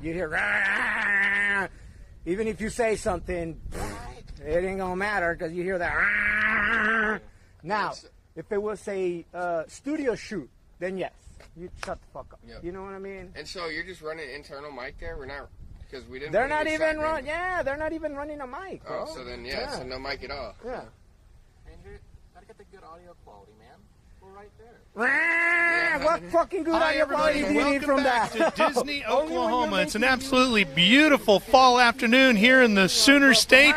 You hear, "Rah!" Even if you say something, it ain't gonna matter because you hear that. "Rah!" Now, if it was a studio shoot, then yes, you shut the fuck up. Yep. You know what I mean? And so you're just running internal mic there? We're not, because we didn't. They're not even running. Yeah, they're not even running a mic, bro. Oh, so then so no mic at all. Yeah. Andrew, gotta get the good audio quality, man. We're right there. What fucking good audio quality do you need from that? Welcome back to Disney, Oklahoma. It's an absolutely beautiful fall afternoon here in the Sooner State,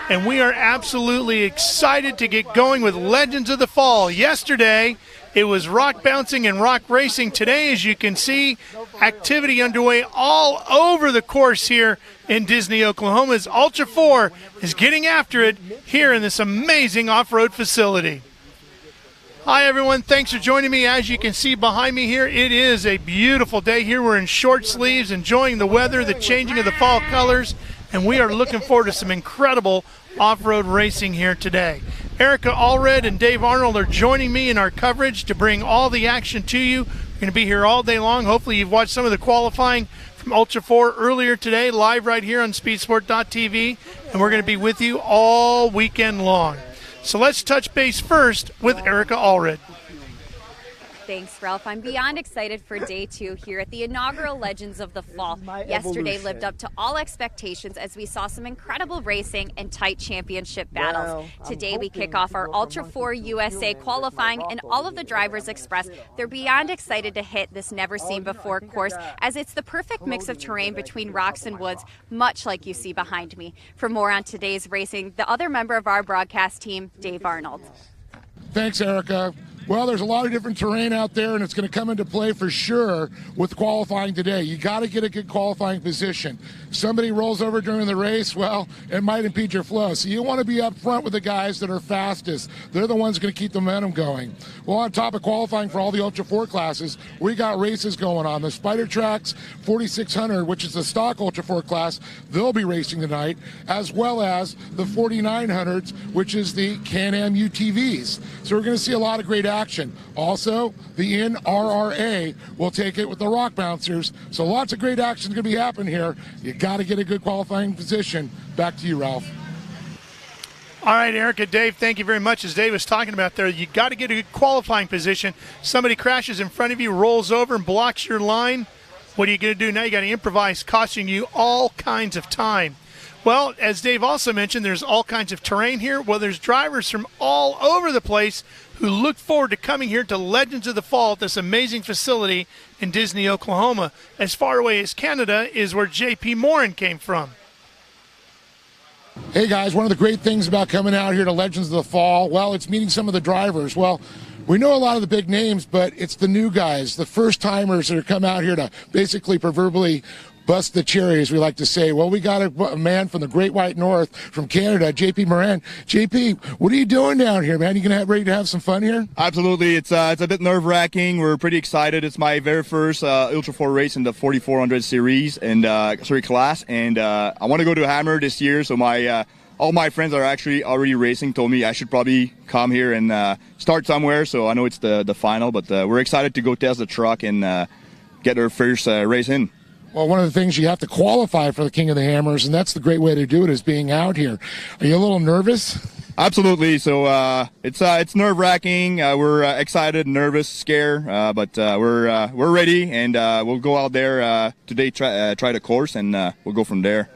and we are absolutely excited to get going with Legends of the Fall. Yesterday, it was rock bouncing and rock racing. Today, as you can see, activity underway all over the course here in Disney, Oklahoma, as Ultra 4 is getting after it here in this amazing off-road facility. Hi, everyone. Thanks for joining me. As you can see behind me here, it is a beautiful day here. We're in short sleeves, enjoying the weather, the changing of the fall colors, and we are looking forward to some incredible off-road racing here today. Erica Allred and Dave Arnold are joining me in our coverage to bring all the action to you. We're going to be here all day long. Hopefully you've watched some of the qualifying from Ultra 4 earlier today, live right here on speedsport.tv, and we're going to be with you all weekend long. So let's touch base first with Erica Allred. Thanks, Ralph. I'm beyond excited for day 2 here at the inaugural Legends of the Fall. Yesterday lived up to all expectations as we saw some incredible racing and tight championship battles. Today we kick off our Ultra 4 USA qualifying, and all of the drivers express they're beyond excited to hit this never-seen-before course, as it's the perfect mix of terrain between rocks and woods, much like you see behind me. For more on today's racing, the other member of our broadcast team, Dave Arnold. Thanks, Erica. Well, there's a lot of different terrain out there, and it's going to come into play for sure with qualifying today. You got to get a good qualifying position. Somebody rolls over during the race, well, it might impede your flow. So you want to be up front with the guys that are fastest. They're the ones going to keep the momentum going. Well, on top of qualifying for all the Ultra 4 classes, we got races going on. The Spider Tracks 4600, which is the stock Ultra 4 class, they'll be racing tonight, as well as the 4900s, which is the Can-Am UTVs. So we're going to see a lot of great action. Also, the NRRA will take it with the Rock Bouncers. So lots of great action going to be happening here. You got to get a good qualifying position. Back to you, Ralph. All right, Erica, Dave, thank you very much. As Dave was talking about there, you got to get a good qualifying position. Somebody crashes in front of you, rolls over, and blocks your line. What are you going to do now? You got to improvise, costing you all kinds of time. Well, as Dave also mentioned, there's all kinds of terrain here. Well, there's drivers from all over the place who look forward to coming here to Legends of the Fall at this amazing facility in Disney, Oklahoma. As far away as Canada is where J.P. Morin came from. Hey, guys, one of the great things about coming out here to Legends of the Fall, well, it's meeting some of the drivers. Well, we know a lot of the big names, but it's the new guys, the first-timers that are come out here to basically proverbially bust the cherry, as we like to say. Well, we got a man from the Great White North from Canada, J.P. Morin. J.P., what are you doing down here, man? You gonna ready to have some fun here? Absolutely. It's a bit nerve-wracking. We're pretty excited. It's my very first Ultra 4 race in the 4400 series and class, and I want to go to Hammer this year. So my all my friends are actually already racing. Told me I should probably come here and start somewhere. So I know it's the final, but we're excited to go test the truck and get our first race in. Well, one of the things you have to qualify for the King of the Hammers, and that's the great way to do it, is being out here. Are you a little nervous? Absolutely. So it's nerve-wracking. We're excited, nervous, scared, but we're ready, and we'll go out there today, try the course, and we'll go from there.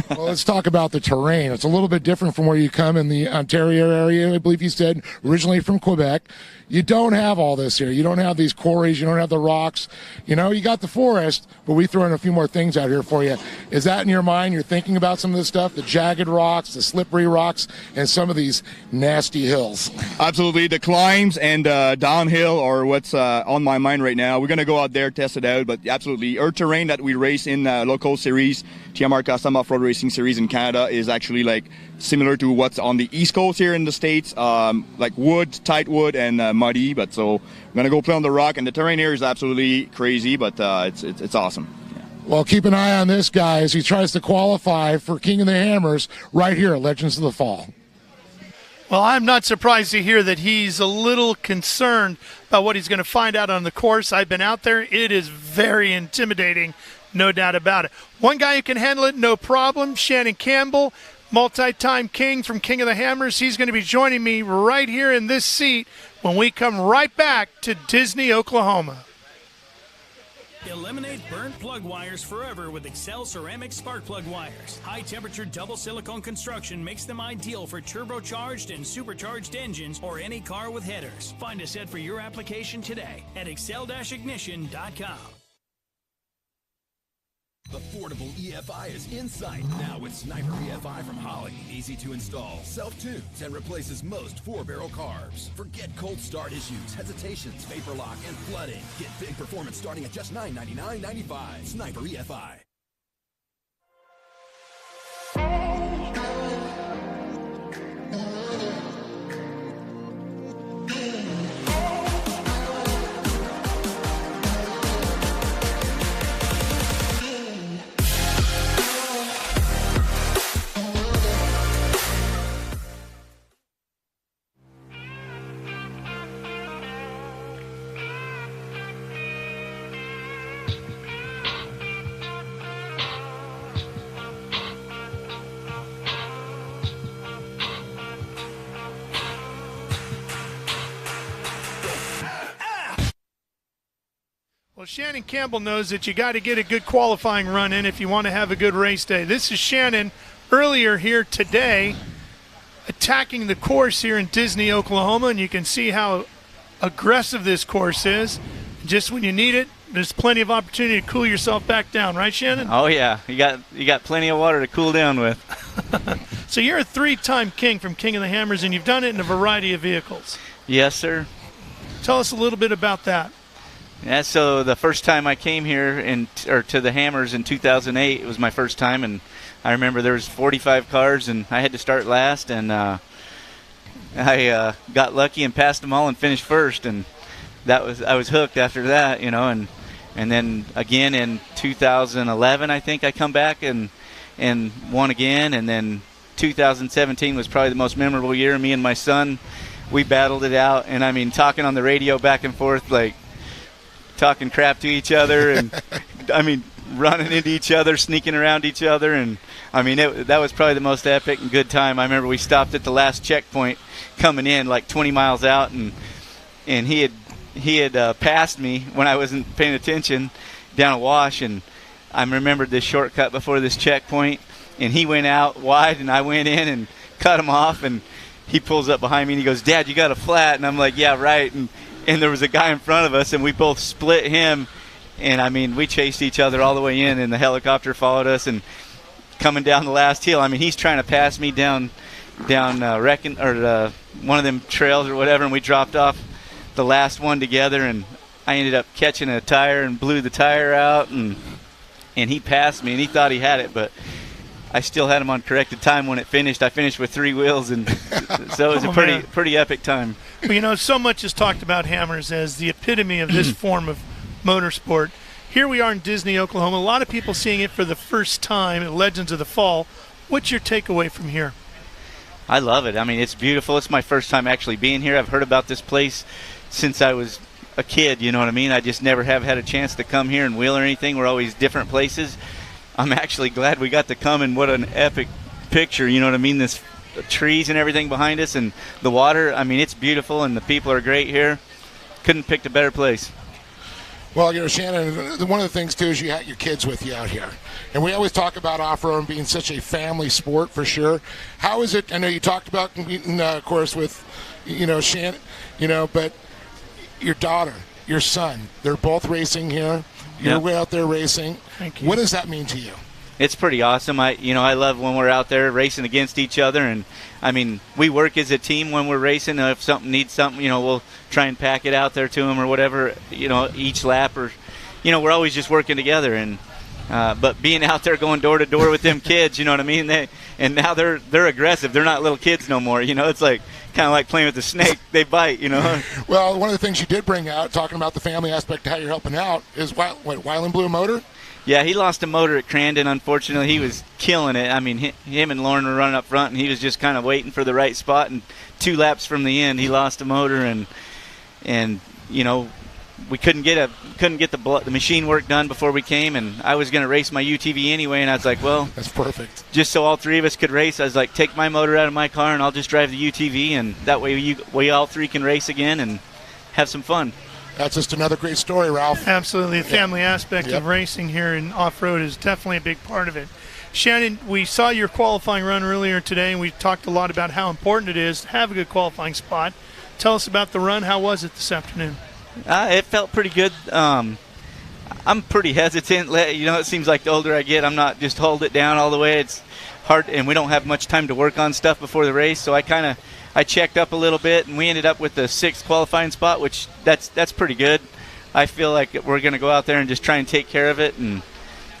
Well, let's talk about the terrain. It's a little bit different from where you come in the Ontario area. I believe you said originally from Quebec. You don't have all this here. You don't have these quarries. You don't have the rocks. You know, you got the forest, but we throw in a few more things out here for you. Is that in your mind? You're thinking about some of this stuff, the jagged rocks, the slippery rocks, and some of these nasty hills. Absolutely. The climbs and downhill are what's on my mind right now. We're going to go out there, test it out, but absolutely. Our terrain that we race in local series, TMR Custom Off-Road Racing Series in Canada, is actually like similar to what's on the East Coast here in the States, like wood, tight wood, and muddy. But so we're going to go play on the rock, and the terrain here is absolutely crazy, but it's awesome. Yeah. Well, keep an eye on this guy as he tries to qualify for King of the Hammers right here at Legends of the Fall. Well, I'm not surprised to hear that he's a little concerned about what he's going to find out on the course. I've been out there. It is very intimidating no doubt about it. One guy who can handle it, no problem, Shannon Campbell, multi-time king from King of the Hammers. He's going to be joining me right here in this seat when we come right back to Disney, Oklahoma. Eliminate burnt plug wires forever with Excel Ceramic Spark Plug Wires. High-temperature double silicone construction makes them ideal for turbocharged and supercharged engines or any car with headers. Find a set for your application today at excel-ignition.com. Affordable EFI is in sight now with Sniper EFI from Holley. Easy to install, self-tunes, and replaces most 4-barrel carbs. Forget cold start issues, hesitations, vapor lock, and flooding. Get big performance starting at just $999.95. Sniper EFI. Well, Shannon Campbell knows that you got to get a good qualifying run in if you want to have a good race day. This is Shannon earlier here today attacking the course here in Disney, Oklahoma, and you can see how aggressive this course is. Just when you need it, there's plenty of opportunity to cool yourself back down, right, Shannon? Oh yeah, you got plenty of water to cool down with. So you're a 3-time king from King of the Hammers, and you've done it in a variety of vehicles. Yes, sir. Tell us a little bit about that. Yeah, so the first time I came here to the Hammers in 2008, it was my first time, and I remember there was 45 cars, and I had to start last, and I got lucky and passed them all and finished first, and I was hooked after that, you know, and then again in 2011, I think I come back and won again, and then 2017 was probably the most memorable year. Me and my son, we battled it out, and I mean, talking on the radio back and forth, like talking crap to each other, and I mean, running into each other, sneaking around each other, and I mean, that was probably the most epic and good time. I remember we stopped at the last checkpoint coming in, like 20 miles out, and he had passed me when I wasn't paying attention down a wash, and I remembered this shortcut before this checkpoint, and he went out wide, and I went in and cut him off, and he pulls up behind me, and he goes, "Dad, you got a flat," and I'm like, "Yeah, right," and there was a guy in front of us, and we both split him, and I mean, we chased each other all the way in, and the helicopter followed us, and coming down the last hill, I mean, he's trying to pass me down one of them trails or whatever, and we dropped off the last one together, and I ended up catching a tire and blew the tire out, and he passed me, and he thought he had it, but I still had him on corrected time when it finished. I finished with 3 wheels, and so it was a pretty epic time. Well, you know, so much is talked about Hammers as the epitome of this form of motorsport. Here we are in Disney, Oklahoma. A lot of people seeing it for the first time at Legends of the Fall. What's your takeaway from here? I love it. I mean, it's beautiful. It's my first time actually being here. I've heard about this place since I was a kid, you know what I mean? I just never have had a chance to come here and wheel or anything. We're always different places. I'm actually glad we got to come, and what an epic picture, you know what I mean? The trees and everything behind us, and the water. I mean, it's beautiful, and the people are great here. Couldn't pick a better place. Well, you know, Shannon, one of the things, too, is you had your kids with you out here. And we always talk about off-road being such a family sport, for sure. How is it? I know you talked about competing, of course, with, you know, Shannon, you know, but your daughter, your son, they're both racing here. You're way out there racing. Thank you. What does that mean to you? It's pretty awesome. I love when we're out there racing against each other, and I mean, we work as a team when we're racing. If something needs something, you know, we'll try and pack it out there to them or whatever, you know, each lap, or, you know, we're always just working together. And but being out there going door to door with them kids, you know what I mean? And now they're aggressive. They're not little kids no more. You know, it's like kind of like playing with a snake. They bite, you know. Well, one of the things you did bring out, talking about the family aspect, how you're helping out, is Wyland Blue Motor. Yeah, he lost a motor at Crandon. Unfortunately, he was killing it. I mean, him and Lauren were running up front, and he was just kind of waiting for the right spot. And 2 laps from the end, he lost a motor, and you know, we couldn't get the machine work done before we came, and I was going to race my UTV anyway, and I was like, well, that's perfect. Just so all three of us could race, I was like, take my motor out of my car and I'll just drive the UTV, and that way we all three can race again and have some fun. That's just another great story, Ralph. Absolutely. The family aspect of racing here in off-road is definitely a big part of it. Shannon, we saw your qualifying run earlier today, and we talked a lot about how important it is to have a good qualifying spot. Tell us about the run. How was it this afternoon? It felt pretty good. I'm pretty hesitant. It seems like the older I get, I'm not just hold it down all the way. It's hard, and we don't have much time to work on stuff before the race, so I checked up a little bit, and we ended up with the 6th qualifying spot, which that's pretty good. I feel like we're going to go out there and just try and take care of it. And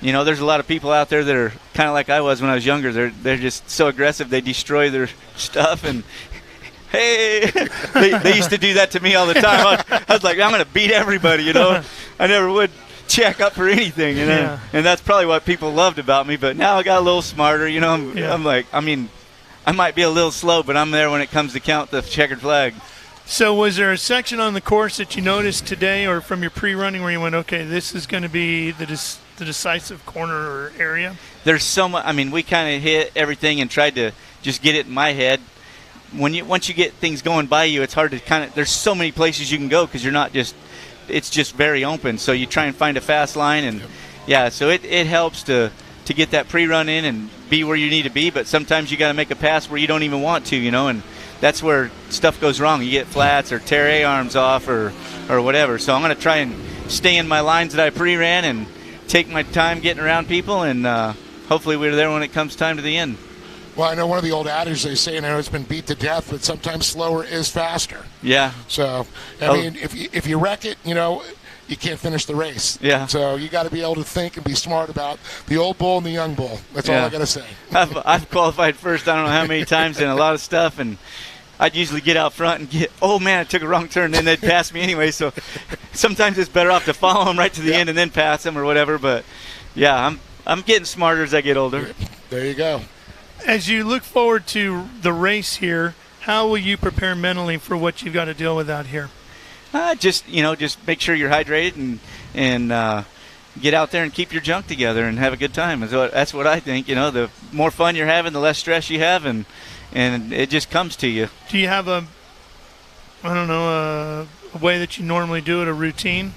there's a lot of people out there that are kind of like I was when I was younger. They're just so aggressive. They destroy their stuff, and hey, they used to do that to me all the time. I was like, I'm going to beat everybody. I never would check up for anything, and that's probably what people loved about me. But now I got a little smarter. I'm like, I might be a little slow, but I'm there when it comes to count the checkered flag. So was there a section on the course that you noticed today or from your pre-running where you went, okay, this is going to be the decisive corner or area? There's so much. We kind of hit everything and tried to just get it in my head. Once you get things going by you, it's hard to there's so many places you can go because it's just very open. So you try and find a fast line, and so it helps to get that pre-run in and be where you need to be, but sometimes you got to make a pass where you don't even want to, and that's where stuff goes wrong. You get flats or tear A-arms off or whatever. So I'm going to try and stay in my lines that I pre-ran and take my time getting around people, and hopefully we're there when it comes time to the end. Well, I know one of the old adages they say, it's been beat to death, but sometimes slower is faster. Yeah. So, if you wreck it, you can't finish the race. Yeah. So you got to be able to think and be smart about the old bull and the young bull. That's all I got to say. I've qualified first I don't know how many times in a lot of stuff, and I'd usually get out front and oh man, I took a wrong turn, and then they'd pass me anyway. So sometimes it's better off to follow them right to the end and then pass them or whatever. But I'm getting smarter as I get older. There you go. As you look forward to the race here, how will you prepare mentally for what you've got to deal with out here? Just make sure you're hydrated and get out there and keep your junk together and have a good time. That's what I think. The more fun you're having, the less stress you have, and it just comes to you. Do you have a way that you normally do it, a routine?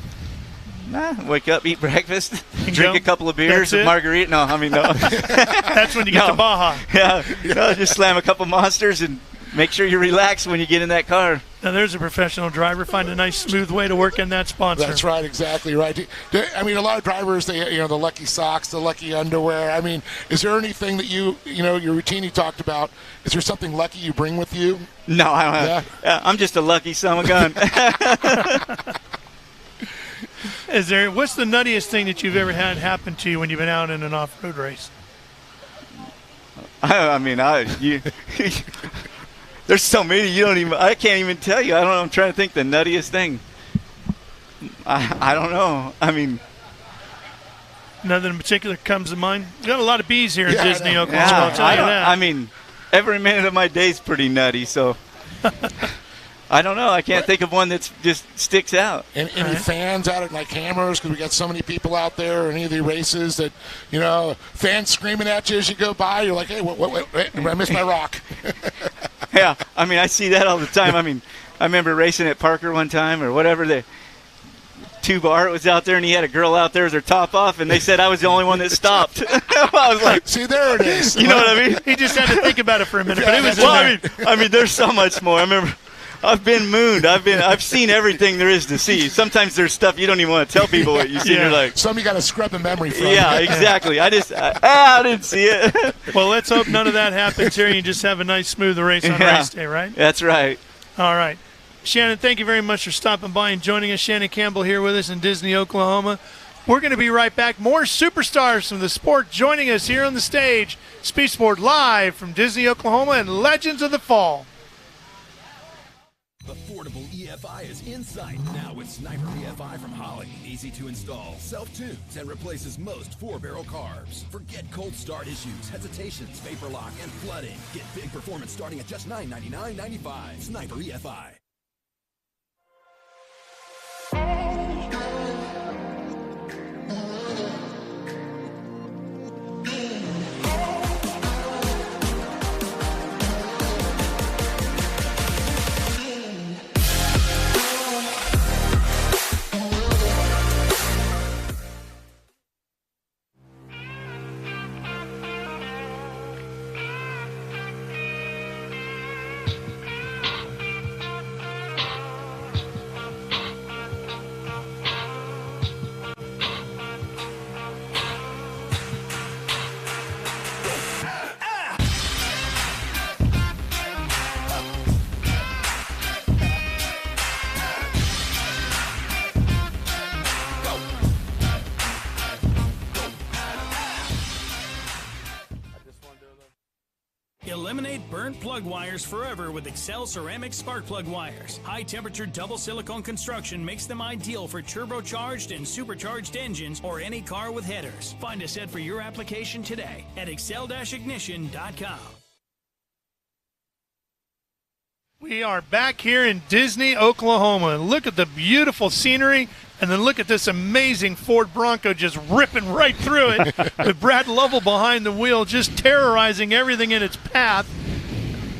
Wake up, eat breakfast, drink a couple of beers, a margarita. No. That's when you get to Baja. Yeah, just slam a couple monsters and make sure you relax when you get in that car. Now, there's a professional driver. Find a nice, smooth way to work in that sponsor. That's right, exactly right. A lot of drivers, the lucky socks, the lucky underwear. Is there anything that your routine you talked about, is there something lucky you bring with you? No, I don't have. I'm just a lucky son of a gun. What's the nuttiest thing that you've ever had happen to you when you've been out in an off-road race? There's so many I can't even tell you. I don't know. I'm trying to think the nuttiest thing. I don't know. Nothing in particular comes to mind. We got a lot of bees here in Disney, Oklahoma. I'll tell you that. Every minute of my day is pretty nutty, so I don't know. I can't think of one that just sticks out. Any fans out at cameras, because we got so many people out there, or any of the races that, fans screaming at you as you go by, you're like, hey, wait, I missed my rock. Yeah, I see that all the time. I remember racing at Parker one time or whatever. The Tuba Art was out there, and he had a girl out there with her top off, and they said I was the only one that stopped. I was like, see, there it is. You know what I mean? He just had to think about it for a minute. But it was there's so much more. I remember I've been mooned. I've seen everything there is to see. Sometimes there's stuff you don't even want to tell people what you see. You're like, some you got to scrub the memory from. Yeah, exactly. I didn't see it. Well, let's hope none of that happens here. You just have a nice, smooth race on race day, right? That's right. All right. Shannon, thank you very much for stopping by and joining us. Shannon Campbell here with us in Disney, Oklahoma. We're going to be right back. More superstars from the sport joining us here on the stage. Speed Sport live from Disney, Oklahoma, and Legends of the Fall. Affordable EFI is in sight now with Sniper EFI from Holley. Easy to install, self-tunes, and replaces most 4-barrel carbs. Forget cold start issues, hesitations, vapor lock, and flooding. Get big performance starting at just $999.95. Sniper EFI. Eliminate burnt plug wires forever with Excel Ceramic Spark Plug Wires. High-temperature double silicone construction makes them ideal for turbocharged and supercharged engines or any car with headers. Find a set for your application today at excel-ignition.com. We are back here in Disney, Oklahoma. Look at the beautiful scenery, and then look at this amazing Ford Bronco just ripping right through it with Brad Lovell behind the wheel, just terrorizing everything in its path.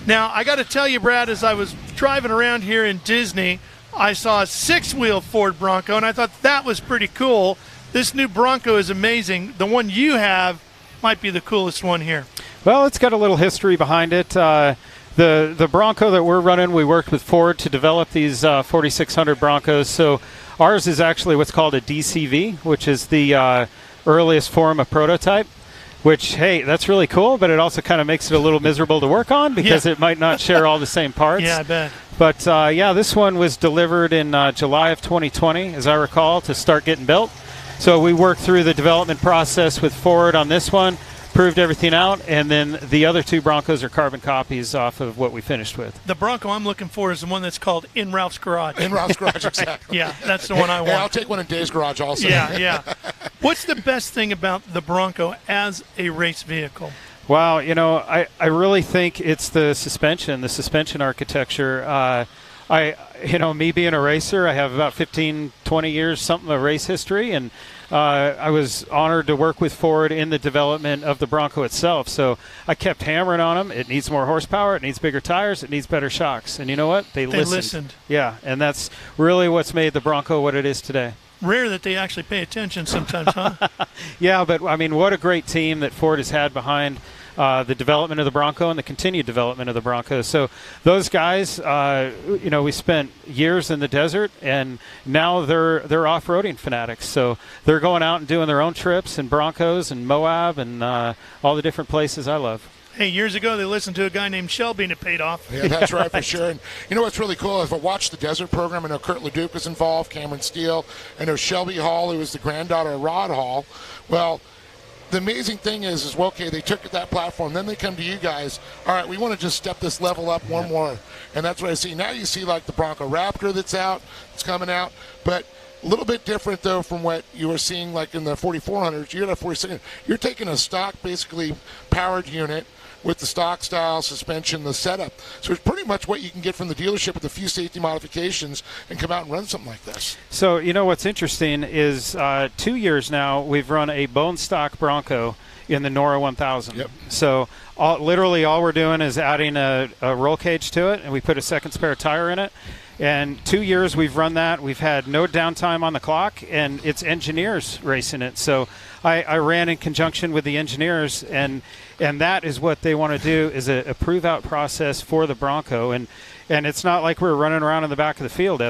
Now, I got to tell you, Brad, as I was driving around here in Disney, I saw a 6-wheel Ford Bronco, and I thought that was pretty cool. This new Bronco is amazing. The one you have might be the coolest one here. Well, it's got a little history behind it. The Bronco that we're running, we worked with Ford to develop these 4600 Broncos. So ours is actually what's called a DCV, which is the earliest form of prototype, which, hey, that's really cool, but it also kind of makes it a little miserable to work on because it might not share all the same parts. Yeah, I bet. But, yeah, this one was delivered in July of 2020, as I recall, to start getting built. So we worked through the development process with Ford on this one, proved everything out, and then the other two Broncos are carbon copies off of what we finished with. The Bronco I'm looking for is the one that's called In Ralph's Garage. In Ralph's Garage, exactly. Yeah, that's the one I want. Hey, I'll take one in Dave's garage also. Yeah. What's the best thing about the Bronco as a race vehicle? Wow, you know, I really think it's the suspension architecture. Me being a racer, I have about 15, 20 years, something of race history, and I was honored to work with Ford in the development of the Bronco itself. So I kept hammering on them. It needs more horsepower. It needs bigger tires. It needs better shocks. And you know what? They listened. Yeah, and that's really what's made the Bronco what it is today. Rare that they actually pay attention sometimes, huh? Yeah, but, I mean, what a great team that Ford has had behind the development of the Bronco and the continued development of the Bronco. So those guys, we spent years in the desert, and now they're off-roading fanatics. So they're going out and doing their own trips in Broncos and Moab and all the different places I love. Hey, years ago they listened to a guy named Shelby and it paid off. Yeah, that's right, for sure. And you know what's really cool? If I watched the Desert program, I know Kurt Leduc was involved, Cameron Steele. I know Shelby Hall, who was the granddaughter of Rod Hall. Well, the amazing thing is okay, they took that platform, then they come to you guys, all right, we want to just step this level up one more. And that's what I see. Now you see like the Bronco Raptor that's coming out, but a little bit different, though, from what you were seeing like in the 4400s. You got a 4600. You're taking a stock, basically, powered unit with the stock style suspension, the setup. So it's pretty much what you can get from the dealership with a few safety modifications and come out and run something like this. So, you know, what's interesting is 2 years now we've run a bone stock Bronco in the Nora 1000. Yep. So literally all we're doing is adding a roll cage to it, and we put a second spare tire in it. And 2 years we've run that. We've had no downtime on the clock, and it's engineers racing it. So I ran in conjunction with the engineers, and that is what they want to do, is a prove-out process for the Bronco. And it's not like we're running around in the back of the field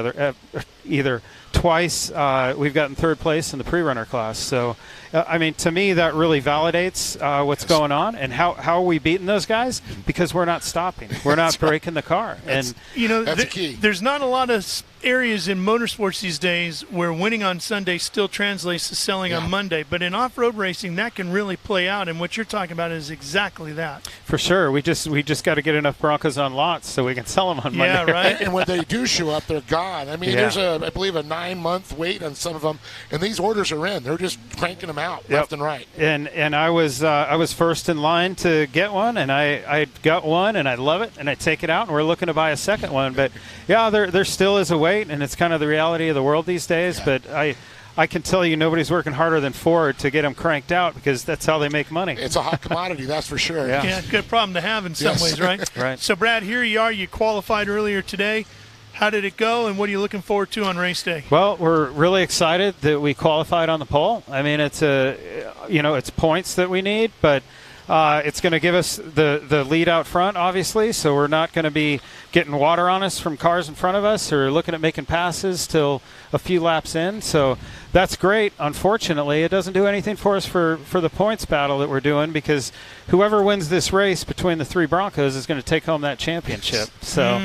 either. Twice we've gotten third place in the pre-runner class. So, to me, that really validates what's going on. And how are we beating those guys? Because we're not stopping. We're not breaking the car. That's the key. There's not a lot of areas in motorsports these days where winning on Sunday still translates to selling on Monday. But in off-road racing, that can really play out. And what you're talking about is exactly that. For sure. We just got to get enough Broncos on lots so we can sell them on Monday. Yeah, right. And when they do show up, they're gone. There's I believe a 9-month wait on some of them, and these orders are in. They're just cranking them out left and right. And I was first in line to get one, and I got one, and I love it, and I take it out, and we're looking to buy a second one. But yeah, there still is a wait, and it's kind of the reality of the world these days. Yeah. But I can tell you nobody's working harder than Ford to get them cranked out, because that's how they make money. It's a hot commodity, that's for sure. Yeah, good problem to have in some ways, right? Right. So, Brad, here you are. You qualified earlier today. How did it go, and what are you looking forward to on race day? Well, we're really excited that we qualified on the pole. It's it's points that we need, but it's going to give us the lead out front, obviously, so we're not going to be getting water on us from cars in front of us or looking at making passes till a few laps in. So that's great. Unfortunately, it doesn't do anything for us for the points battle that we're doing, because whoever wins this race between the three Broncos is going to take home that championship. So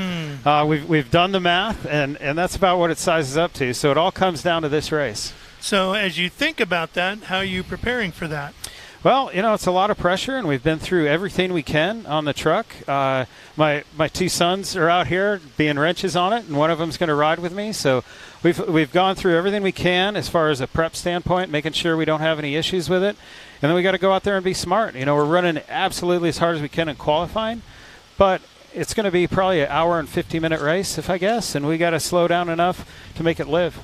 we've done the math, and that's about what it sizes up to. So it all comes down to this race. So as you think about that, how are you preparing for that? Well, it's a lot of pressure, and we've been through everything we can on the truck. My two sons are out here being wrenches on it, and one of them's going to ride with me. So we've gone through everything we can as far as a prep standpoint, making sure we don't have any issues with it. And then we got to go out there and be smart. We're running absolutely as hard as we can in qualifying, but it's going to be probably an hour and 50-minute race, if I guess, and we got to slow down enough to make it live.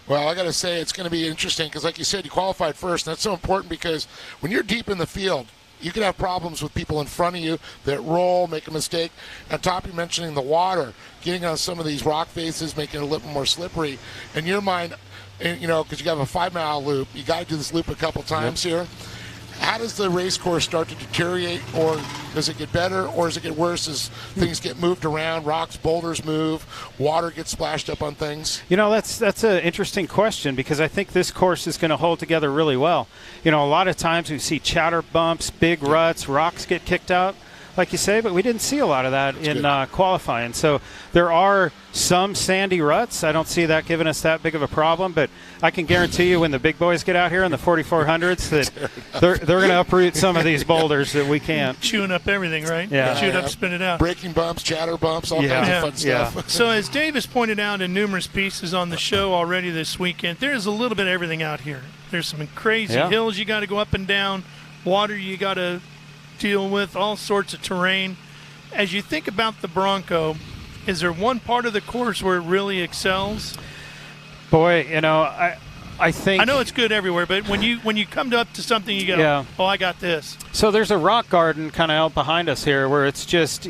Well, I got to say it's going to be interesting because, like you said, you qualified first. And that's so important because when you're deep in the field, you can have problems with people in front of you that roll, make a mistake. On top of you mentioning the water, getting on some of these rock faces, making it a little more slippery. In your mind, because you have a 5-mile loop, you got to do this loop a couple times here. How does the race course start to deteriorate, or does it get better, or does it get worse as things get moved around, rocks, boulders move, water gets splashed up on things? That's an interesting question because I think this course is going to hold together really well. A lot of times we see chatter bumps, big ruts, rocks get kicked out, like you say, but we didn't see a lot of that in qualifying. So there are some sandy ruts. I don't see that giving us that big of a problem, but I can guarantee you when the big boys get out here in the 4400s that they're going to uproot some of these boulders that we can't. Chewing up everything, right? Yeah. Chew it up, spit it out. Breaking bumps, chatter bumps, all kinds of fun stuff. So as Dave has pointed out in numerous pieces on the show already this weekend, there's a little bit of everything out here. There's some crazy hills you got to go up and down, water you got to deal with, all sorts of terrain. As you think about the Bronco, is there one part of the course where it really excels? Boy, I think, I know it's good everywhere, but when you come up to something, you go, oh, I got this. So there's a rock garden kind of out behind us here where it's just,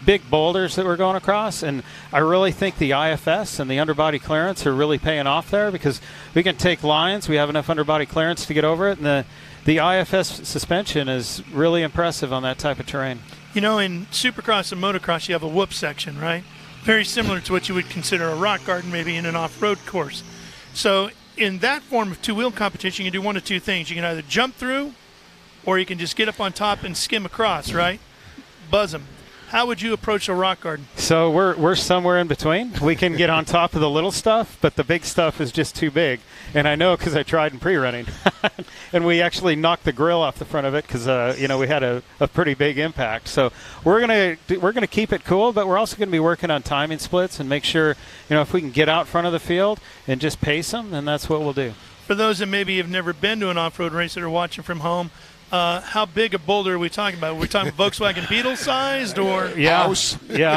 big boulders that we're going across, and I really think the IFS and the underbody clearance are really paying off there because we can take lines, we have enough underbody clearance to get over it, and the IFS suspension is really impressive on that type of terrain. In Supercross and motocross, you have a whoop section, right? Very similar to what you would consider a rock garden, maybe in an off-road course. So in that form of two-wheel competition, you can do one of two things. You can either jump through, or you can just get up on top and skim across, right? Buzz them. How would you approach a rock garden? So we're somewhere in between. We can get on top of the little stuff, but the big stuff is just too big. And I know because I tried in pre-running. And we actually knocked the grill off the front of it because we had a pretty big impact. So we're gonna keep it cool, but we're also going to be working on timing splits and make sure if we can get out front of the field and just pace them, then that's what we'll do. For those that maybe have never been to an off-road race that are watching from home, how big a boulder are we talking about? Are we talking Volkswagen Beetle sized or? Yeah,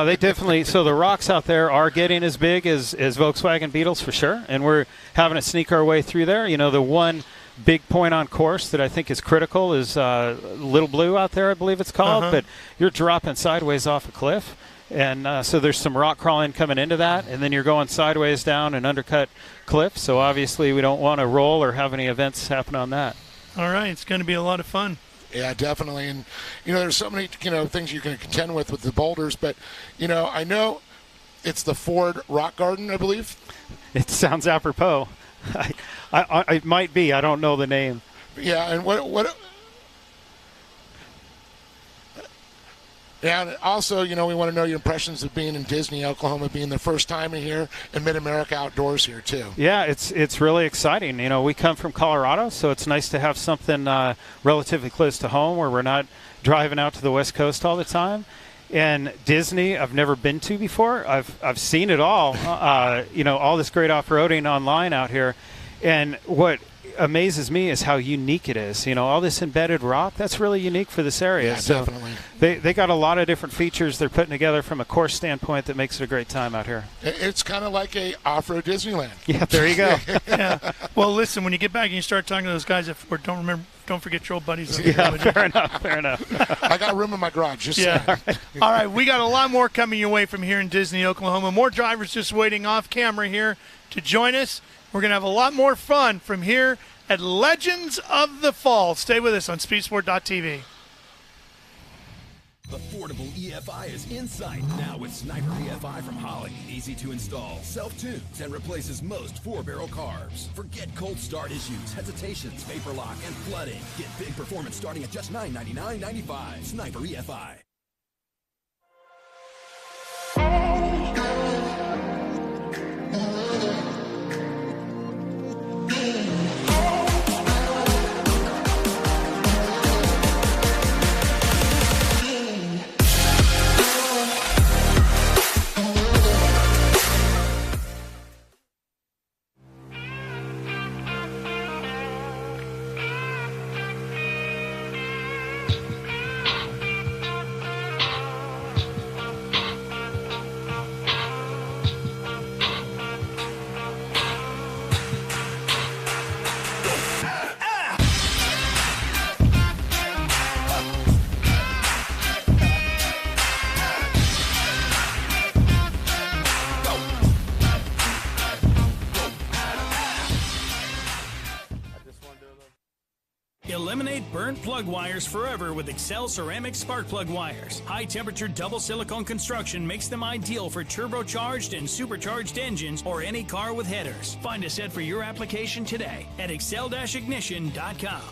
they definitely. So the rocks out there are getting as big as Volkswagen Beetles for sure, and we're having to sneak our way through there. The one big point on course that I think is critical is Little Blue out there, I believe it's called, but you're dropping sideways off a cliff. And so there's some rock crawling coming into that, and then you're going sideways down an undercut cliff. So obviously we don't want to roll or have any events happen on that. All right, it's going to be a lot of fun. Yeah, definitely. And, there's so many, things you can contend with the boulders. But, I know it's the Ford Rock Garden, I believe. It sounds apropos. It might be. I don't know the name. Yeah, and what Yeah, and also, we want to know your impressions of being in Disney, Oklahoma, being the first time here in Mid-America Outdoors here, too. Yeah, it's really exciting. We come from Colorado, so it's nice to have something relatively close to home where we're not driving out to the West Coast all the time. And Disney, I've never been to before. I've seen it all, all this great off-roading online out here. And what amazes me is how unique it is. All this embedded rock, that's really unique for this area. Yeah, so definitely. They got a lot of different features they're putting together from a course standpoint that makes it a great time out here. It's kind of like a off-road Disneyland. Yeah, there you go. Yeah. Well, listen, when you get back and you start talking to those guys at Ford, don't forget your old buddies. Yeah, fair enough. I got room in my garage. Just saying. All right, we got a lot more coming your way from here in Disney, Oklahoma. More drivers just waiting off camera here to join us. We're going to have a lot more fun from here at Legends of the Fall. Stay with us on Speedsport.tv. Affordable EFI is in sight now with Sniper EFI from Holley. Easy to install, self-tunes, and replaces most 4-barrel carbs. Forget cold start issues, hesitations, vapor lock, and flooding. Get big performance starting at just $999.95. Sniper EFI. Eliminate burnt plug wires forever with Excel Ceramic Spark Plug Wires. High-temperature double silicone construction makes them ideal for turbocharged and supercharged engines or any car with headers. Find a set for your application today at excel-ignition.com.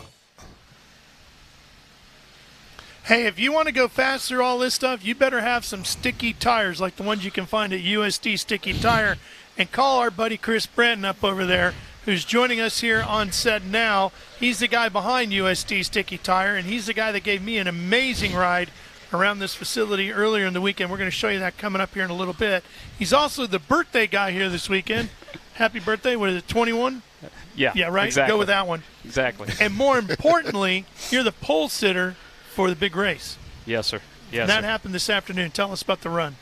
Hey, if you want to go fast through all this stuff, you better have some sticky tires like the ones you can find at USD Sticky Tire. And call our buddy Chris Branton up over there, who's joining us here on set now. He's the guy behind USD Sticky Tire, and he's the guy that gave me an amazing ride around this facility earlier in the weekend. We're going to show you that coming up here in a little bit. He's also the birthday guy here this weekend. Happy birthday. What is it, 21? Yeah, right? Exactly. Go with that one. Exactly. And more importantly, you're the pole sitter for the big race. Yes, sir. Yes, and that sir. happened this afternoon. Tell us about the run.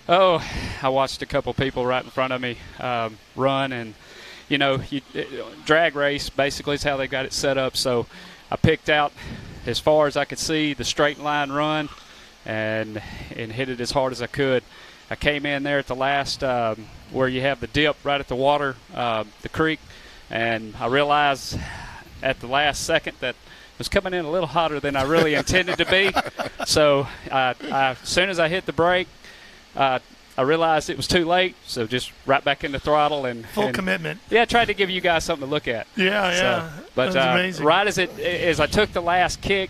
Oh, I watched a couple people right in front of me run, and drag race basically is how they got it set up. So I picked out as far as I could see the straight line run, and hit it as hard as I could. I came in there at the last where you have the dip right at the water, the creek, and I realized at the last second that it was coming in a little hotter than I really intended to be. So as soon as I hit the brake, I realized it was too late, so just right back in the throttle and full commitment. Yeah, I tried to give you guys something to look at. Yeah. But that was amazing. Right as I took the last kick,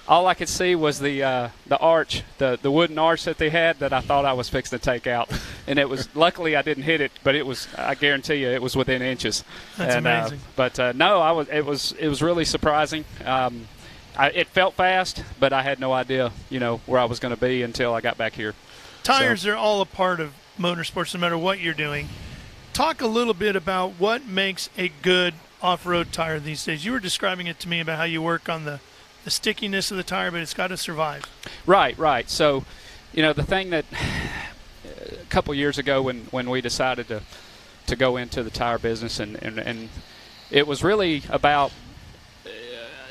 all I could see was the arch, the wooden arch that they had that I thought I was fixing to take out, and it was luckily I didn't hit it, but it was, I guarantee you, it was within inches. That's amazing. No, it was really surprising. It felt fast, but I had no idea, where I was going to be until I got back here. Tires are all a part of motorsports, no matter what you're doing. Talk a little bit about what makes a good off-road tire these days. You were describing it to me about how you work on the stickiness of the tire, but it's got to survive. Right. So, the thing that a couple years ago when we decided to go into the tire business, and it was really about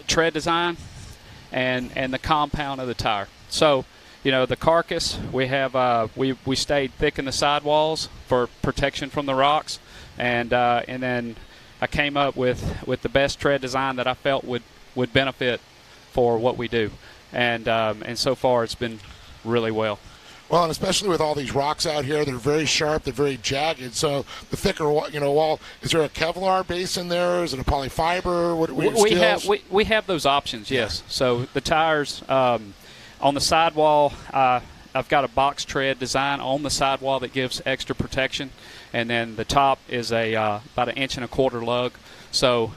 tread design and the compound of the tire. So, the carcass, we have we stayed thick in the sidewalls for protection from the rocks, and then I came up with the best tread design that I felt would benefit for what we do, and so far it's been really well. Well, and especially with all these rocks out here, they're very sharp, they're very jagged. So the thicker, wall. Is there a Kevlar base in there? Is it a polyfiber? We have those options. Yes. Yeah. So the tires on the sidewall, I've got a box tread design on the sidewall that gives extra protection, and then the top is about 1.25 inch lug. So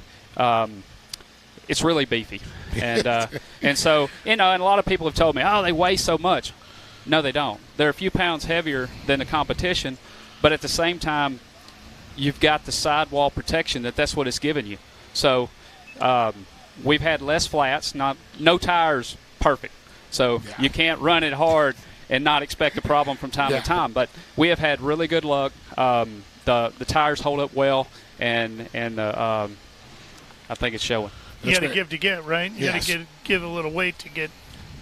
it's really beefy, and so and a lot of people have told me, oh, they weigh so much. No, they don't. They're a few pounds heavier than the competition, but at the same time, you've got the sidewall protection that's what it's giving you. So we've had less flats, no tires perfect. So you can't run it hard and not expect a problem from time to time. But we have had really good luck. The tires hold up well, and I think it's showing. You got to give to get, right? You got to give a little weight to get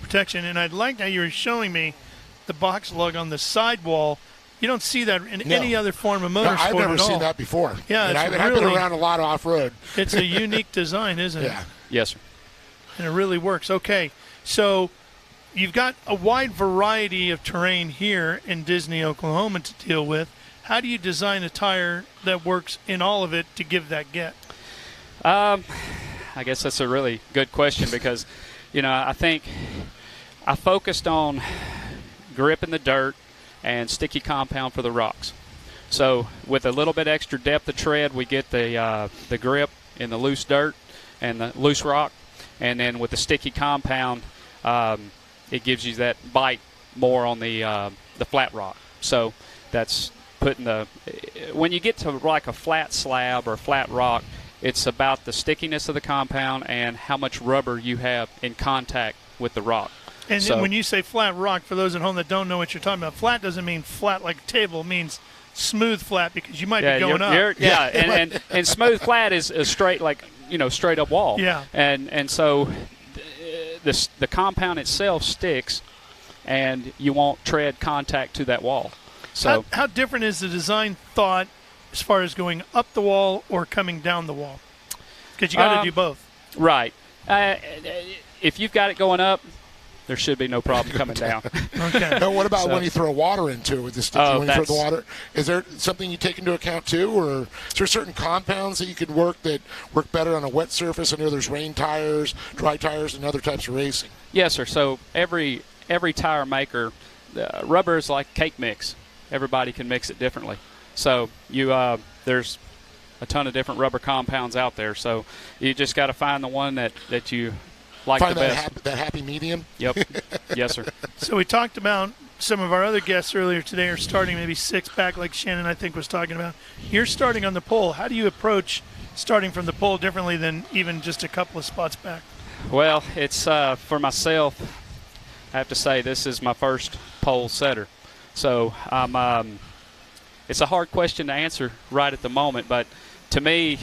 protection. And I'd like how you were showing me the box lug on the sidewall. You don't see that in any other form of motorsport. I've never seen that before. Yeah, I've been around a lot of off-road. It's a unique design, isn't it? Yeah. Yes, sir. And it really works. Okay, so you've got a wide variety of terrain here in Disney, Oklahoma to deal with. How do you design a tire that works in all of it to give that get? I guess that's a really good question because, I think I focused on grip in the dirt and sticky compound for the rocks. So with a little bit extra depth of tread, we get the grip in the loose dirt and the loose rock, and then with the sticky compound, it gives you that bite more on the flat rock. So that's putting when you get to like a flat slab or a flat rock, it's about the stickiness of the compound and how much rubber you have in contact with the rock. And when you say flat rock, for those at home that don't know what you're talking about, flat doesn't mean flat like a table. It means smooth flat because you might be going up. And smooth flat is straight, straight up wall. Yeah. And so the compound itself sticks, and you won't tread contact to that wall. So how different is the design thought as far as going up the wall or coming down the wall? Because you got to do both. Right. If you've got it going up, there should be no problem coming down. Okay. Now, what about when you throw water into it with the stick? When you throw the water, is there something you take into account too, or is there certain compounds that you could work better on a wet surface? I know there's rain tires, dry tires, and other types of racing. Yes, sir. So every tire maker, rubber is like cake mix. Everybody can mix it differently. So there's a ton of different rubber compounds out there. So you just got to find the one that you like Find the best. that happy medium. Yep. Yes, sir. So we talked about some of our other guests earlier today are starting maybe 6 back, like Shannon I think was talking about. You're starting on the pole. How do you approach starting from the pole differently than even just a couple of spots back? Well, it's for myself. I have to say this is my first pole setter, so it's a hard question to answer right at the moment. But to me,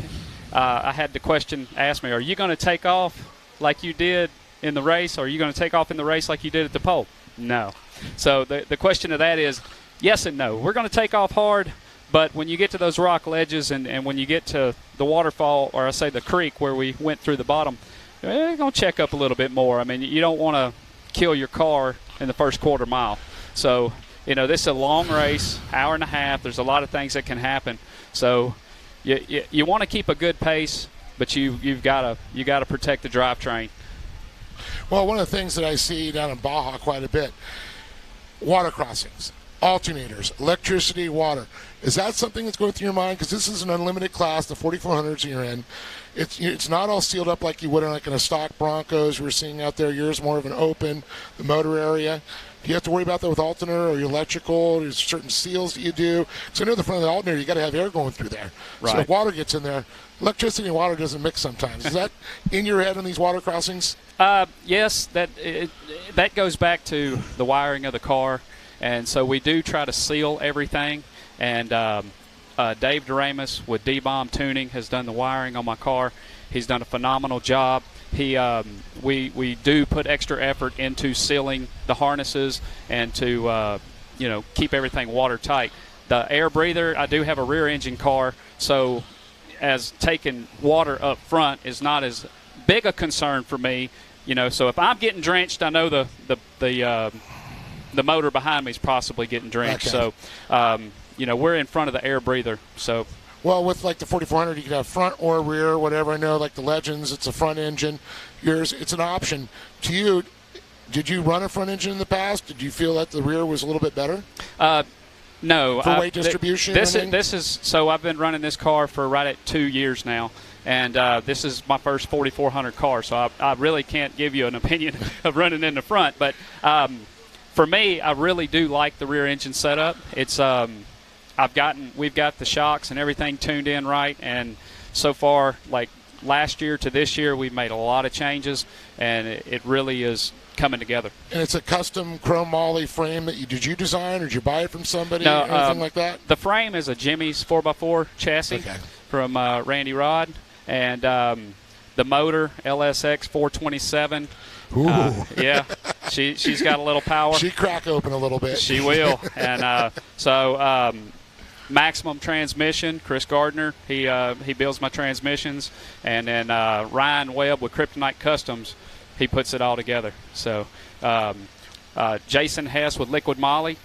I had the question asked me: are you going to take off like you did in the race, or are you going to take off in the race like you did at the pole? No. So the question to that is yes and no. We're going to take off hard, but when you get to those rock ledges and when you get to the waterfall, or I say the creek where we went through the bottom, you're going to check up a little bit more. I mean, you don't want to kill your car in the first quarter mile. So, this is a long race, hour and a half. There's a lot of things that can happen. So you want to keep a good pace, but you've got to protect the drivetrain. Well, one of the things that I see down in Baja quite a bit, water crossings, alternators, electricity, water. Is that something that's going through your mind? Because this is an unlimited class, the 4400s you're in. It's not all sealed up like you would in a stock Broncos we're seeing out there. Yours more of an open, the motor area. Do you have to worry about that with alternator or your electrical? There's certain seals that you do. So I know the front of the alternator, you got to have air going through there. Right. So if water gets in there, electricity and water doesn't mix sometimes. Is that in your head on these water crossings? Yes, that goes back to the wiring of the car, and so we do try to seal everything. And Dave Doremus with D-Bomb Tuning has done the wiring on my car. He's done a phenomenal job. We do put extra effort into sealing the harnesses and to keep everything watertight. The air breather, I do have a rear engine car, so as taking water up front is not as big a concern for me. So if I'm getting drenched, I know the motor behind me is possibly getting drenched. Okay. So we're in front of the air breather. So. Well, with like the 4400, you can have front or rear, whatever. I know, like the Legends, it's a front engine. Yours, it's an option. To you, did you run a front engine in the past? Did you feel that the rear was a little bit better? No. For weight distribution? This is so I've been running this car for right at 2 years now, and this is my first 4400 car. So I really can't give you an opinion of running in the front, but for me, I really do like the rear engine setup. It's we've got the shocks and everything tuned in right, and so far, like last year to this year, we've made a lot of changes, and it really is coming together. And it's a custom chrome moly frame that did you design, or did you buy it from somebody, no, or anything like that? The frame is a Jimmy's 4x4 chassis from Randy Rod, and the motor LSX 427. Ooh. Yeah, she's got a little power. She crack open a little bit. She will, and so Maximum Transmission, Chris Gardner, he builds my transmissions, and then Ryan Webb with Kryptonite Customs, he puts it all together. So Jason Hess with Liquid Moly,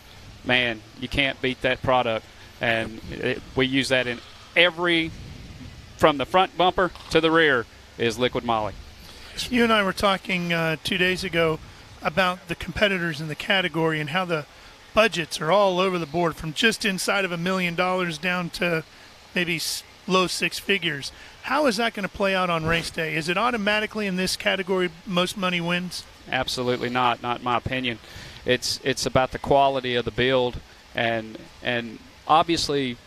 man, you can't beat that product, and we use that in from the front bumper to the rear is Liquid Moly. You and I were talking 2 days ago about the competitors in the category and how the budgets are all over the board, from just inside of $1 million down to maybe low six figures. How is that going to play out on race day? Is it automatically in this category most money wins? Absolutely not in my opinion. It's about the quality of the build, and obviously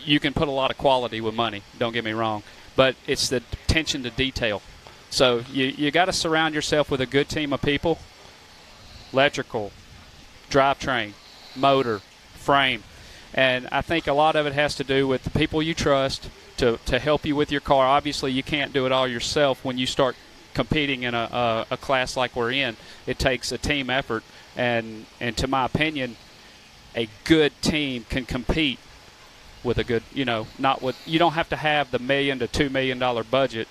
you can put a lot of quality with money, don't get me wrong, but it's the attention to detail. So you got to surround yourself with a good team of people, electrical, drivetrain, motor, frame. And I think a lot of it has to do with the people you trust to help you with your car. Obviously, you can't do it all yourself when you start competing in a class like we're in. It takes a team effort. And to my opinion, a good team can compete with a good, you don't have to have the $1 million to $2 million budget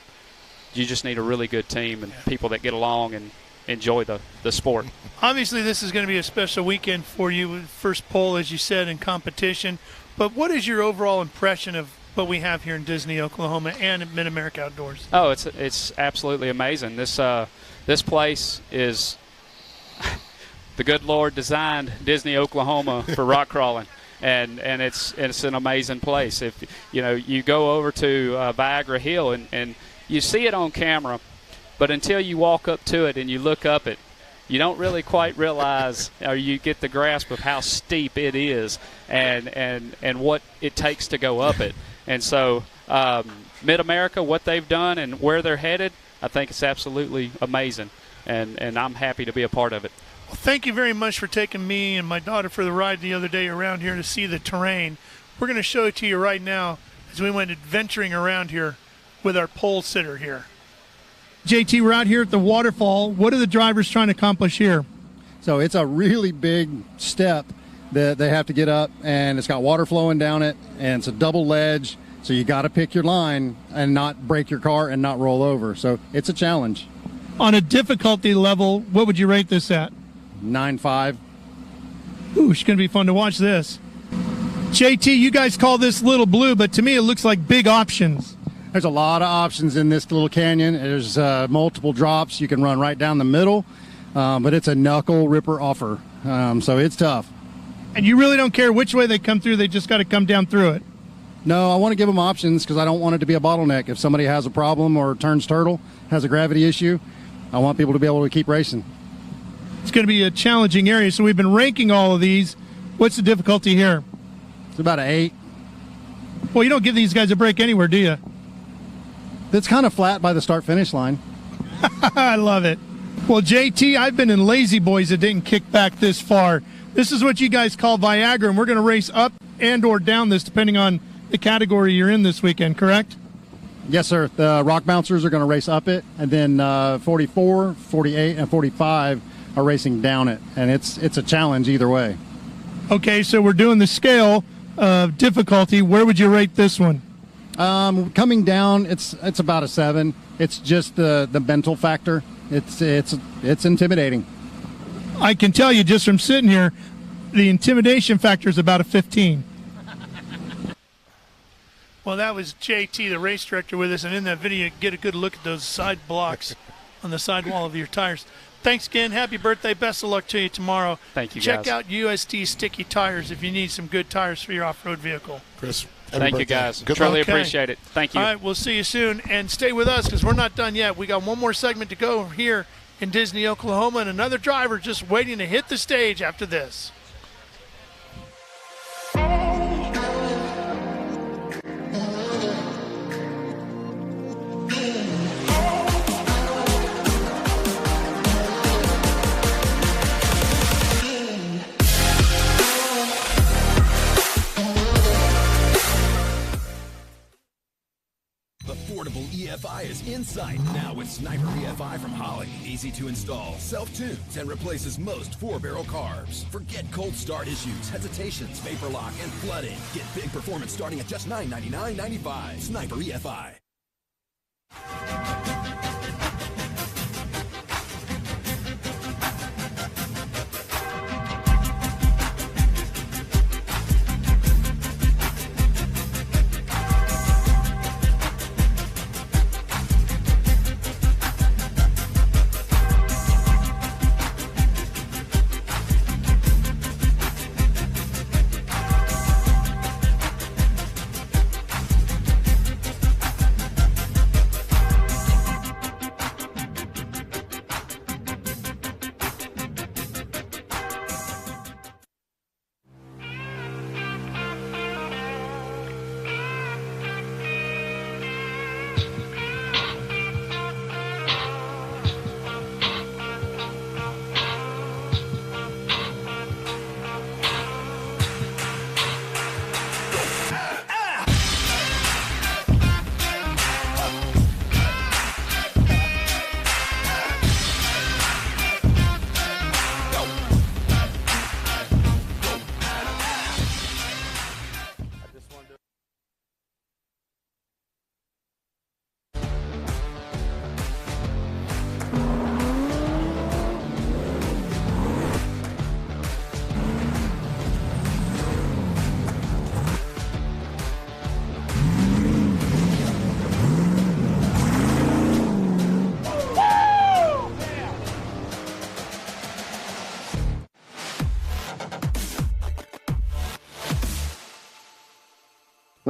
you just need a really good team and people that get along and enjoy the sport. Obviously, this is going to be a special weekend for you with first pole, as you said, in competition. But what is your overall impression of what we have here in Disney, Oklahoma, and at Mid-America Outdoors? Oh, it's absolutely amazing. This place is the good Lord designed Disney, Oklahoma for rock crawling. And it's an amazing place. If you go over to Viagra Hill and you see it on camera, but until you walk up to it and you look up it, you don't really quite realize, or you get the grasp of how steep it is and what it takes to go up it. And so Mid-America, what they've done and where they're headed, I think it's absolutely amazing. And I'm happy to be a part of it. Well, thank you very much for taking me and my daughter for the ride the other day around here to see the terrain. We're going to show it to you right now as we went adventuring around here with our pole sitter here. JT, we're out here at the waterfall. What are the drivers trying to accomplish here? So it's a really big step that they have to get up, and it's got water flowing down it, and it's a double ledge, so you got to pick your line and not break your car and not roll over. So it's a challenge. On a difficulty level, what would you rate this at? 9.5. Ooh, it's going to be fun to watch this. JT, you guys call this Little Blue, but to me it looks like big options. There's a lot of options in this little canyon. There's multiple drops. You can run right down the middle, but it's a knuckle ripper offer, so it's tough. And you really don't care which way they come through, they just got to come down through it? No, I want to give them options because I don't want it to be a bottleneck. If somebody has a problem or turns turtle, has a gravity issue, I want people to be able to keep racing. It's going to be a challenging area, so we've been ranking all of these. What's the difficulty here? It's about an 8. Well, you don't give these guys a break anywhere, do you? It's kind of flat by the start-finish line. I love it. Well, JT, I've been in Lazy Boys that didn't kick back this far. This is what you guys call Viagra, and we're going to race up and or down this depending on the category you're in this weekend, correct? Yes, sir. The rock bouncers are going to race up it, and then 44, 48, and 45 are racing down it, and it's a challenge either way. Okay, so we're doing the scale of difficulty. Where would you rate this one? Coming down, it's about a 7. It's just the mental factor. It's intimidating. I can tell you just from sitting here, the intimidation factor is about a 15. Well, that was JT, the race director, with us, and in that video, you get a good look at those side blocks on the sidewall of your tires. Thanks again. Happy birthday. Best of luck to you tomorrow. Thank you, Check guys. out UST Sticky Tires if you need some good tires for your off-road vehicle. Chris, Thank you, guys. Good Truly luck. appreciate it. Thank you. All right, we'll see you soon. And stay with us because we're not done yet. We got one more segment to go here in Disney, Oklahoma, and another driver just waiting to hit the stage after this. Affordable EFI is in sight now with Sniper EFI from Holley. Easy to install, self-tunes, and replaces most 4-barrel carbs. Forget cold start issues, hesitations, vapor lock, and flooding. Get big performance starting at just $999.95. Sniper EFI.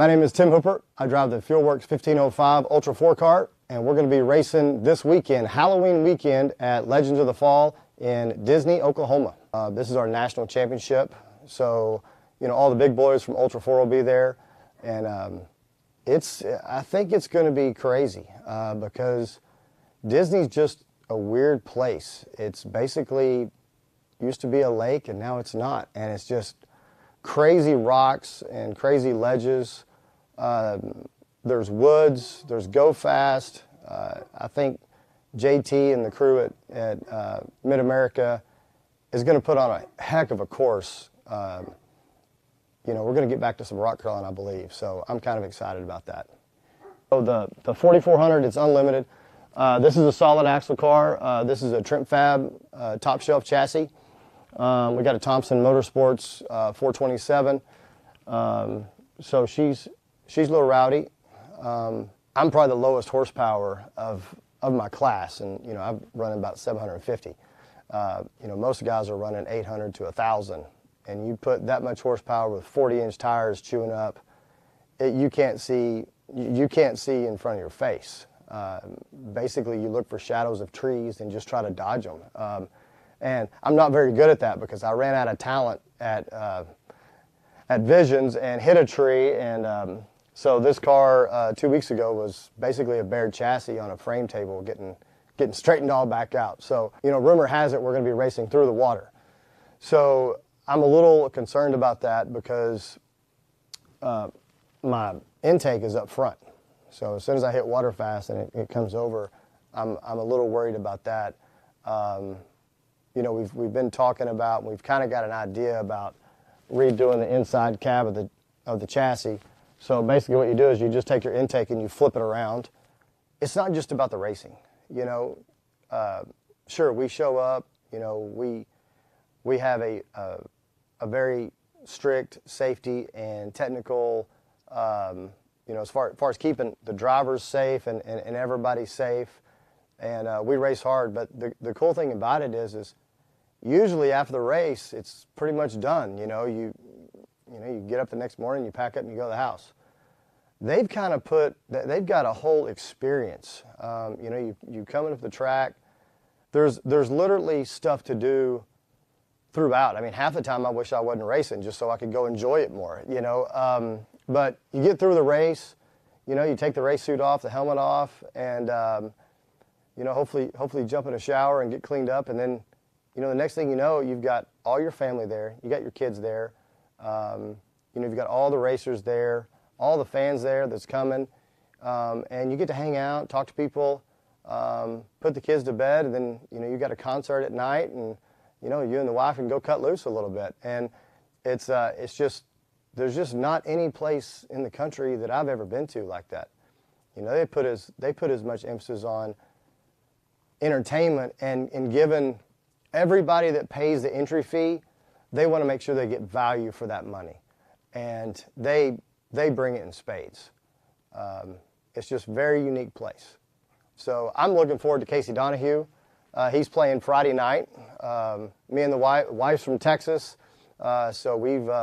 My name is Tim Hooper. I drive the Fuelworks 1505 Ultra 4 car, and we're going to be racing this weekend, Halloween weekend, at Legends of the Fall in Disney, Oklahoma. This is our national championship, so all the big boys from Ultra 4 will be there, and I think it's going to be crazy because Disney's just a weird place. It's basically used to be a lake, and now it's not, and it's just crazy rocks and crazy ledges. There's woods, there's Go Fast. I think JT and the crew at Mid-America is going to put on a heck of a course. We're going to get back to some rock crawling, I believe, so I'm kind of excited about that. So the 4400, it's unlimited. This is a solid axle car. This is a Trimp Fab top shelf chassis. We got a Thompson Motorsports 427. So she's a little rowdy. I'm probably the lowest horsepower of my class, and I'm running about 750. Most guys are running 800 to 1,000, and you put that much horsepower with 40-inch tires chewing up, you can't see in front of your face. Basically, you look for shadows of trees and just try to dodge them. And I'm not very good at that because I ran out of talent at Visions and hit a tree, and so this car 2 weeks ago was basically a bared chassis on a frame table getting straightened all back out. So rumor has it we're going to be racing through the water. So I'm a little concerned about that because my intake is up front. So as soon as I hit water fast and it comes over, I'm a little worried about that. We've been talking about, we've kind of got an idea about redoing the inside cab of the chassis. So basically what you do is you just take your intake and you flip it around. It's not just about the racing, Sure, we show up, we have a very strict safety and technical, as far as keeping the drivers safe and everybody safe. And we race hard, but the cool thing about it is usually after the race, it's pretty much done. You get up the next morning, you pack up and you go to the house. They've kind of they've got a whole experience. You come into the track, there's literally stuff to do throughout. I mean, half the time I wish I wasn't racing just so I could go enjoy it more, But you get through the race, you take the race suit off, the helmet off, and, hopefully jump in a shower and get cleaned up. And then, the next thing you know, you've got all your family there. You got your kids there. You've got all the racers there, all the fans there that's coming. And you get to hang out, talk to people, put the kids to bed. And then, you got a concert at night and, you and the wife can go cut loose a little bit. And it's just, there's just not any place in the country that I've ever been to like that. They put as much emphasis on entertainment and given everybody that pays the entry fee, they want to make sure they get value for that money. And they bring it in spades. It's just a very unique place. So I'm looking forward to Casey Donahue. He's playing Friday night. Me and the wife's from Texas. So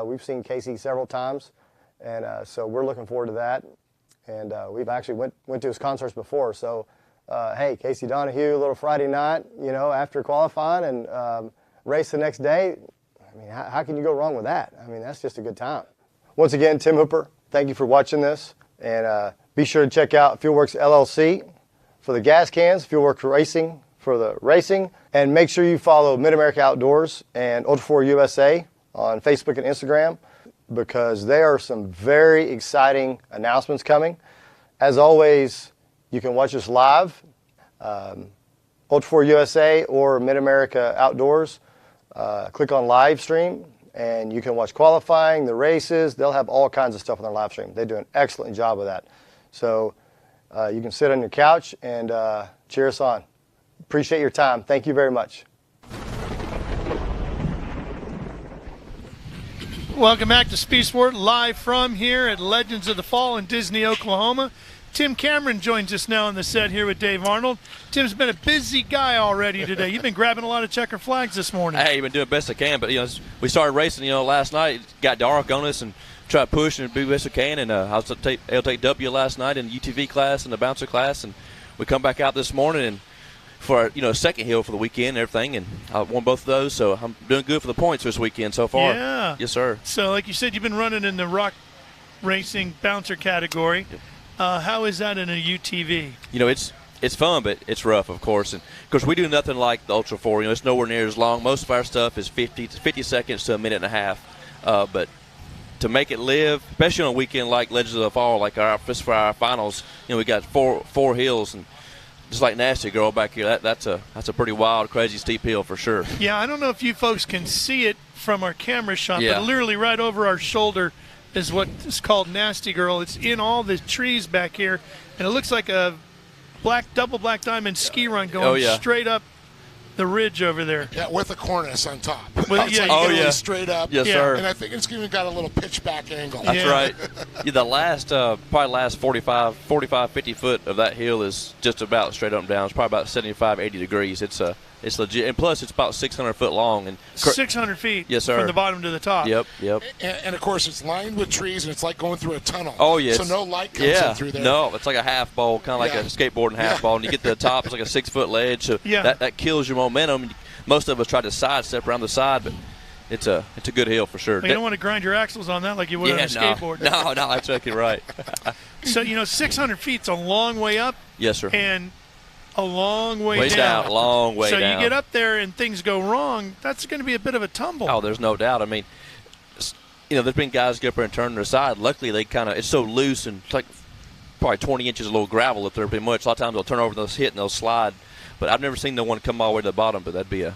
we've seen Casey several times, and so we're looking forward to that. And we've actually went to his concerts before. So hey, Casey Donahue, a little Friday night, after qualifying and race the next day. I mean, how can you go wrong with that? I mean, that's just a good time. Once again, Tim Hooper, thank you for watching this, and be sure to check out Fuelworks LLC for the gas cans, Fuelworks Racing for the racing, and make sure you follow Mid-America Outdoors and Ultra 4 USA on Facebook and Instagram, because there are some very exciting announcements coming. As always, you can watch us live, Ultra 4 USA or Mid-America Outdoors. Click on live stream and you can watch qualifying, the races. They'll have all kinds of stuff on their live stream. They do an excellent job of that. So you can sit on your couch and cheer us on. Appreciate your time. Thank you very much. Welcome back to Speed Sport, live from here at Legends of the Fall in Disney, Oklahoma. Tim Cameron joins us now on the set here with Dave Arnold. Tim's been a busy guy already today. You've been grabbing a lot of checker flags this morning. Hey, you've been doing the best I can, but we started racing, last night. It got dark on us, and try to push and do the best we can. And I was at LTW last night in the UTV class and the bouncer class, and we come back out this morning and for a second hill for the weekend and everything, and I won both of those, so I'm doing good for the points this weekend so far. Yeah. Yes, sir. So, like you said, you've been running in the rock racing bouncer category. Yep. How is that in a UTV? It's fun, but it's rough, of course. And of course, we do nothing like the Ultra 4. It's nowhere near as long. Most of our stuff is 50 seconds to a minute and a half. But to make it live, especially on a weekend like Legends of the Fall, like just for our finals, we got four hills, and just like Nasty Girl back here, that's a pretty wild, crazy, steep hill for sure. Yeah, I don't know if you folks can see it from our camera shot, Yeah. but literally right over our shoulder is what is called Nasty Girl. It's in all the trees back here, and it looks like a double black diamond ski run going straight up the ridge over there. Yeah, with a cornice on top. Straight up. Yes, sir. And I think it's even got a little pitchback angle. That's right. The last, probably last 45, 50 foot of that hill is just about straight up and down. It's probably about 75, 80 degrees. It's legit. And plus, it's about 600 foot long. And 600 feet yes, sir. from the bottom to the top. Yep. And of course, it's lined with trees, and it's like going through a tunnel. Oh, yeah. So no light comes in through there. No, it's like a half bowl, kind of like a skateboarding half ball. And you get to the top, it's like a 6 foot ledge. So that kills your momentum. Most of us try to sidestep around the side, but it's a good hill for sure. Well, you don't want to grind your axles on that like you would on a skateboard. No, that's exactly right. So, 600 feet's a long way up. Yes, sir. And a long way down. Long way down. So you get up there and things go wrong, that's going to be a bit of a tumble. Oh, there's no doubt. I mean, there's been guys get up there and turn their side. Luckily, it's so loose, and it's like probably 20 inches of little gravel up there pretty much. A lot of times they'll turn over and they'll hit and they'll slide. But I've never seen no one come all the way to the bottom, but that'd be a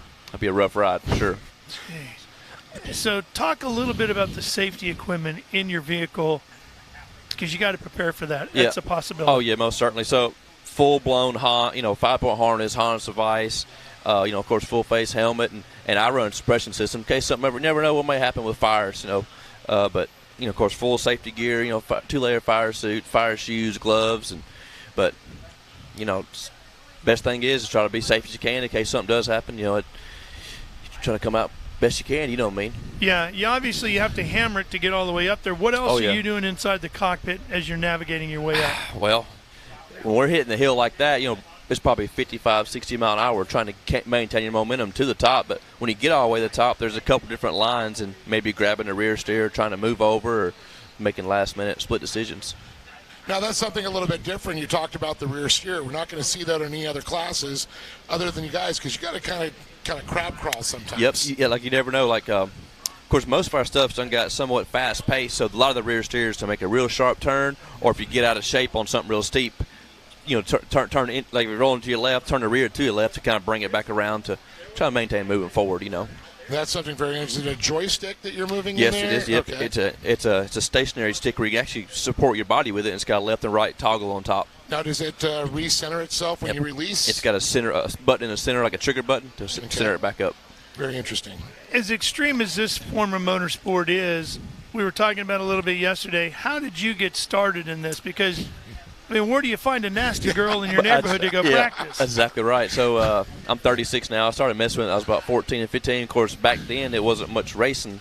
rough ride for sure. Jeez. So talk a little bit about the safety equipment in your vehicle, because you got to prepare for that. Yeah. That's a possibility. Oh, yeah, most certainly. So full-blown 5-point harness device, of course, full-face helmet, and I run suppression system in case something never know what may happen with fires, but, of course, full safety gear, 2-layer fire suit, fire shoes, gloves, but, best thing is try to be safe as you can in case something does happen, you try to come out best you can, you know what I mean? Yeah, obviously you have to hammer it to get all the way up there. What else are you doing inside the cockpit as you're navigating your way up? Well, when we're hitting the hill like that, it's probably 55, 60 mile an hour trying to maintain your momentum to the top. But when you get all the way to the top, there's a couple different lines, and maybe grabbing the rear steer, trying to move over, or making last-minute split decisions. Now, that's something a little bit different. You talked about the rear steer. We're not going to see that in any other classes other than you guys, because you got to kind of crab crawl sometimes. Yep. Yeah, like you never know. Like, of course, most of our stuff's done got somewhat fast pace, so a lot of the rear steers to make a real sharp turn, or if you get out of shape on something real steep, turn in, like if you're rolling to your left, turn the rear to your left to kind of bring it back around to try to maintain moving forward, That's something very interesting. Is it a joystick that you're moving yes, in there? Yes, it is. Yep. Okay. It's a stationary stick where you can actually support your body with it, and it's got a left and right toggle on top. Now, does it recenter itself when you release? It's got a button in the center, like a trigger button, to center it back up. Very interesting. As extreme as this form of motorsport is, we were talking about a little bit yesterday, how did you get started in this? Because where do you find a nasty girl in your neighborhood to go practice? That's exactly right. So I'm 36 now. I started messing with it when I was about 14 and 15. Of course, back then it wasn't much racing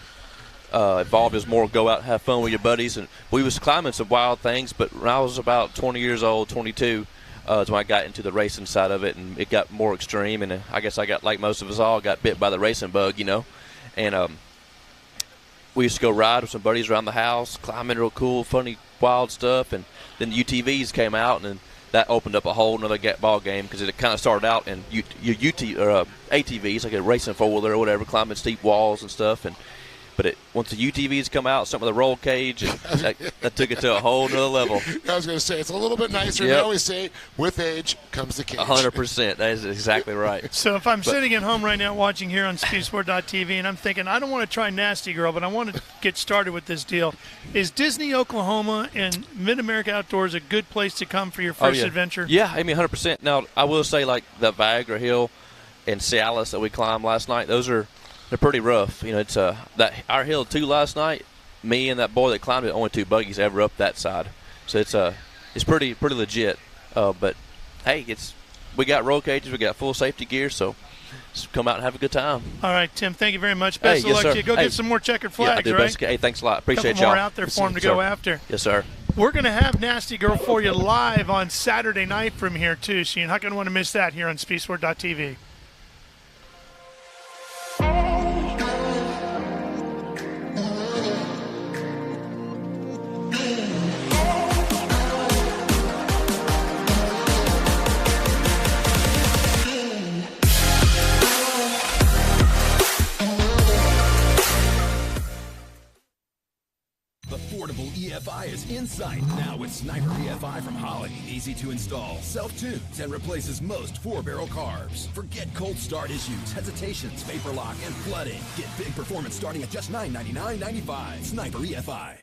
involved. It was more go out and have fun with your buddies. And we was climbing some wild things, but when I was about 20 years old, 22, is when I got into the racing side of it, and it got more extreme. And I guess I got, like most of us all, got bit by the racing bug, And we used to go ride with some buddies around the house, climbing real cool, funny, wild stuff. And then UTVs came out, and then that opened up a whole another ball game, because it kind of started out in ATVs, like a racing four-wheeler or whatever, climbing steep walls and stuff. But once the UTVs come out, some of the roll cage, and that took it to a whole nother level. I was going to say, it's a little bit nicer. They always say, with age comes the cage. 100%. That is exactly right. So if I'm sitting at home right now watching here on SpeedSport.tv, and I'm thinking, I don't want to try Nasty Girl, but I want to get started with this deal. Is Disney, Oklahoma, and Mid-America Outdoors a good place to come for your first adventure? Yeah, 100%. Now, I will say, like, the Viagra Hill and Cialis that we climbed last night, they're pretty rough. It's that our hill 2 last night. Me and that boy that climbed it, only 2 buggies ever up that side. So it's pretty legit. But hey, we got roll cages, we got full safety gear, so come out and have a good time. All right, Tim, thank you very much. Best Hey, of yes, luck sir. to you. Go Hey, get some more checkered Yeah, flags, I do right? best. Hey, thanks a lot. Appreciate Couple y'all. more out there for him to go after. Yes, sir. We're going to have Nasty Girl for you live on Saturday night from here, too, so you're not going to want to miss that here on SpeedSport.tv. Affordable EFI is in sight now with Sniper EFI from Holley. Easy to install, self-tunes, and replaces most 4-barrel carbs. Forget cold start issues, hesitations, vapor lock, and flooding. Get big performance starting at just $999.95. Sniper EFI.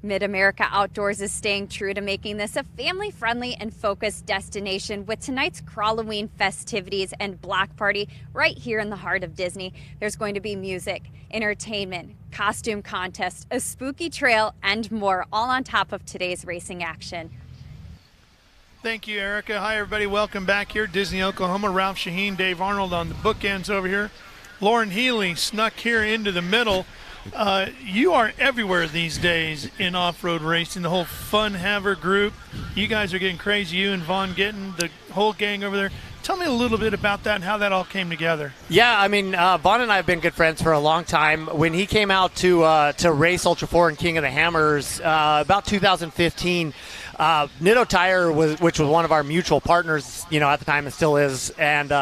Mid-America Outdoors is staying true to making this a family-friendly and focused destination with tonight's Crawloween festivities and Black Party right here in the heart of Disney. There's going to be music, entertainment, costume contest, a spooky trail, and more, all on top of today's racing action. Thank you, Erica. Hi, everybody. Welcome back here. Disney, Oklahoma. Ralph Shaheen, Dave Arnold on the bookends over here. Lauren Healy snuck here into the middle. You are everywhere these days in off-road racing, the whole Fun Haver group. You guys are getting crazy, you and Vaughn Gittin, the whole gang over there. Tell me a little bit about that and how that all came together. Yeah, I mean, Vaughn and I have been good friends for a long time. When he came out to race Ultra 4 and King of the Hammers about 2015, Nitto Tire, which was one of our mutual partners, at the time and still is, and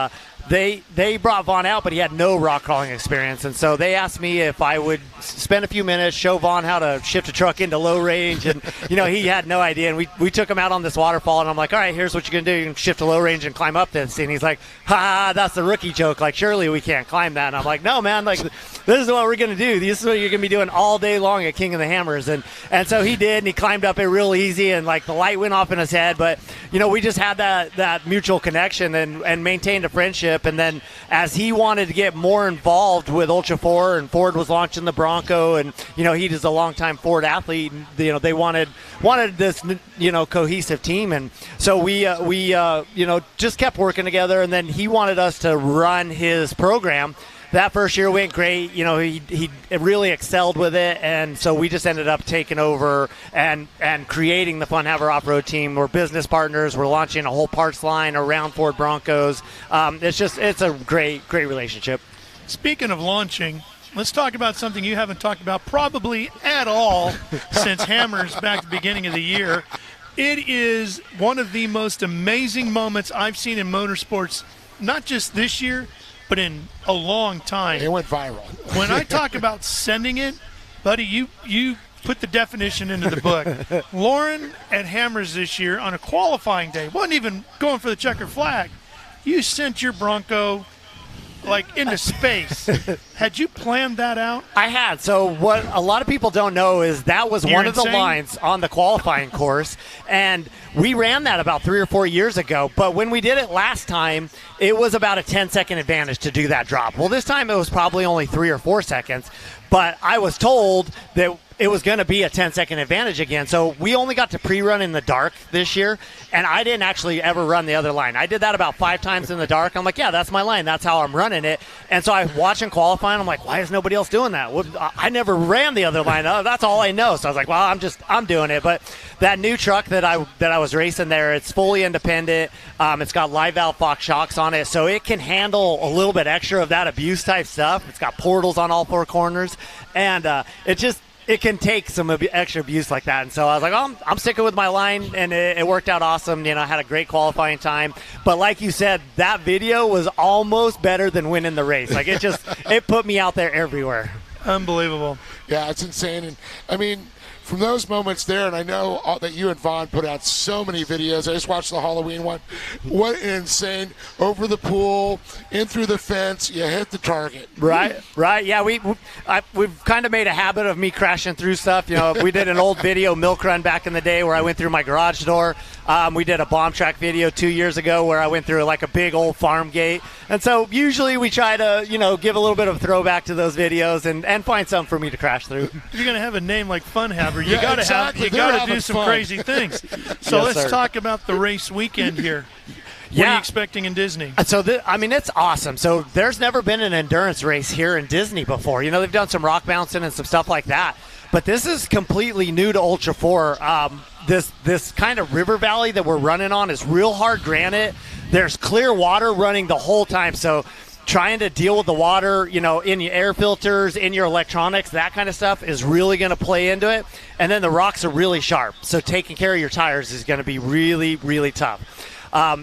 They brought Vaughn out, but he had no rock crawling experience, and so they asked me if I would spend a few minutes, show Vaughn how to shift a truck into low range, and he had no idea, and we took him out on this waterfall, and I'm like, all right, here's what you're gonna do: you can shift to low range and climb up this, and he's like, ha, that's the rookie joke, like surely we can't climb that, and I'm like, no man, like this is what we're gonna do, this is what you're gonna be doing all day long at King of the Hammers, and so he did, and he climbed up it real easy, and like the light went off in his head, but we just had that mutual connection and maintained a friendship, and then as he wanted to get more involved with Ultra 4 and Ford was launching the Bronco, and he is a longtime Ford athlete, and they wanted this cohesive team, and so we just kept working together, and then he wanted us to run his program. That first year went great. He really excelled with it, and so we just ended up taking over and creating the Fun Haver off-road team. We're business partners. We're launching a whole parts line around Ford Broncos. It's a great relationship. Speaking of launching, let's talk about something you haven't talked about probably at all since Hammers back at the beginning of the year. It is one of the most amazing moments I've seen in motorsports, not just this year, but in a long time. It went viral. When I talk about sending it, buddy, you put the definition into the book. Lauren at Hammers this year on a qualifying day, wasn't even going for the checkered flag. You sent your Bronco like into space. Had you planned that out? I had. So what a lot of people don't know is that was one of the insane. lines on the qualifying course, and we ran that about 3 or 4 years ago. But when we did it last time, it was about a 10-second advantage to do that drop. Well, this time it was probably only 3 or 4 seconds, but I was told that it was going to be a 10-second advantage again. So we only got to pre-run in the dark this year, and I didn't actually ever run the other line. I did that about 5 times in the dark. I'm like, yeah, that's my line. That's how I'm running it. And so I was watching qualifying. I'm like, why is nobody else doing that? Well, I never ran the other line. Oh, that's all I know. So I was like, well, I'm doing it. But that new truck that I was racing there, it's fully independent. It's got live valve Fox shocks on it, so it can handle a little bit extra of that abuse type stuff. It's got portals on all 4 corners, and it can take some extra abuse like that. And so I was like, oh, I'm sticking with my line, and it worked out awesome. I had a great qualifying time. But like you said, that video was almost better than winning the race. Like it put me out there everywhere. Unbelievable. Yeah, it's insane. And I mean, from those moments there, and I know that you and Vaughn put out so many videos. I just watched the Halloween one. What insane, over the pool, in through the fence, you hit the target. Right. Yeah, we've kind of made a habit of me crashing through stuff. You know, we did an old video milk run back in the day where I went through my garage door. We did a bomb track video 2 years ago where I went through like a big old farm gate. And so usually we try to, give a little bit of a throwback to those videos and find something for me to crash through. If you're going to have a name like Fun Haver, you got to exactly. do some crazy things. So let's talk about the race weekend here. What are you expecting in Disney? So, it's awesome. So there's never been an endurance race here in Disney before. They've done some rock bouncing and some stuff like that. But this is completely new to Ultra 4. This kind of river valley that we're running on is real hard granite. There's clear water running the whole time. So trying to deal with the water, in your air filters, in your electronics, that kind of stuff is really going to play into it. And then the rocks are really sharp. So taking care of your tires is going to be really, really tough.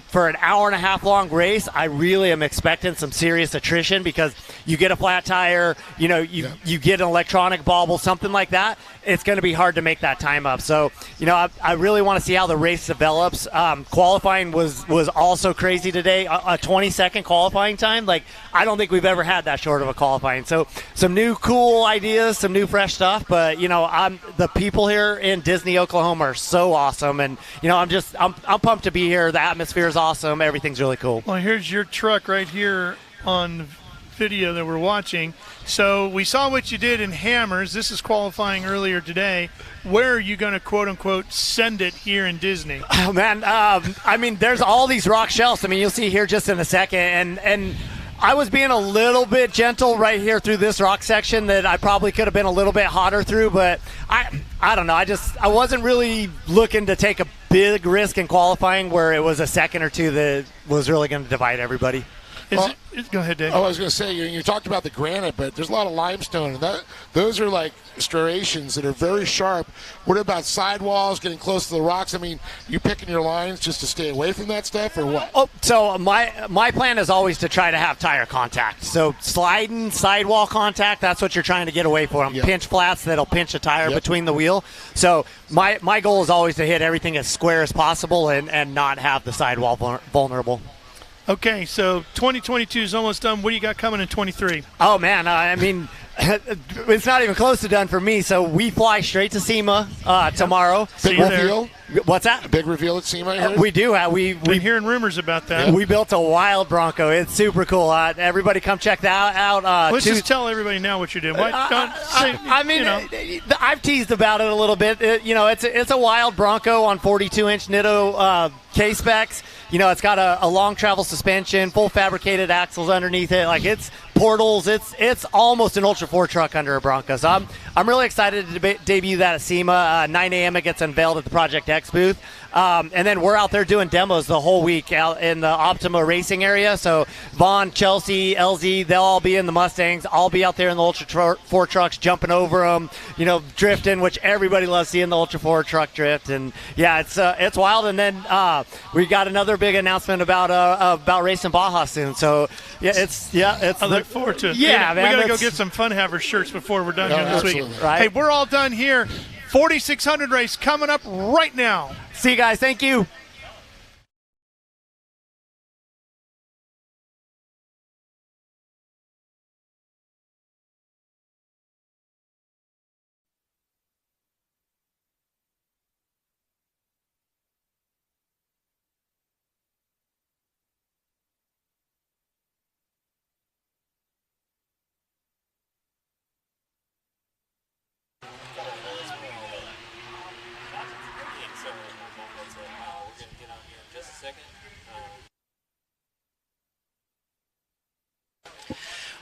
For an hour-and-a-half long race, I really am expecting some serious attrition because you get a flat tire, you get an electronic bobble, something like that. It's going to be hard to make that time up. So, I really want to see how the race develops. Qualifying was also crazy today. A 20-second qualifying time. I don't think we've ever had that short of a qualifying. So, some new cool ideas, some new fresh stuff. But, the people here in Disney, Oklahoma are so awesome. And, I'm pumped to be here. The atmosphere is awesome. Everything's really cool. Well, here's your truck right here on video that we're watching. So we saw what you did in Hammers. This is qualifying earlier today. Where are you going to, quote unquote, send it here in Disney? Oh, man. There's all these rock shelves. You'll see here just in a second. And I was being a little bit gentle right here through this rock section that I probably could have been a little bit hotter through, but I don't know. I wasn't really looking to take a big risk in qualifying where it was a second or two that was really going to divide everybody. Go ahead, Dave. I was going to say, you talked about the granite, but there's a lot of limestone. And those are like striations that are very sharp. What about sidewalls, getting close to the rocks? You picking your lines just to stay away from that stuff, or what? So my plan is always to try to have tire contact. So sliding, sidewall contact, that's what you're trying to get away from. Yep. Pinch flats that'll pinch a tire between the wheel. So my goal is always to hit everything as square as possible and not have the sidewall vulnerable. Okay, so 2022 is almost done. What do you got coming in 23? Oh, man, it's not even close to done for me. So we fly straight to SEMA tomorrow. Big reveal? What's that? A big reveal at SEMA? We do. We've been hearing rumors about that. We built a wild Bronco. It's super cool. Everybody come check that out. Let's just tell everybody now what you're doing. I've teased about it a little bit. It's a wild Bronco on 42-inch Nitto K-specs. It's got a long travel suspension, full fabricated axles underneath it. It's portals. It's almost an Ultra 4 truck under a Bronco. So I'm really excited to debut that at SEMA. 9 a.m. it gets unveiled at the Project X booth. And then we're out there doing demos the whole week out in the Optima racing area. So Vaughn, Chelsea, LZ, they'll all be in the Mustangs. I'll be out there in the Ultra 4 trucks, jumping over them, drifting, which everybody loves seeing the Ultra 4 truck drift. And yeah, it's wild. And then we got another big announcement about racing Baja soon. So I look forward to it. Yeah, man. We gotta go get some Fun Haver shirts before we're done here this week. Right. Hey, we're all done here. 4600 race coming up right now. See you guys. Thank you.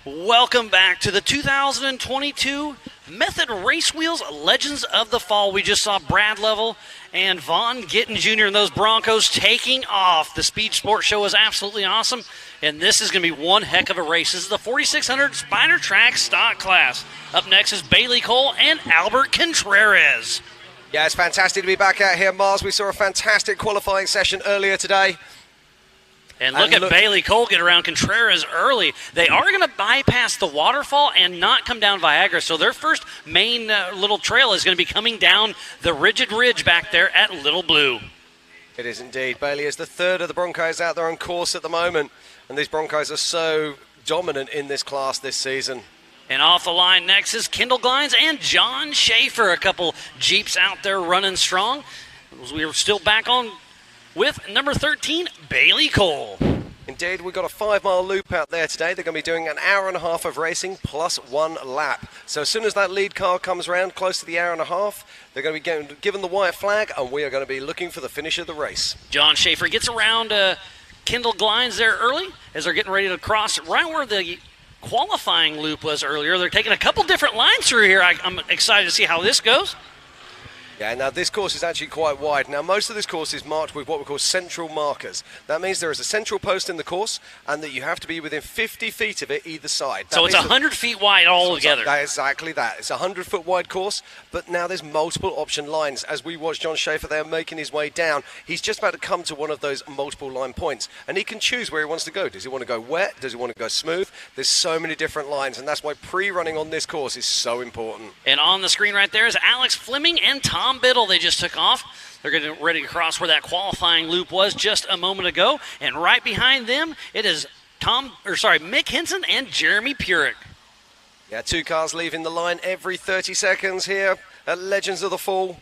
Welcome back to the 2022 Method Race Wheels Legends of the Fall. We just saw Brad Level and Vaughn Gittin Jr. and those Broncos taking off. The Speed Sport Show is absolutely awesome, and this is going to be one heck of a race. This is the 4600 Spiner Track Stock Class. Up next is Bailey Cole and Albert Contreras. Yeah, it's fantastic to be back out here, Mars. We saw a fantastic qualifying session earlier today. And look at Bailey Cole get around Contreras early. They are going to bypass the waterfall and not come down Viagra. So their first main little trail is going to be coming down the rigid ridge back there at Little Blue. It is indeed. Bailey is the third of the Broncos out there on course at the moment. And these Broncos are so dominant in this class this season. And off the line next is Kendall Glines and John Schaefer. A couple Jeeps out there running strong. We are still back on with number 13, Bailey Cole. Indeed, we've got a 5-mile loop out there today. They're going to be doing an hour and a half of racing plus 1 lap. So as soon as that lead car comes around close to the hour and a half, they're going to be given the white flag, and we are going to be looking for the finish of the race. John Schaefer gets around Kendall Glines there early as they're getting ready to cross right where the qualifying loop was earlier. They're taking a couple different lines through here. I'm excited to see how this goes. Yeah, now this course is actually quite wide. Now most of this course is marked with what we call central markers. That means there is a central post in the course and that you have to be within 50 feet of it either side. So it's 100 feet wide all together. Exactly that. It's a 100-foot wide course, but now there's multiple option lines. As we watch John Schaefer there making his way down, he's just about to come to one of those multiple line points, and he can choose where he wants to go. Does he want to go wet? Does he want to go smooth? There's so many different lines, and that's why pre-running on this course is so important. And on the screen right there is Alex Fleming and Tom Biddle. They just took off. They're getting ready to cross where that qualifying loop was just a moment ago. And right behind them, it is Mick Henson and Jeremy Purick. Yeah, 2 cars leaving the line every 30 seconds here at Legends of the Fall.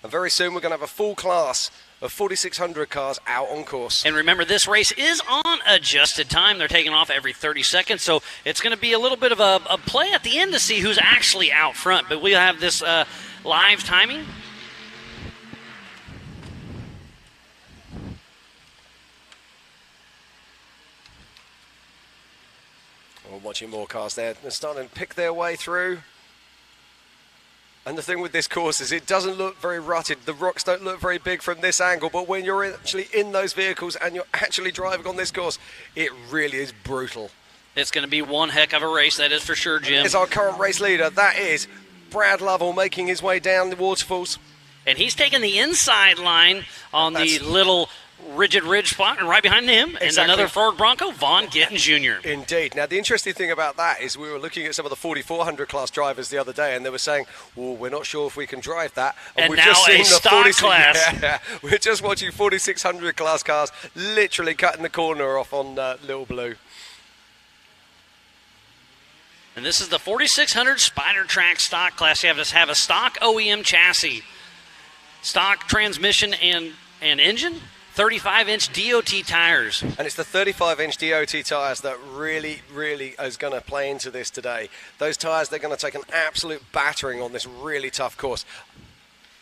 And very soon we're going to have a full class of 4,600 cars out on course. And remember, this race is on adjusted time. They're taking off every 30 seconds, so it's going to be a little bit of a play at the end to see who's actually out front. But we'll have this live timing. We're watching more cars there. They're starting to pick their way through. And the thing with this course is it doesn't look very rutted. The rocks don't look very big from this angle, but when you're actually in those vehicles and you're actually driving on this course, it really is brutal. It's going to be one heck of a race, that is for sure, Jim. It's our current race leader. That is Brad Lovell making his way down the waterfalls. And he's taking the inside line on the little rigid ridge spot, and right behind him is another Ford Bronco, Vaughn Gittin Jr. Indeed. Now, the interesting thing about that is we were looking at some of the 4,400 class drivers the other day, and they were saying, well, we're not sure if we can drive that. And we've now just seen a stock class. Yeah, we're just watching 4,600 class cars literally cutting the corner off on Little Blue. And this is the 4,600 Spider Track stock class. You have to have a stock OEM chassis, stock transmission and engine, 35-inch DOT tires. And it's the 35-inch DOT tires that really, really is going to play into this today. Those tires, they're going to take an absolute battering on this really tough course.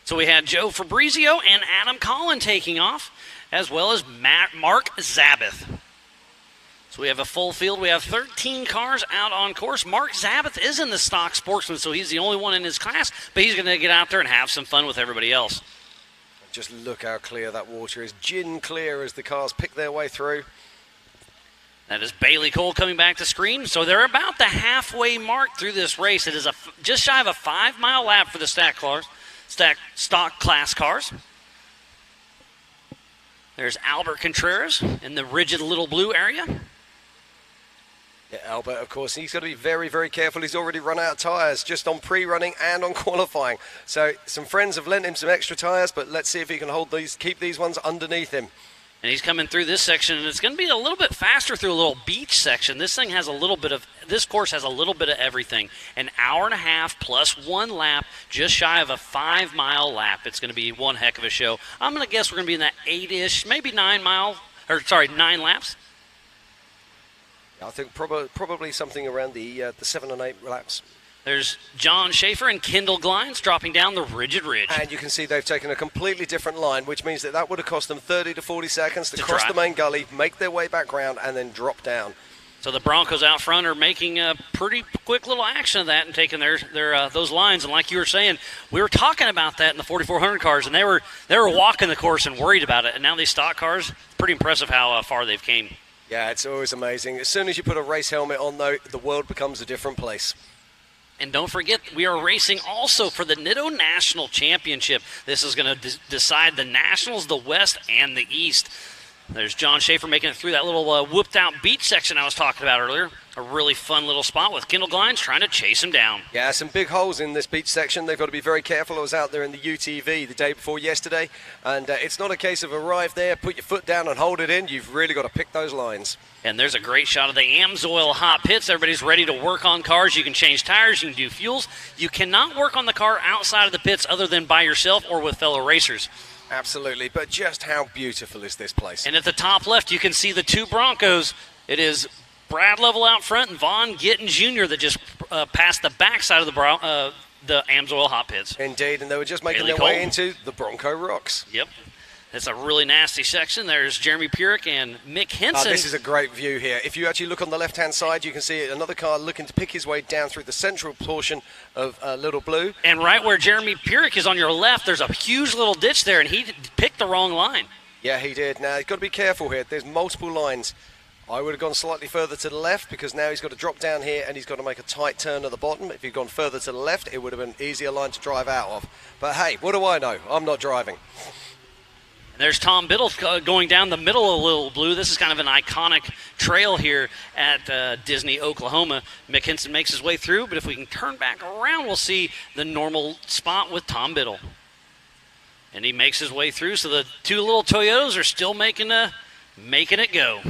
So we had Joe Fabrizio and Adam Collin taking off, as well as Mark Zabeth. So we have a full field. We have 13 cars out on course. Mark Zabeth is in the stock sportsman, so he's the only one in his class, but he's going to get out there and have some fun with everybody else. Just look how clear that water is. Gin clear as the cars pick their way through. That is Bailey Cole coming back to screen. So they're about the halfway mark through this race. It is just shy of a 5-mile lap for the stock class cars. There's Albert Contreras in the rigid Little Blue area. Yeah, Albert, of course, he's got to be very, very careful. He's already run out of tyres just on pre-running and on qualifying. So some friends have lent him some extra tyres, but let's see if he can keep these ones underneath him. And he's coming through this section, and it's going to be a little bit faster through a little beach section. This course has a little bit of everything. An hour and a half plus 1 lap, just shy of a 5-mile lap. It's going to be one heck of a show. I'm going to guess we're going to be in that 8-ish, maybe 9 laps. I think probably something around the 7 and 8 laps. There's John Schaefer and Kendall Glines dropping down the rigid ridge. And you can see they've taken a completely different line, which means that would have cost them 30 to 40 seconds to cross the main gully, make their way back round, and then drop down. So the Broncos out front are making a pretty quick little action of that and taking their those lines. And like you were saying, we were talking about that in the 4,400 cars, and they were walking the course and worried about it. And now these stock cars, pretty impressive how far they've came. Yeah, it's always amazing. As soon as you put a race helmet on, though, the world becomes a different place. And don't forget, we are racing also for the Nitto National Championship. This is going to decide the Nationals, the West, and the East. There's John Schaefer making it through that little whooped-out beach section I was talking about earlier. A really fun little spot with Kendall Glines trying to chase him down. Yeah, some big holes in this beach section. They've got to be very careful. I was out there in the UTV the day before yesterday, and it's not a case of arrive there, put your foot down and hold it in. You've really got to pick those lines. And there's a great shot of the AMSOIL hot pits. Everybody's ready to work on cars. You can change tires, you can do fuels. You cannot work on the car outside of the pits other than by yourself or with fellow racers. Absolutely, but just how beautiful is this place? And at the top left, you can see the two Broncos. It is Brad Level out front and Vaughn Gittin Jr. that just passed the backside of the AMSOIL hot pits. Indeed, and they were just making Bailey their way into the Bronco Rocks. Yep. That's a really nasty section. There's Jeremy Purick and Mick Henson. This is a great view here. If you actually look on the left-hand side, you can see another car looking to pick his way down through the central portion of Little Blue. And right where Jeremy Purick is on your left, there's a huge little ditch there, and he picked the wrong line. Yeah, he did. Now, you've got to be careful here. There's multiple lines. I would have gone slightly further to the left because now he's got to drop down here and he's got to make a tight turn at the bottom. If he'd gone further to the left, it would have been an easier line to drive out of. But hey, what do I know? I'm not driving. And there's Tom Biddle going down the middle of Little Blue. This is kind of an iconic trail here at Disney, Oklahoma. Mick Henson makes his way through, but if we can turn back around, we'll see the normal spot with Tom Biddle. And he makes his way through, so the two little Toyotas are still making it go.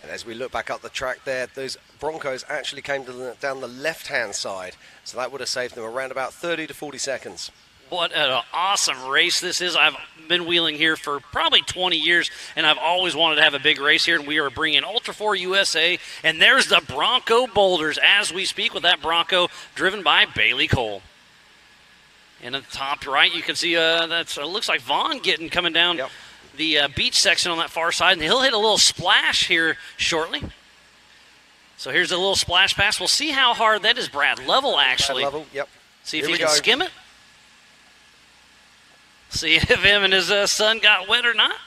And as we look back up the track there, those Broncos actually came down the left-hand side, so that would have saved them around about 30 to 40 seconds. What an awesome race this is. I've been wheeling here for probably 20 years, and I've always wanted to have a big race here, and we are bringing Ultra 4 USA, and there's the Bronco Boulders as we speak with that Bronco driven by Bailey Cole. And at the top right, you can see it looks like Vaughn Gittin coming down the beach section on that far side, and he'll hit a little splash here shortly. So here's a little splash pass. We'll see how hard that is. Brad Level, actually. Brad Level, yep. See if he can skim it. See if him and his son got wet or not.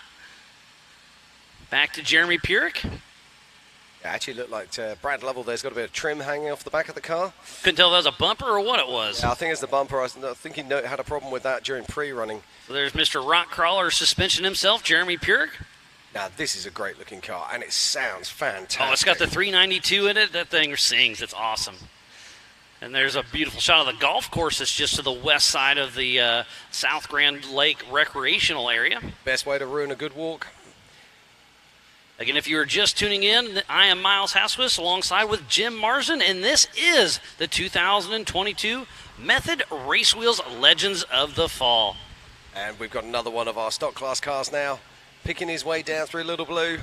Back to Jeremy Purick. It actually looked like Brad Level there's got a bit of trim hanging off the back of the car. Couldn't tell if that was a bumper or what it was. Yeah, I think it's the bumper. I think he had a problem with that during pre-running. So there's Mr. Rock Crawler suspension himself, Jeremy Purick. Now, this is a great looking car, and it sounds fantastic. Oh, it's got the 392 in it. That thing sings. It's awesome. And there's a beautiful shot of the golf course that's just to the west side of the South Grand Lake recreational area. Best way to ruin a good walk. Again, if you are just tuning in, I am Miles Haswis alongside with Jim Marsden, and this is the 2022 Method Race Wheels Legends of the Fall. And we've got another one of our stock class cars now, picking his way down through Little Blue.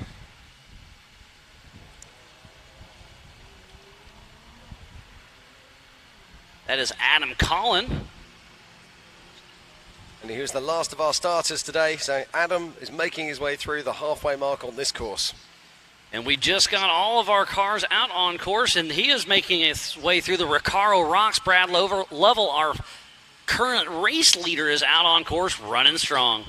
That is Adam Collin. And here's the last of our starters today. So Adam is making his way through the halfway mark on this course. And we just got all of our cars out on course, and he is making his way through the Recaro Rocks. Brad Level, our current race leader, is out on course running strong.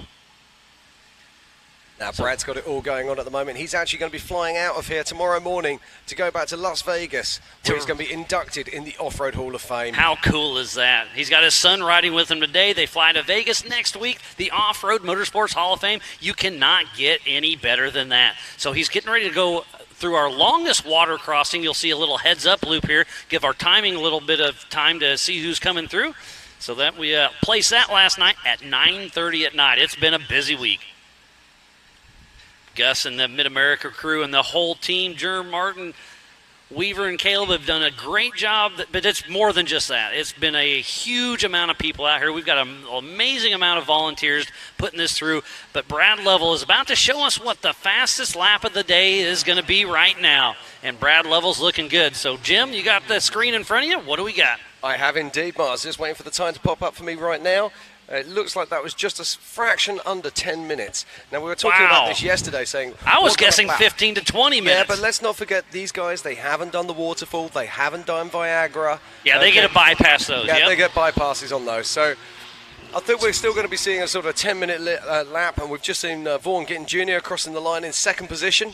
Now, Brad's got it all going on at the moment. He's actually going to be flying out of here tomorrow morning to go back to Las Vegas, where he's going to be inducted in the Off-Road Hall of Fame. How cool is that? He's got his son riding with him today. They fly to Vegas next week, the Off-Road Motorsports Hall of Fame. You cannot get any better than that. So he's getting ready to go through our longest water crossing. You'll see a little heads-up loop here. Give our timing a little bit of time to see who's coming through. So that we placed that last night at 9:30 at night. It's been a busy week. Gus and the Mid-America crew and the whole team, Jerm, Martin, Weaver, and Caleb have done a great job, but it's more than just that. It's been a huge amount of people out here. We've got an amazing amount of volunteers putting this through, but Brad Level is about to show us what the fastest lap of the day is going to be right now, and Brad Level's looking good. So, Jim, you got the screen in front of you? What do we got? I have indeed, Mars. Just waiting for the time to pop up for me right now. It looks like that was just a fraction under 10 minutes. Now, we were talking about this yesterday, saying... I was guessing 15 to 20 minutes. Yeah, but let's not forget these guys, they haven't done the waterfall, they haven't done Viagra. Yeah, they get to bypass those. Yeah, they get bypasses on those. So I think we're still going to be seeing a sort of 10-minute lap, and we've just seen Vaughn Gittin Jr. crossing the line in second position.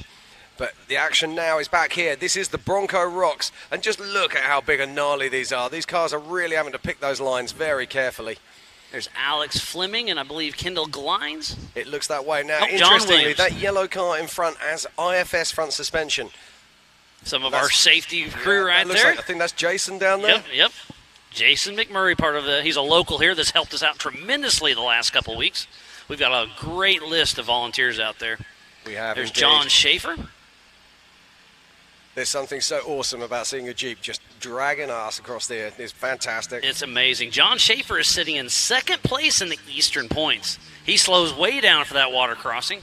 But the action now is back here. This is the Bronco Rocks, and just look at how big and gnarly these are. These cars are really having to pick those lines very carefully. There's Alex Fleming and I believe Kendall Glines. It looks that way. Now, Oh, John interestingly, Williams. that yellow car in front has IFS front suspension. Some of our safety crew right looks there. like- I think that's Jason down there. Yep. Jason McMurray, he's a local here that's helped us out tremendously the last couple weeks. We've got a great list of volunteers out there. We have. There's indeed. John Schaefer. There's something so awesome about seeing a Jeep just dragging ass across there. It's fantastic. It's amazing. John Schaefer is sitting in second place in the Eastern points. He slows way down for that water crossing.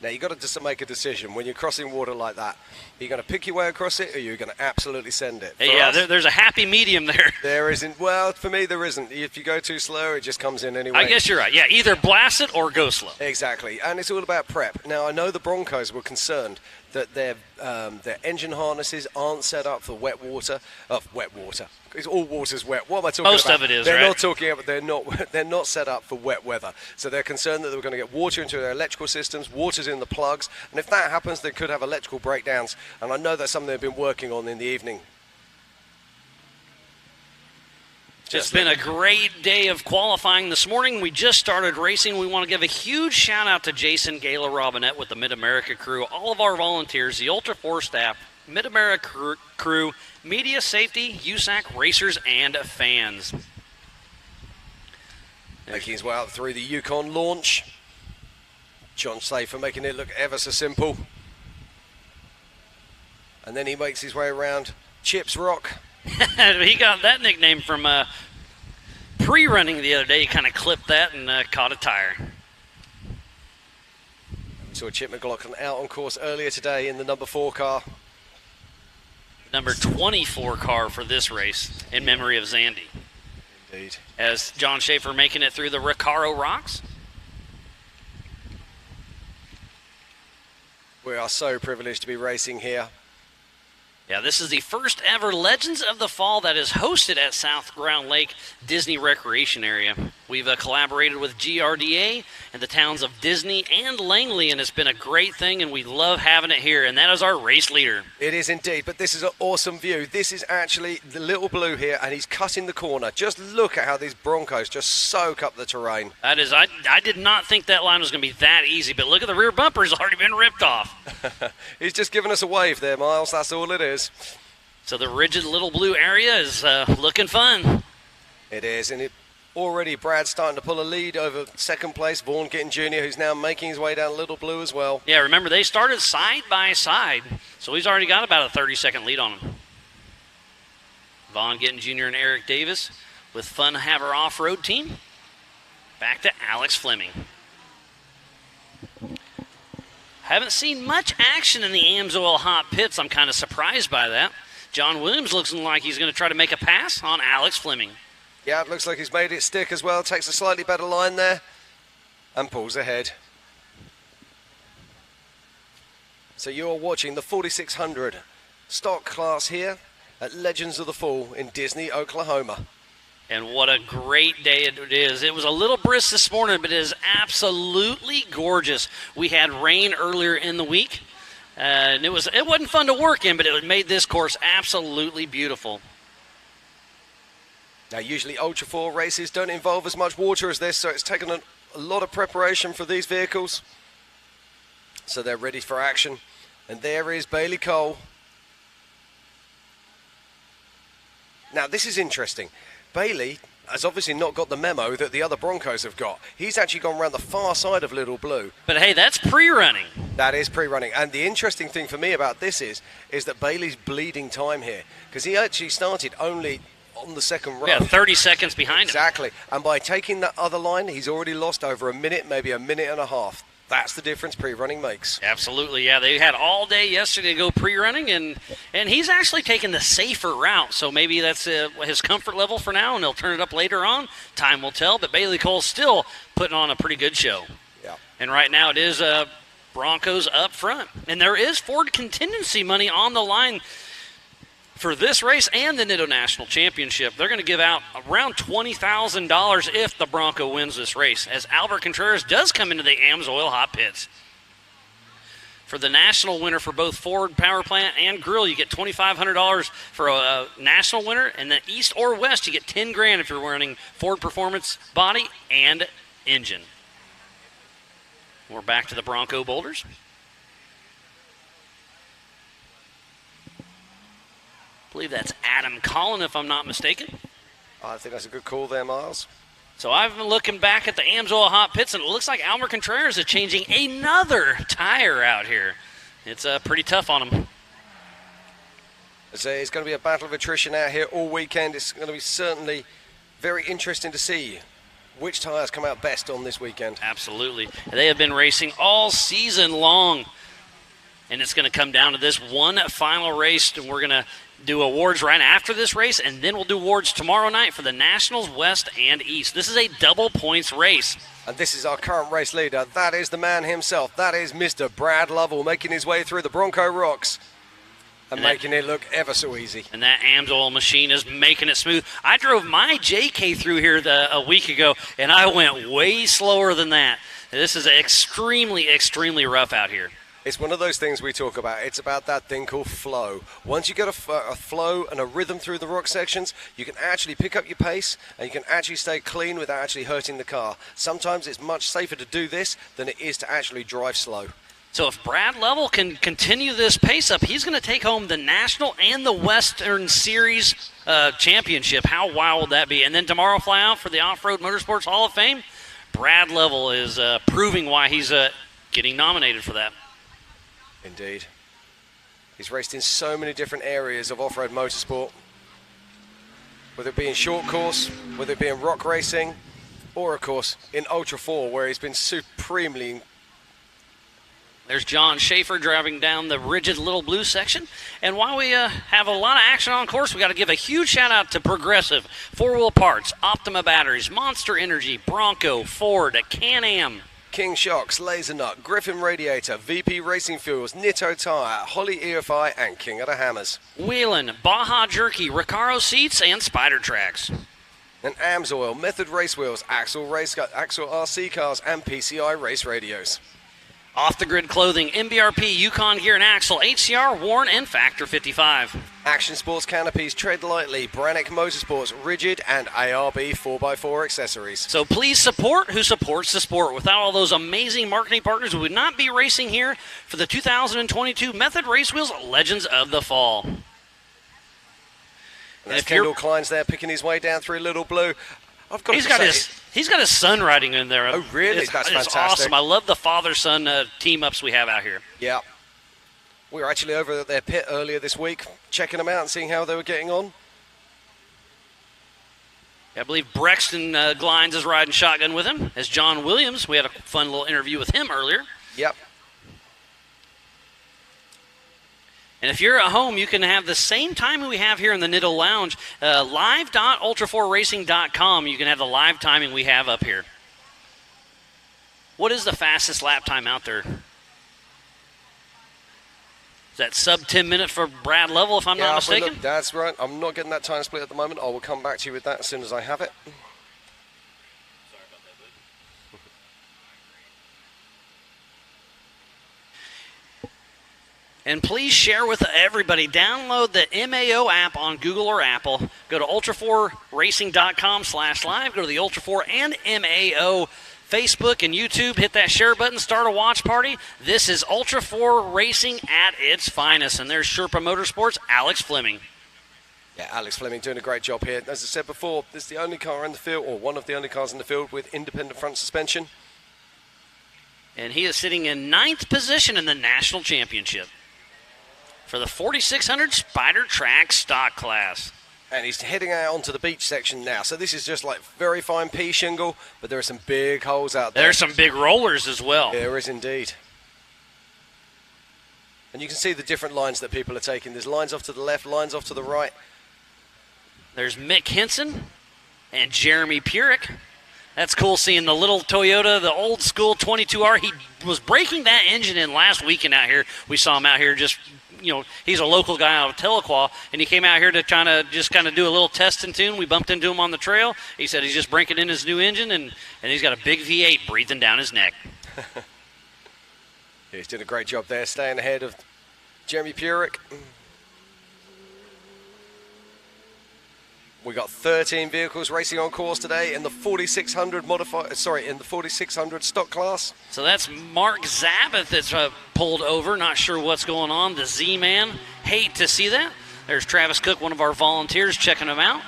Now, you've got to just make a decision. When you're crossing water like that, are you going to pick your way across it, or are you going to absolutely send it? For Yeah, us, there's a happy medium there. there isn't. Well, for me, there isn't. If you go too slow, it just comes in anyway. I guess you're right. Yeah, either blast it or go slow. Exactly, and it's all about prep. Now, I know the Broncos were concerned that their engine harnesses aren't set up for wet water. It's all water's wet. What am I talking about? Most of it is, They're right? not talking about. They're not set up for wet weather. So they're concerned that they're going to get water into their electrical systems. Water's in the plugs, and if that happens, they could have electrical breakdowns. And I know that's something they've been working on in the evening. It's been a great day of qualifying this morning. We just started racing. We want to give a huge shout out to Jason Gala Robinette with the Mid-America crew, all of our volunteers, the Ultra 4 staff, Mid-America crew, media safety, USAC racers, and fans. Making his way out through the Yukon launch. John Schaefer making it look ever so simple. And then he makes his way around Chips Rock. He got that nickname from pre-running the other day. He kind of clipped that and caught a tire. Saw Chip McLaughlin out on course earlier today in the number 4 car. Number 24 car for this race in memory of Zandy. Indeed. As John Schaefer making it through the Recaro Rocks. We are so privileged to be racing here. Yeah, this is the first ever Legends of the Fall that is hosted at South Ground Lake Disney Recreation Area. We've collaborated with GRDA and the towns of Disney and Langley, and it's been a great thing, and we love having it here, and that is our race leader. It is indeed, but this is an awesome view. This is actually the Little Blue here, and he's cutting the corner. Just look at how these Broncos just soak up the terrain. That is, I did not think that line was going to be that easy, but look at the rear bumper, it's already been ripped off. He's just giving us a wave there, Miles. That's all it is. So the rigid Little Blue area is looking fun. It is, and already Brad's starting to pull a lead over second place. Vaughn Gittin Jr., who's now making his way down Little Blue as well. Yeah, remember, they started side by side, so he's already got about a 30-second lead on him. Vaughn Gittin Jr. and Eric Davis with Fun Haver Off-Road Team. Back to Alex Fleming. Haven't seen much action in the Amsoil hot pits. I'm kind of surprised by that. John Williams looks like he's going to try to make a pass on Alex Fleming. Yeah, it looks like he's made it stick as well. Takes a slightly better line there and pulls ahead. So you're watching the 4600 stock class here at Legends of the Fall in Disney, Oklahoma. And what a great day it is. It was a little brisk this morning, but it is absolutely gorgeous. We had rain earlier in the week, and it wasn't fun to work in, but it made this course absolutely beautiful. Now, usually Ultra 4 races don't involve as much water as this, so it's taken a lot of preparation for these vehicles. So they're ready for action. And there is Bailey Cole. Now, this is interesting. Bailey has obviously not got the memo that the other Broncos have got. He's actually gone around the far side of Little Blue. But hey, that's pre-running. That is pre-running. And the interesting thing for me about this is that Bailey's bleeding time here, because he actually started only on the second run. Yeah, 30 seconds behind him. Exactly. And by taking that other line, he's already lost over a minute, maybe a minute and a half. That's the difference pre-running makes. Absolutely, yeah. They had all day yesterday to go pre-running, and he's actually taken the safer route. So maybe that's his comfort level for now, and he'll turn it up later on. Time will tell, but Bailey Cole's still putting on a pretty good show. Yeah. And right now it is Broncos up front. And there is Ford contingency money on the line for this race and the Nitto National Championship. They're going to give out around $20,000 if the Bronco wins this race, as Albert Contreras does come into the Amsoil hot pits. For the national winner for both Ford Power Plant and Grill, you get $2,500 for a national winner, and then East or West, you get $10,000 if you're running Ford Performance body and engine. We're back to the Bronco boulders. I believe that's Adam Collin, if I'm not mistaken. I think that's a good call there, Miles. So I've been looking back at the AMSOIL hot pits, and it looks like Almer Contreras is changing another tire out here. It's pretty tough on him. It's going to be a battle of attrition out here all weekend. It's going to be certainly very interesting to see which tires come out best on this weekend. Absolutely. They have been racing all season long, and it's going to come down to this one final race, and we're going to do awards right after this race, and then we'll do awards tomorrow night for the Nationals West and East. This is a double points race. And this is our current race leader. That is the man himself. That is Mr. Brad Lovell making his way through the Bronco rocks and making it look ever so easy. And that AMSOIL machine is making it smooth. I drove my JK through here a week ago, and I went way slower than that. This is extremely, extremely rough out here. It's one of those things we talk about. It's about that thing called flow. Once you get a flow and a rhythm through the rock sections, you can actually pick up your pace and you can actually stay clean without actually hurting the car. Sometimes it's much safer to do this than it is to actually drive slow. So if Brad Lovell can continue this pace up, he's going to take home the National and the Western Series championship. How wild would that be? And then tomorrow fly out for the Off-Road Motorsports Hall of Fame. Brad Lovell is proving why he's getting nominated for that. Indeed. He's raced in so many different areas of off-road motorsport, whether it be in short course, whether it be in rock racing, or of course in Ultra 4, where he's been supremely. There's John Schaefer driving down the rigid Little Blue section. And while we have a lot of action on course, we got to give a huge shout out to Progressive, 4-Wheel Parts, Optima Batteries, Monster Energy, Bronco, Ford, Can-Am, King Shocks, Laser Nut, Griffin Radiator, VP Racing Fuels, Nitto Tire, Holly EFI, and King of the Hammers. Wheelin', Baja Jerky, Recaro Seats, and Spider Tracks. And AMSOIL, Method Race Wheels, Axel RC Cars, and PCI Race Radios. Off the Grid Clothing, MBRP, Yukon Gear and Axle, HCR, Warren, and Factor 55. Action Sports Canopies, Tread Lightly, Brannick Motorsports, Rigid, and ARB 4x4 accessories. So please support who supports the sport. Without all those amazing marketing partners, we would not be racing here for the 2022 Method Race Wheels Legends of the Fall. And that's Kendall Kleins there picking his way down through Little Blue. He's got his son riding in there. Oh, really? That's fantastic. It's awesome. I love the father-son team-ups we have out here. Yeah. We were actually over at their pit earlier this week, checking them out and seeing how they were getting on. I believe Brexton Glines is riding shotgun with him, as John Williams. We had a fun little interview with him earlier. Yep. And if you're at home, you can have the same timing we have here in the Nitto Lounge, live.ultra4racing.com. You can have the live timing we have up here. What is the fastest lap time out there? Is that sub 10 minute for Brad Lovell, if I'm not mistaken? Look, that's right. I'm not getting that time split at the moment. I will come back to you with that as soon as I have it. And please share with everybody. Download the MAO app on Google or Apple. Go to ultra4racing.com/live. Go to the Ultra 4 and MAO Facebook and YouTube. Hit that share button. Start a watch party. This is Ultra 4 Racing at its finest. And there's Sherpa Motorsports, Alex Fleming. Yeah, Alex Fleming doing a great job here. As I said before, this is the only car in the field, or one of the only cars in the field, with independent front suspension. And he is sitting in 9th position in the National Championship for the 4600 Spider Track stock class. And he's heading out onto the beach section now. So this is just like very fine pea shingle, but there are some big holes out there. There's some big rollers as well. There is indeed. And you can see the different lines that people are taking. There's lines off to the left, lines off to the right. There's Mick Henson and Jeremy Purick. That's cool seeing the little Toyota, the old school 22R. He was breaking that engine in last weekend out here. We saw him out here just, he's a local guy out of Tahlequah, and he came out here to kind of do a little test and tune. We bumped into him on the trail. He said he's just breaking in his new engine, and he's got a big V8 breathing down his neck. He's doing a great job there, staying ahead of Jeremy Purick. We got 13 vehicles racing on course today in the 4600 in the 4600 stock class. So that's Mark Zabeth that's pulled over. Not sure what's going on. The Z-Man. Hate to see that. There's Travis Cook, one of our volunteers, checking him out,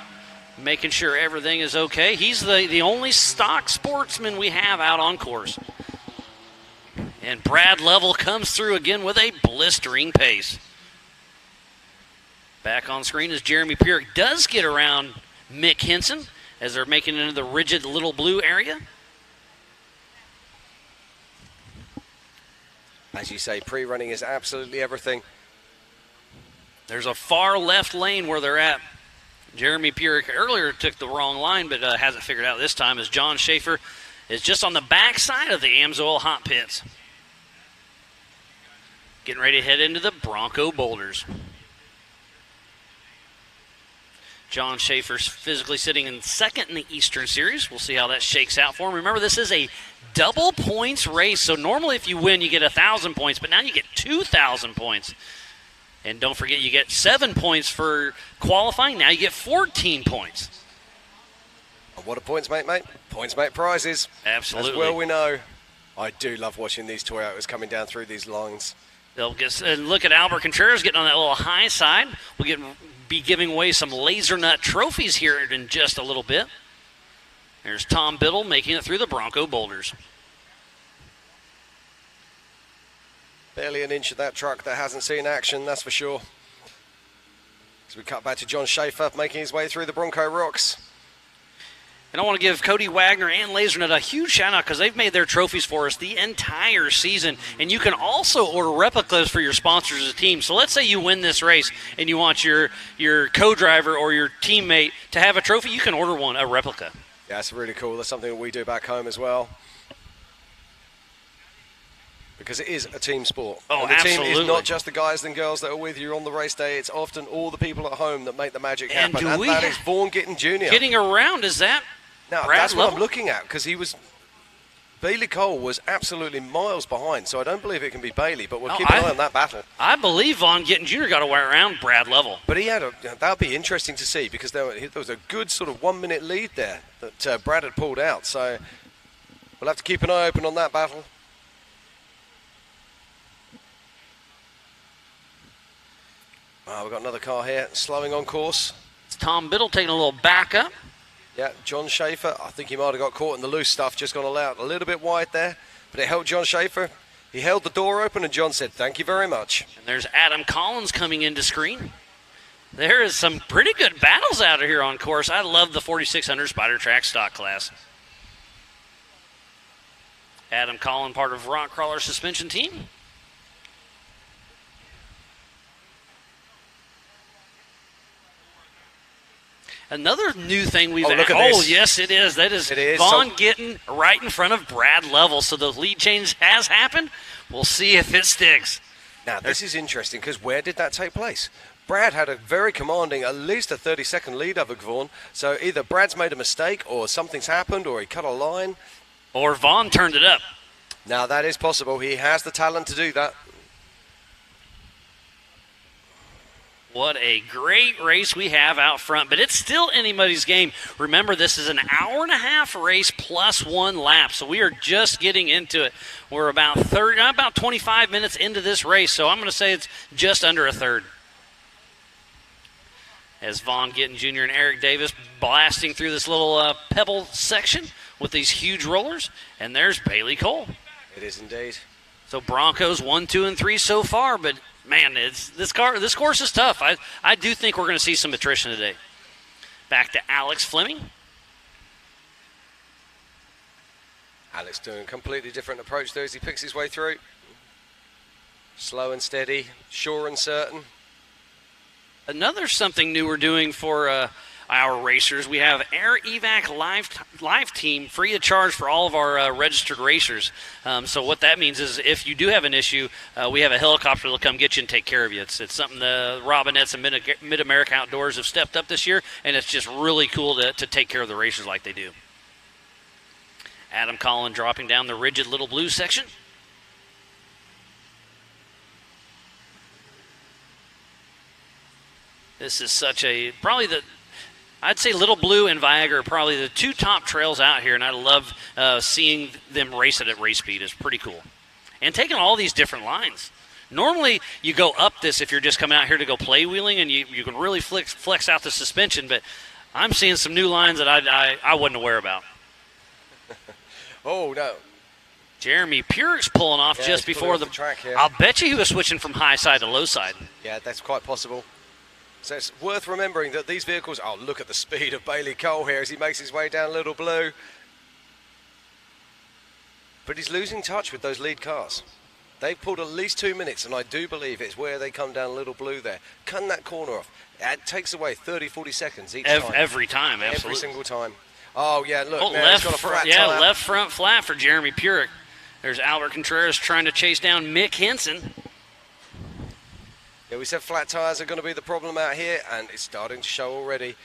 making sure everything is okay. He's the only stock sportsman we have out on course. And Brad Level comes through again with a blistering pace. Back on screen as Jeremy Purick does get around Mick Henson as they're making it into the rigid little blue area. As you say, pre-running is absolutely everything. There's a far left lane where they're at. Jeremy Purick earlier took the wrong line, but hasn't figured out this time as John Schaefer is just on the backside of the Amsoil hot pits. Getting ready to head into the Bronco Boulders. John Schaefer's physically sitting in second in the Eastern Series. We'll see how that shakes out for him. Remember, this is a double points race, so normally if you win, you get 1,000 points, but now you get 2,000 points. And don't forget, you get 7 points for qualifying. Now you get 14 points. What are points, mate? Points make prizes. Absolutely. As well we know. I do love watching these Toyotas coming down through these lines. They'll get, and look at Albert Contreras getting on that little high side. We'll be giving away some Laser Nut trophies here in just a little bit. There's Tom Biddle making it through the Bronco Boulders. Barely an inch of that truck that hasn't seen action, that's for sure. As we cut back to John Schaefer making his way through the Bronco Rocks. And I want to give Cody Wagner and LaserNut a huge shout out because they've made their trophies for us the entire season. And you can also order replicas for your sponsors as a team. So let's say you win this race and you want your co-driver or your teammate to have a trophy, you can order a replica. Yeah, that's really cool. That's something that we do back home as well. Because it is a team sport. Oh, and the absolutely. team is not just the guys and girls that are with you on the race day. It's often all the people at home that make the magic happen. And that is Vaughn Gittin Jr. Getting around, is that Now, Brad that's what Lovell? I'm looking at, because Bailey Cole was absolutely miles behind, so I don't believe it can be Bailey, but we'll keep an eye on that battle. I believe Vaughn Gittin Jr. got away around Brad Level. But that would be interesting to see, because there was a good sort of 1 minute lead there that Brad had pulled out, so we'll have to keep an eye open on that battle. We've got another car here, slowing on course. It's Tom Biddle taking a little back up. Yeah, John Schaefer, I think he might have got caught in the loose stuff, just gone out a little bit wide there, but it helped John Schaefer. He held the door open and John said, thank you very much. And there's Adam Collins coming into screen. There is some pretty good battles out of here on course. I love the 4600 Spider Track stock class. Adam Collins, part of Rock Crawler suspension team. Another new thing we've look at this. Yes, it is. That is Vaughn Gittin right in front of Brad Level. So the lead change has happened. We'll see if it sticks. Now, this is interesting, because where did that take place? Brad had a very commanding, at least a 30-second lead over Vaughn. So either Brad's made a mistake, or something's happened, or he cut a line. Or Vaughn turned it up. Now, that is possible. He has the talent to do that. What a great race we have out front, but it's still anybody's game. Remember, this is an hour-and-a-half race plus 1 lap, so we are just getting into it. We're about 25 minutes into this race, so I'm going to say it's just under a third. As Vaughn Gittin Jr. and Eric Davis blasting through this little pebble section with these huge rollers, and there's Bailey Cole. It is indeed. So Broncos 1, 2, and 3 so far, but man, this course is tough. I do think we're going to see some attrition today. Back to Alex Fleming. Alex doing a completely different approach there as he picks his way through. Slow and steady, sure and certain. Another something new we're doing for our racers, we have Air Evac live team free of charge for all of our registered racers. So what that means is if you do have an issue, we have a helicopter that'll come get you and take care of you. It's something the Robinettes and Mid-America Outdoors have stepped up this year, and it's just really cool to take care of the racers like they do. Adam Collins dropping down the rigid little blue section. This is I'd say Little Blue and Viagra are probably the two top trails out here, and I love seeing them race it at race speed. It's pretty cool. And taking all these different lines. Normally, you go up this if you're just coming out here to go play wheeling, and you can really flex out the suspension, but I'm seeing some new lines that I wasn't aware about. Oh, no. Jeremy Purick's pulling off just before the track here. I'll bet you he was switching from high side to low side. Yeah, that's quite possible. So it's worth remembering that these vehicles, oh, look at the speed of Bailey Cole here as he makes his way down Little Blue. But he's losing touch with those lead cars. They've pulled at least 2 minutes, and I do believe it's where they come down Little Blue there. Cutting that corner off. It takes away 30, 40 seconds each time. Every time, absolutely. Every single time. Oh, yeah, look. Oh, now he's got a flat tire. left front flat for Jeremy Purick. There's Albert Contreras trying to chase down Mick Henson. Yeah, we said flat tyres are going to be the problem out here, and it's starting to show already.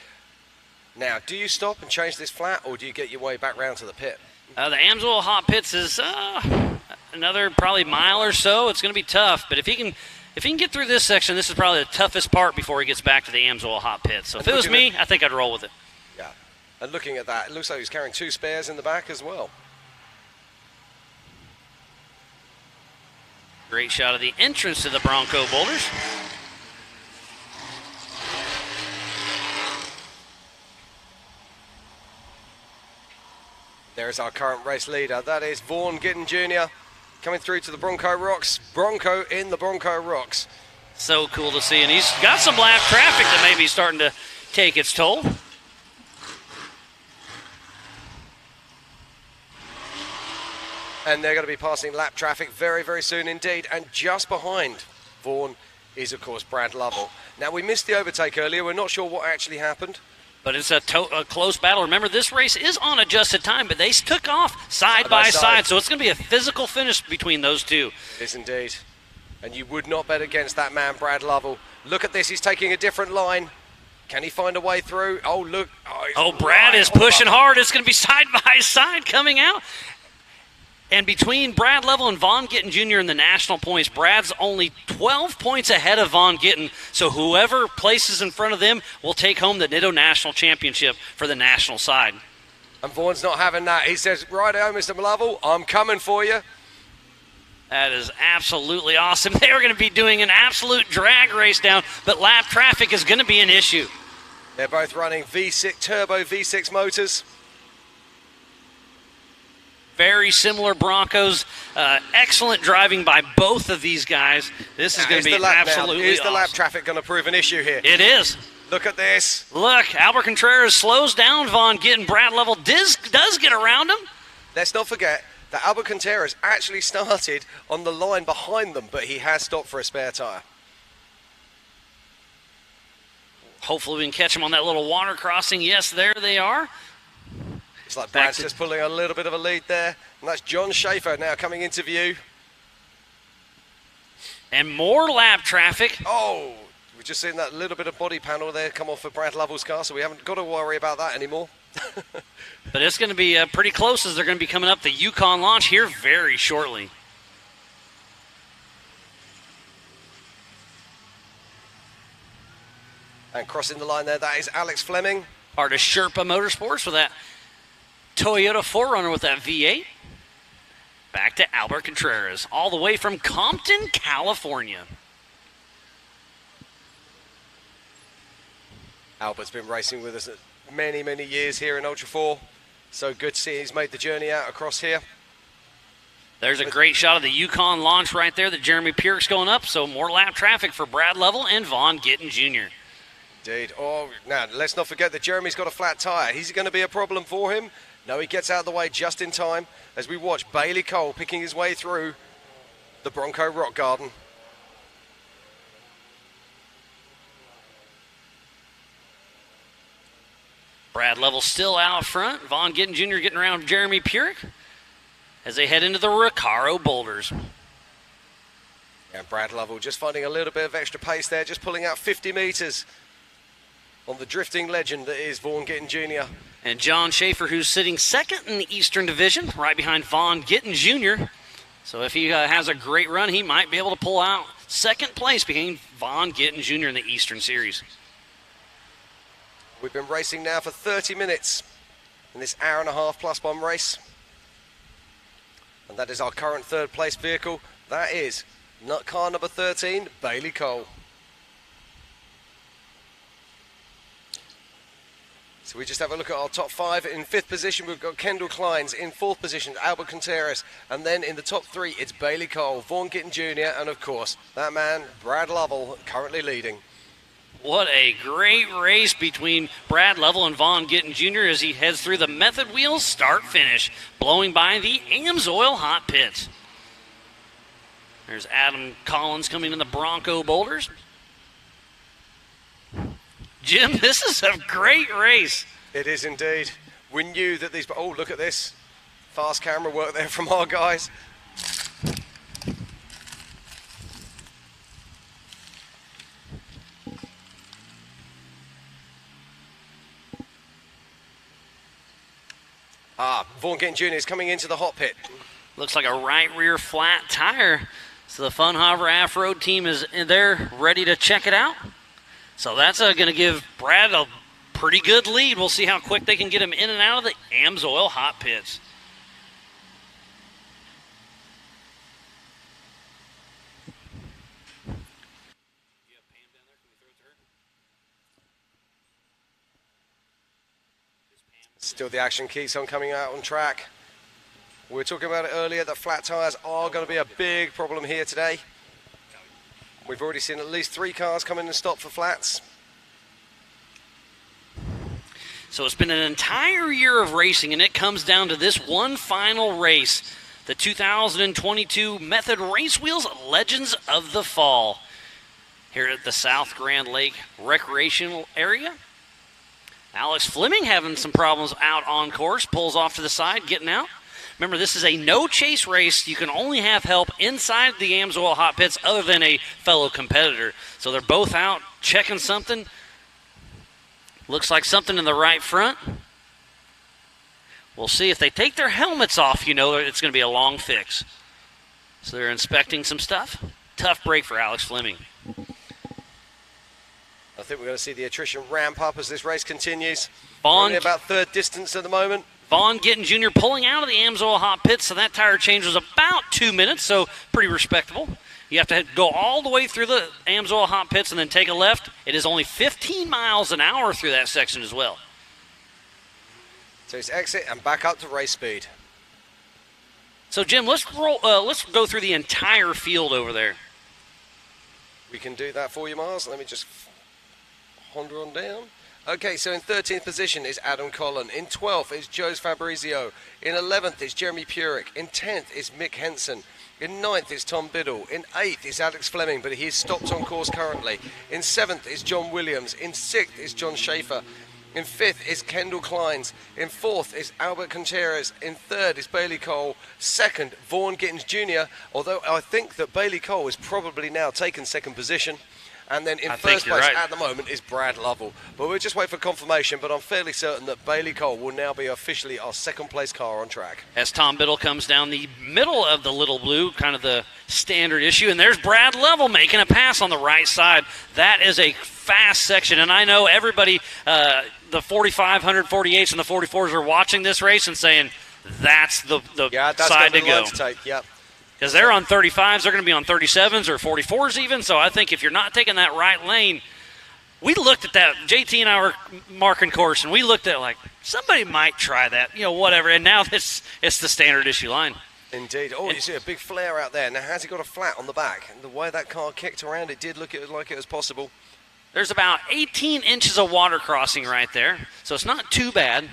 Now, do you stop and change this flat, or do you get your way back round to the pit? The Amsoil Hot Pits is another probably mile or so. It's going to be tough, but if he can get through this section, this is probably the toughest part before he gets back to the Amsoil Hot Pits. So if it was me, I think I'd roll with it. Yeah, and looking at that, it looks like he's carrying 2 spares in the back as well. Great shot of the entrance to the Bronco Boulders. There's our current race leader. That is Vaughn Gittin Jr. coming through to the Bronco Rocks. Bronco in the Bronco Rocks. So cool to see. And he's got some lap traffic that may be starting to take its toll. And they're going to be passing lap traffic very, very soon indeed. And just behind Vaughn is, of course, Brad Lovell. Now, we missed the overtake earlier. We're not sure what actually happened. But it's a close battle. Remember, this race is on adjusted time, but they took off side by side. So it's going to be a physical finish between those two. It is indeed. And you would not bet against that man, Brad Lovell. Look at this. He's taking a different line. Can he find a way through? Oh, look. Oh, Brad is pushing hard. It's going to be side by side coming out. And between Brad Lovell and Vaughn Gittin Jr. in the national points, Brad's only 12 points ahead of Vaughn Gittin. So whoever places in front of them will take home the Nitto National Championship for the national side. And Vaughn's not having that. He says, righto, Mr. Lovell, I'm coming for you. That is absolutely awesome. They are going to be doing an absolute drag race down, but lap traffic is going to be an issue. They're both running V6 turbo V6 motors. Very similar Broncos. Excellent driving by both of these guys. This is going to be absolutely awesome. Is the lap traffic going to prove an issue here? It is. Look at this. Look, Albert Contreras slows down Vaughn Gittin. Brad Lovell does get around him. Let's not forget that Albert Contreras actually started on the line behind them, but he has stopped for a spare tyre. Hopefully we can catch him on that little water crossing. Yes, there they are. It's like Brad's just pulling a little bit of a lead there. And that's John Schaefer now coming into view. And more lap traffic. Oh, we've just seen that little bit of body panel there come off of Brad Lovell's car, so we haven't got to worry about that anymore. But it's going to be pretty close as they're going to be coming up the Yukon launch here very shortly. And crossing the line there, that is Alex Fleming. Part of Sherpa Motorsports with that Toyota 4Runner with that V8. Back to Albert Contreras, all the way from Compton, California. Albert's been racing with us many, many years here in Ultra 4. So good to see he's made the journey out across here. There's a great shot of the Yukon launch right there that Jeremy Purick's going up. So more lap traffic for Brad Lovell and Vaughn Gittin Jr. Indeed. Oh, now let's not forget that Jeremy's got a flat tyre. Is it going to be a problem for him? No, he gets out of the way just in time as we watch Bailey Cole picking his way through the Bronco Rock Garden. Brad Lovell still out front. Vaughn Gittin Jr. getting around Jeremy Purick as they head into the Recaro Boulders. And Brad Lovell just finding a little bit of extra pace there, just pulling out 50 metres on the drifting legend that is Vaughn Gittin Jr. And John Schaefer, who's sitting second in the Eastern Division, right behind Vaughn Gittin Jr. So if he has a great run, he might be able to pull out second place behind Vaughn Gittin Jr. in the Eastern Series. We've been racing now for 30 minutes in this hour and a half plus one race. And that is our current third place vehicle. That is car number 13, Bailey Cole. So we just have a look at our top 5. In 5th position, we've got Kendall Kleins. In 4th position, Albert Contreras. And then in the top 3, it's Bailey Cole, Vaughn Gittin Jr., and of course, that man, Brad Lovell, currently leading. What a great race between Brad Lovell and Vaughn Gittin Jr. as he heads through the Method Wheels start-finish, blowing by the AMSOIL hot pits. There's Adam Collins coming in the Bronco Boulders. Jim, this is a great race. It is indeed. We knew that these... Oh, look at this. Fast camera work there from our guys. Vaughn Gittin Jr. is coming into the hot pit. Looks like a right rear flat tire. So the Fun Hover Off-Road team is in there ready to check it out. So that's going to give Brad a pretty good lead. We'll see how quick they can get him in and out of the AMSOIL hot pits. Still the action keeps on coming out on track. We were talking about it earlier, that flat tyres are going to be a big problem here today. We've already seen at least 3 cars come in and stop for flats. So it's been an entire year of racing, and it comes down to this one final race, the 2022 Method Race Wheels Legends of the Fall, here at the South Grand Lake Recreational Area. Alex Fleming having some problems out on course, pulls off to the side, getting out. Remember, this is a no-chase race. You can only have help inside the AMSOIL hot pits other than a fellow competitor. So they're both out checking something. Looks like something in the right front. We'll see if they take their helmets off, you know, it's going to be a long fix. So they're inspecting some stuff. Tough break for Alex Fleming. I think we're going to see the attrition ramp up as this race continues. Vaughn, only about third distance at the moment. Vaughn Gittin Jr. pulling out of the AMSOIL hot pits, so that tire change was about 2 minutes, so pretty respectable. You have to go all the way through the AMSOIL hot pits and then take a left. It is only 15 miles an hour through that section as well. So it's exit and back up to race speed. So Jim, let's go through the entire field over there. We can do that for you, Mars. Let me just wander on down. Okay, so in 13th position is Adam Collin. In 12th is Joe Fabrizio. In 11th is Jeremy Purick. In 10th is Mick Henson. In 9th is Tom Biddle. In 8th is Alex Fleming, but he is stopped on course currently. In 7th is John Williams. In 6th is John Schaefer. In 5th is Kendall Kleins. In 4th is Albert Contreras. In 3rd is Bailey Cole. 2nd, Vaughn Gittins Jr., although I think that Bailey Cole is probably now taken 2nd position. And then in first place at the moment is Brad Lovell. But we'll just wait for confirmation, but I'm fairly certain that Bailey Cole will now be officially our 2nd place car on track. As Tom Biddle comes down the middle of the Little Blue, kind of the standard issue, and there's Brad Lovell making a pass on the right side. That is a fast section, and I know everybody, the 4500, 48s, and the 44s are watching this race and saying, that's the side to go. Yep. Because they're on 35s, they're going to be on 37s or 44s even. So I think if you're not taking that right lane, we looked at that. JT and I were marking course, and we looked at it like, somebody might try that, whatever. And now it's the standard issue line. Indeed. Oh, you see a big flare out there. Now, has he got a flat on the back? And the way that car kicked around, it did look like it was possible. There's about 18 inches of water crossing right there, so it's not too bad.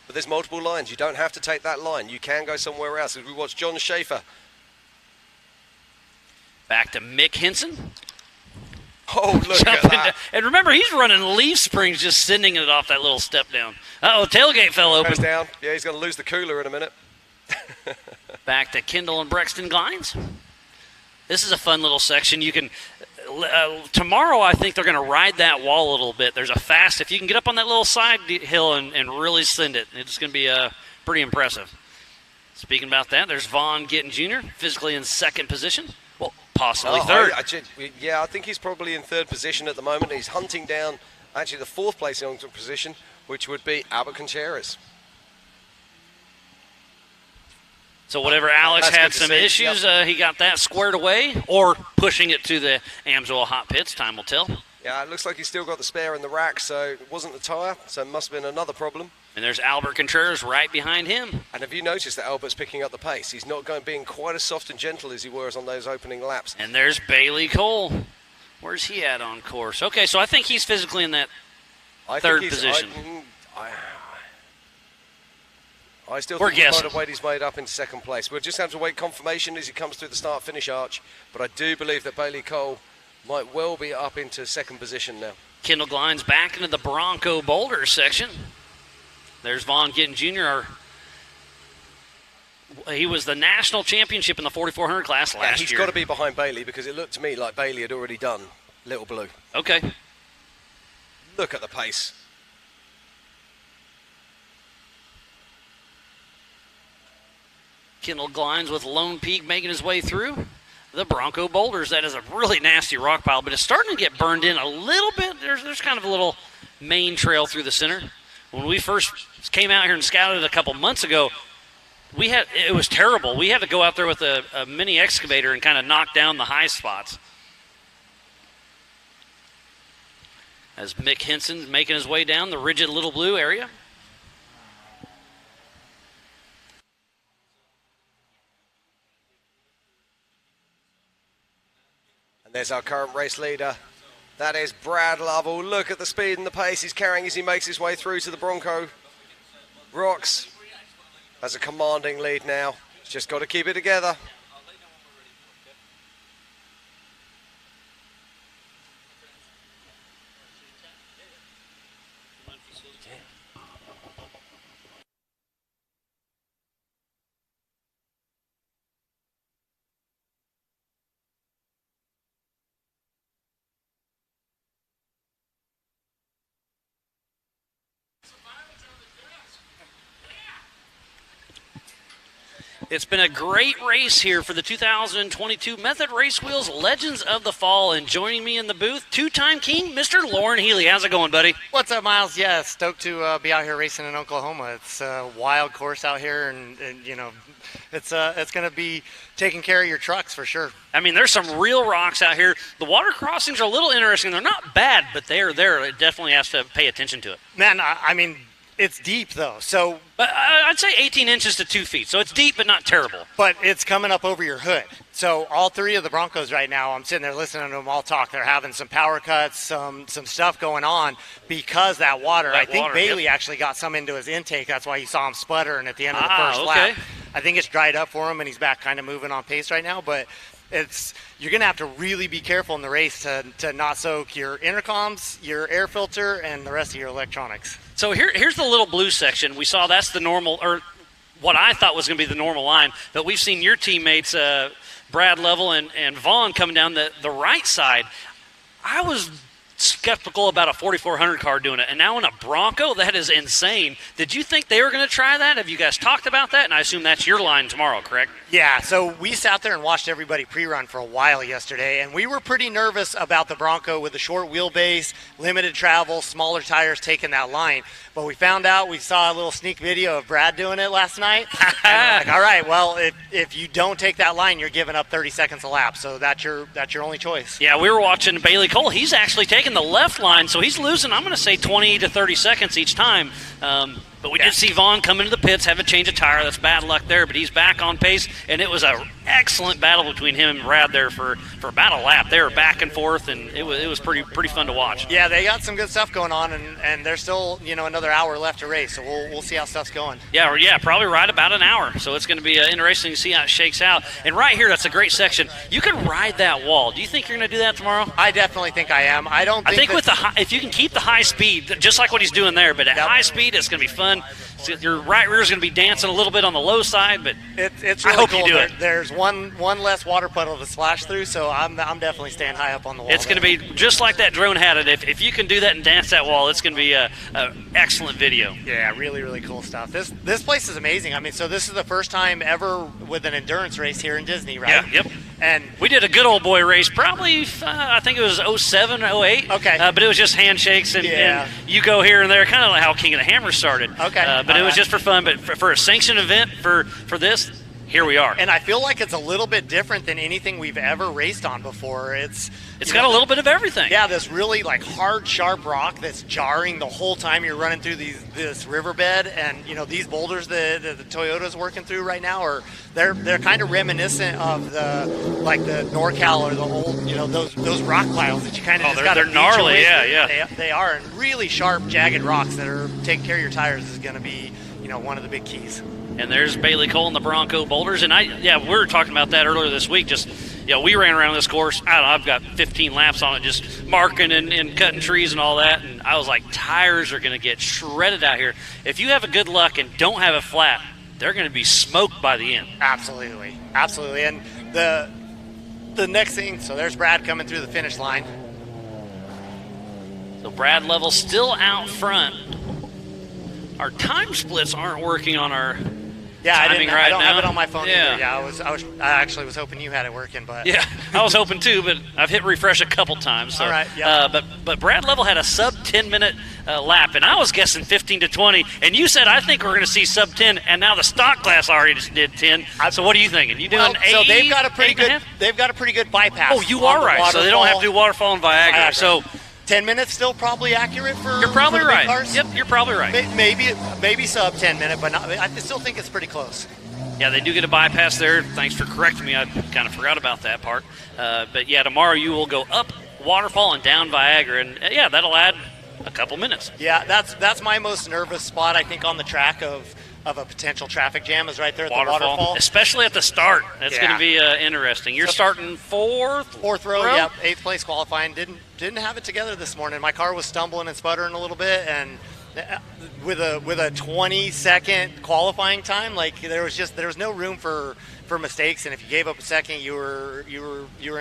But there's multiple lines. You don't have to take that line. You can go somewhere else. As we watch John Schaefer. Back to Mick Henson. Oh, look at that. And remember, he's running leaf springs, just sending it off that little step down. Uh-oh, tailgate fell open. Goes down. Yeah, he's going to lose the cooler in a minute. Back to Kendall and Brexton Glines. This is a fun little section. You can tomorrow, I think they're going to ride that wall a little bit. There's a fast, if you can get up on that little side hill and really send it, it's going to be pretty impressive. Speaking about that, there's Vaughn Gittin Jr., physically in 2nd position. Well, possibly 3rd. I think he's probably in 3rd position at the moment. He's hunting down actually the 4th place in position, which would be Albert Contreras. So whatever Alex That's had good to some see. issues, Yep. he got that squared away, or pushing it to the Amsoil hot pits. Time will tell. Yeah, it looks like he's still got the spare in the rack, so it wasn't the tyre, so it must have been another problem. And there's Albert Contreras right behind him. And have you noticed that Albert's picking up the pace? He's not being quite as soft and gentle as he was on those opening laps. And there's Bailey Cole. Where's he at on course? Okay, so I think he's physically in that third position. I still We're think he might guessing. have weighed his way up into 2nd place. We'll just have to wait confirmation as he comes through the start-finish arch. But I do believe that Bailey Cole might well be up into 2nd position now. Kendall Glines back into the Bronco Boulder section. There's Vaughn Gittin Jr. He was the national championship in the 4400 class last He's year. got to be behind Bailey because it looked to me like Bailey had already done Little Blue. Okay. Look at the pace. Kendall Glines with Lone Peak making his way through the Bronco Boulders. That is a really nasty rock pile, but it's starting to get burned in a little bit. There's kind of a little main trail through the center. When we first came out here and scouted a couple months ago, it was terrible. We had to go out there with a mini excavator and kind of knock down the high spots. As Mick Henson's making his way down the rigid Little Blue area. And there's our current race leader. That is Brad Lovell. Look at the speed and the pace he's carrying as he makes his way through to the Bronco Rocks. That's a commanding lead now. He's just got to keep it together. It's been a great race here for the 2022 Method Race Wheels Legends of the Fall. And joining me in the booth, two-time king, Mr. Lauren Healy. How's it going, buddy? What's up, Miles? Yeah, stoked to be out here racing in Oklahoma. It's a wild course out here, and you know, it's going to be taking care of your trucks for sure. I mean, there's some real rocks out here. The water crossings are a little interesting. They're not bad, but they are there. It definitely has to pay attention to it. Man, I mean, it's deep though, so. But I'd say 18 inches to 2 feet, so it's deep but not terrible. But it's coming up over your hood. So all three of the Broncos right now, I'm sitting there listening to them all talk. They're having some power cuts, some stuff going on because that water. I think Bailey actually got some into his intake. That's why you saw him sputtering at the end of the first lap. I think it's dried up for him, and he's back kind of moving on pace right now. But you're going to have to really be careful in the race to not soak your intercoms, your air filter, and the rest of your electronics. So here's the Little Blue section. We saw that's the normal, or what I thought was going to be the normal line, but we've seen your teammates, Brad Lovell and Vaughn, coming down the right side. I was skeptical about a 4400 car doing it, and now in a Bronco, that is insane. Did you think they were going to try that? Have you guys talked about that? And I assume that's your line tomorrow, correct? Yeah, so we sat there and watched everybody pre-run for a while yesterday, and we were pretty nervous about the Bronco with the short wheelbase, limited travel, smaller tires taking that line. But we found out, we saw a little sneak video of Brad doing it last night. And we're like, all right, well, if you don't take that line, you're giving up 30 seconds a lap. So that's your only choice. Yeah, we were watching Bailey Cole. He's actually taking the left line, so he's losing, I'm going to say, 20 to 30 seconds each time. But we did see Vaughn come into the pits, have a change of tire. That's bad luck there, but he's back on pace, and it was an excellent battle between him and Brad there for about a lap. They were back and forth, and it was pretty fun to watch. Yeah, they got some good stuff going on, and there's still another hour left to race, so we'll see how stuff's going. Yeah, probably right about an hour. So it's going to be interesting to see how it shakes out. And right here, that's a great section. You can ride that wall. Do you think you're going to do that tomorrow? I definitely think I am. I think with if you can keep the high speed, just like what he's doing there, but at high speed, it's going to be fun. So your right rear is going to be dancing a little bit on the low side, but it's really I hope cool. you do it. There's one less water puddle to splash through, so I'm definitely staying high up on the wall. It's going to be just like that drone had it. If you can do that and dance that wall, it's going to be an excellent video. Yeah, really, really cool stuff. This place is amazing. I mean, so this is the first time ever with an endurance race here in Disney, right? Yeah, yep. And we did a good old boy race, probably, I think it was 07, 08. Okay. But it was just handshakes and you go here and there, kind of like how King of the Hammer started. Okay. But it was just for fun. But for a sanctioned event for this, here we are. And I feel like it's a little bit different than anything we've ever raced on before. It's got a little bit of everything. Yeah, this really like hard, sharp rock that's jarring the whole time you're running through this riverbed, and these boulders that the Toyota's working through right now they're kind of reminiscent of the NorCal or the old those rock piles that you kind of they're gnarly. Yeah. They are, and really sharp, jagged rocks that are taking care of your tires is going to be one of the big keys. And there's Bailey Cole and the Bronco boulders. And we were talking about that earlier this week. Just, we ran around this course. I've got 15 laps on it, just marking and cutting trees and all that. And I was like, tires are going to get shredded out here. If you have a good luck and don't have it flat, they're going to be smoked by the end. Absolutely. And the next thing, so there's Brad coming through the finish line. So Brad Level still out front. Our time splits aren't working on our timing I don't now. have it on my phone Yeah. either. Yeah, I actually was hoping you had it working, but yeah, I was hoping too, but I've hit refresh a couple times. So, all right, yeah. But Brad Level had a sub 10-minute lap, and I was guessing 15 to 20. And you said I think we're going to see sub 10, and now the stock class already just did 10. So what are you thinking? You doing 8? So they've got a pretty good bypass. Oh, you are right. So they don't have to do waterfall and Viagra. So 10 minutes still probably accurate for. You're probably for the big right. cars? Yep, you're probably right. Maybe sub 10 minute, but I still think it's pretty close. Yeah, they do get a bypass there. Thanks for correcting me. I kind of forgot about that part. But yeah, tomorrow you will go up Waterfall and down Viagra, and yeah, that'll add a couple minutes. Yeah, that's my most nervous spot, I think, on the track of a potential traffic jam is right there at the waterfall. Especially at the start. That's going to be interesting. You're starting fourth row? Yep, 8th place qualifying. Didn't have it together this morning. My car was stumbling and sputtering a little bit, and with a 20-second qualifying time, like there was no room for mistakes, and if you gave up a second, you were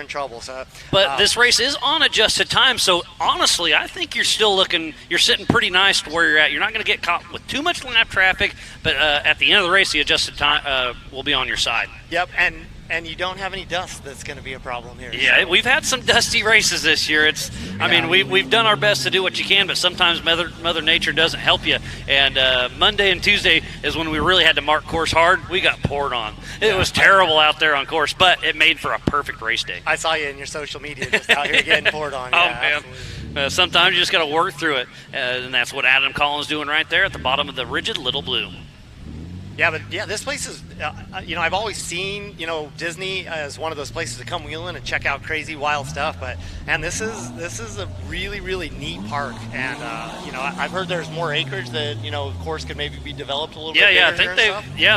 in trouble. So, but this race is on adjusted time, so honestly, I think you're sitting pretty nice to where you're at. You're not going to get caught with too much lap traffic, but at the end of the race, the adjusted time will be on your side. Yep, and you don't have any dust that's going to be a problem here. Yeah, we've had some dusty races this year. I mean, we've done our best to do what you can, but sometimes Mother Nature doesn't help you. And Monday and Tuesday is when we really had to mark course hard. We got poured on. It was terrible out there on course, but it made for a perfect race day. I saw you in your social media just out here getting poured on. Yeah, man. Sometimes you just got to work through it, and that's what Adam Collins doing right there at the bottom of the rigid Little Blue. Yeah, but this place is, I've always seen, Disney as one of those places to come wheeling and check out crazy, wild stuff. But, this is a really, really neat park. And, I've heard there's more acreage that, of course, could maybe be developed a little bit. Yeah, I think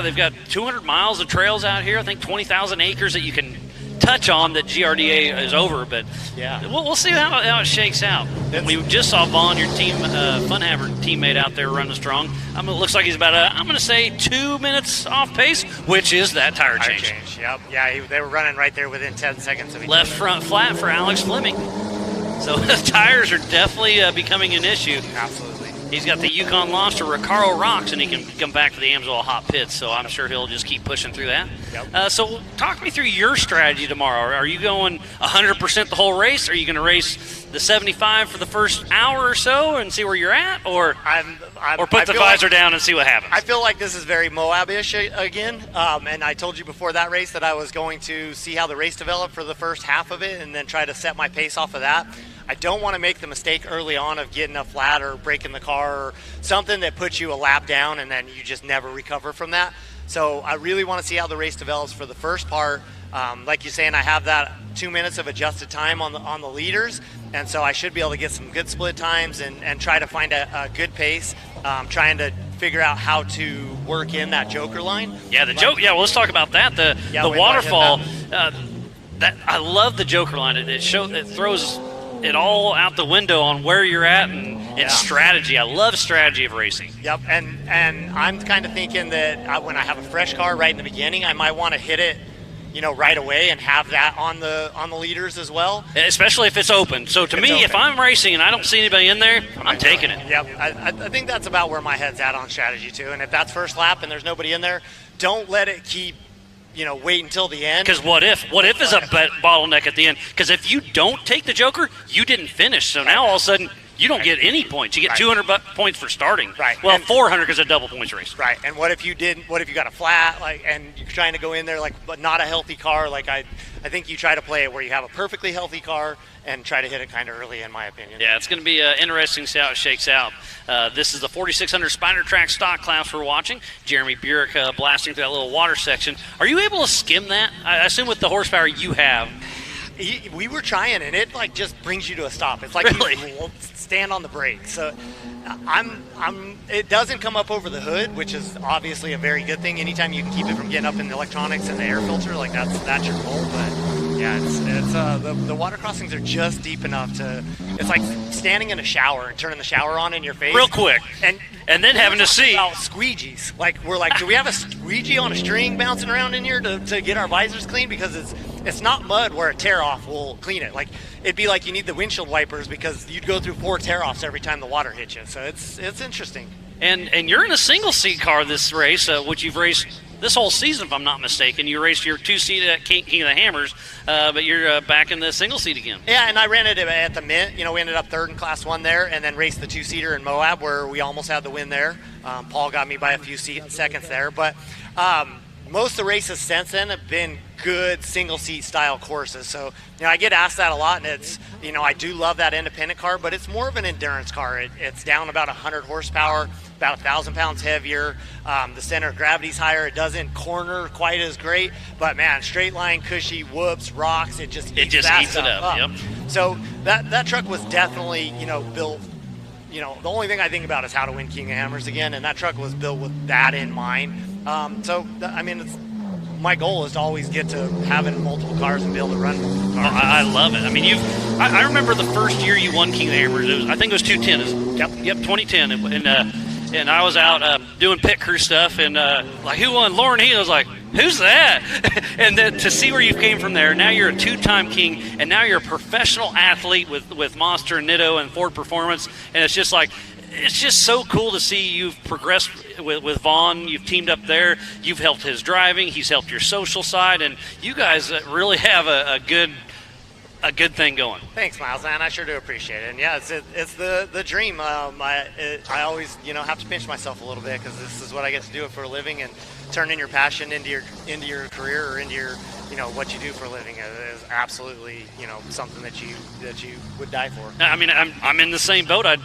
they've got 200 miles of trails out here. I think 20,000 acres that you can touch on that GRDA is over, but yeah, we'll see how it shakes out. We just saw Vaughn, your team, Funhammer teammate, out there running strong. It looks like he's about I'm going to say 2 minutes off pace, which is that tire change. Yep. Yeah, they were running right there within 10 seconds of each Left other. front flat for Alex Fleming. So the tires are definitely becoming an issue. Absolutely. He's got the Yukon launch to Recaro Rocks, and he can come back to the Amsoil hot pits, so I'm sure he'll just keep pushing through that. Yep. So talk me through your strategy tomorrow. Are you going 100% the whole race? Are you going to race the 75 for the first hour or so and see where you're at? Or put the visor down and see what happens? I feel like this is very Moab-ish again, and I told you before that race that I was going to see how the race developed for the first half of it and then try to set my pace off of that. I don't want to make the mistake early on of getting a flat or breaking the car or something that puts you a lap down and then you just never recover from that. So I really want to see how the race develops for the first part. Like you're saying, I have that 2 minutes of adjusted time on the leaders, and so I should be able to get some good split times and try to find a good pace, trying to figure out how to work in that joker line. Yeah, well, let's talk about that. The waterfall, I love the joker line. It throws it all out the window on where you're at and strategy. I love strategy of racing. Yep, and I'm kind of thinking that when I have a fresh car right in the beginning, I might want to hit it, right away and have that on the leaders as well. Especially if it's open. So to me, if I'm racing and I don't see anybody in there, I'm taking it. Yep, I think that's about where my head's at on strategy too. And if that's first lap and there's nobody in there, don't let it keep wait until the end. Because what if is a bottleneck at the end? Because if you don't take the Joker, you didn't finish. So now all of a sudden you don't get any points. You get 200 points for starting. Right. Well, 400 because of double points race. Right. And what if you didn't? What if you got a flat, and you're trying to go in there but not a healthy car? I think you try to play it where you have a perfectly healthy car and try to hit it kind of early, in my opinion. Yeah, it's going to be interesting to see how it shakes out. This is the 4600 Spider Track stock class we're watching. Jeremy Burek blasting through that little water section. Are you able to skim that? I assume with the horsepower you have. We were trying, and it just brings you to a stop. It's like really? You stand on the brake. So it doesn't come up over the hood, which is obviously a very good thing. Anytime you can keep it from getting up in the electronics and the air filter, that's your goal. But yeah, it's the water crossings are just deep enough it's like standing in a shower and turning the shower on in your face real quick, and then having to see squeegees. Do we have a squeegee on a string bouncing around in here to get our visors clean? Because it's not mud where a tear-off will clean it. It'd be like you need the windshield wipers because you'd go through 4 tear-offs every time the water hits you. So it's interesting. And you're in a single-seat car this race, which you've raced this whole season, if I'm not mistaken. You raced your 2-seat at King of the Hammers, but you're back in the single-seat again. Yeah, and I ran it at the Mint. We ended up 3rd in Class 1 there, and then raced the 2-seater in Moab where we almost had the win there. Paul got me by a few seconds there. But most of the races since then have been good single-seat style courses. So, I get asked that a lot, and it's, I do love that independent car, but it's more of an endurance car. It's down about 100 horsepower, about 1,000 pounds heavier. The center of gravity's higher. It doesn't corner quite as great, but man, straight line, cushy, whoops, rocks, it just eats it up. Yep. So that truck was definitely, built. The only thing I think about is how to win King of Hammers again, and that truck was built with that in mind. My goal is to always get to having multiple cars and be able to run multiple cars. I love it. I mean, I remember the first year you won King of the Hammers. I think it was 2010. Yep, 2010. And I was out doing pit crew stuff, and who won? Lauren Heath. I was like, who's that? And then to see where you came from there, now you're a 2-time king, and now you're a professional athlete with Monster and Nitto and Ford Performance, and it's just so cool to see you've progressed with Vaughn. You've teamed up there. You've helped his driving. He's helped your social side, and you guys really have a good thing going. Thanks, Miles, man. I sure do appreciate it. And yeah, it's the dream. I always have to pinch myself a little bit because this is what I get to do it for a living, and turning your passion into your career or into your what you do for a living is absolutely something that you would die for. I mean, I'm in the same boat. I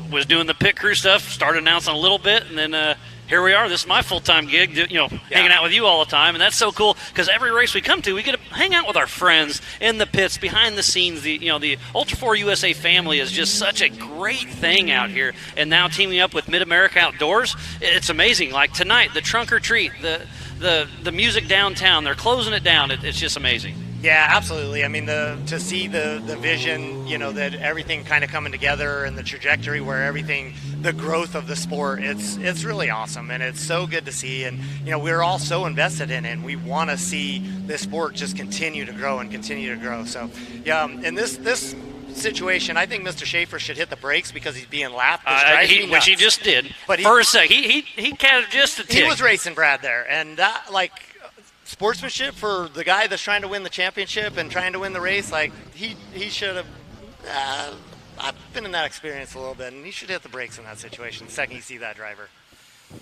was doing the pit crew stuff, started announcing a little bit, and then here we are. This is my full-time gig, hanging out with you all the time, and that's so cool because every race we come to, we get to hang out with our friends in the pits, behind the scenes. The Ultra 4 USA family is just such a great thing out here, and now teaming up with Mid-America Outdoors, it's amazing. Like tonight, the trunk or treat, the music downtown, they're closing it down. It's just amazing. Yeah, absolutely. I mean, to see the vision, that everything kind of coming together and the trajectory where everything, the growth of the sport, it's really awesome, and it's so good to see. And we're all so invested in it, and we want to see this sport just continue to grow and continue to grow. So yeah, in this situation, I think Mr. Schaefer should hit the brakes because he's being lapped, which he just did. But for a sec, he kind of just a tick. He was racing Brad there, and that sportsmanship for the guy that's trying to win the championship and trying to win the race, he should have. I've been in that experience a little bit, and he should hit the brakes in that situation the second you see that driver.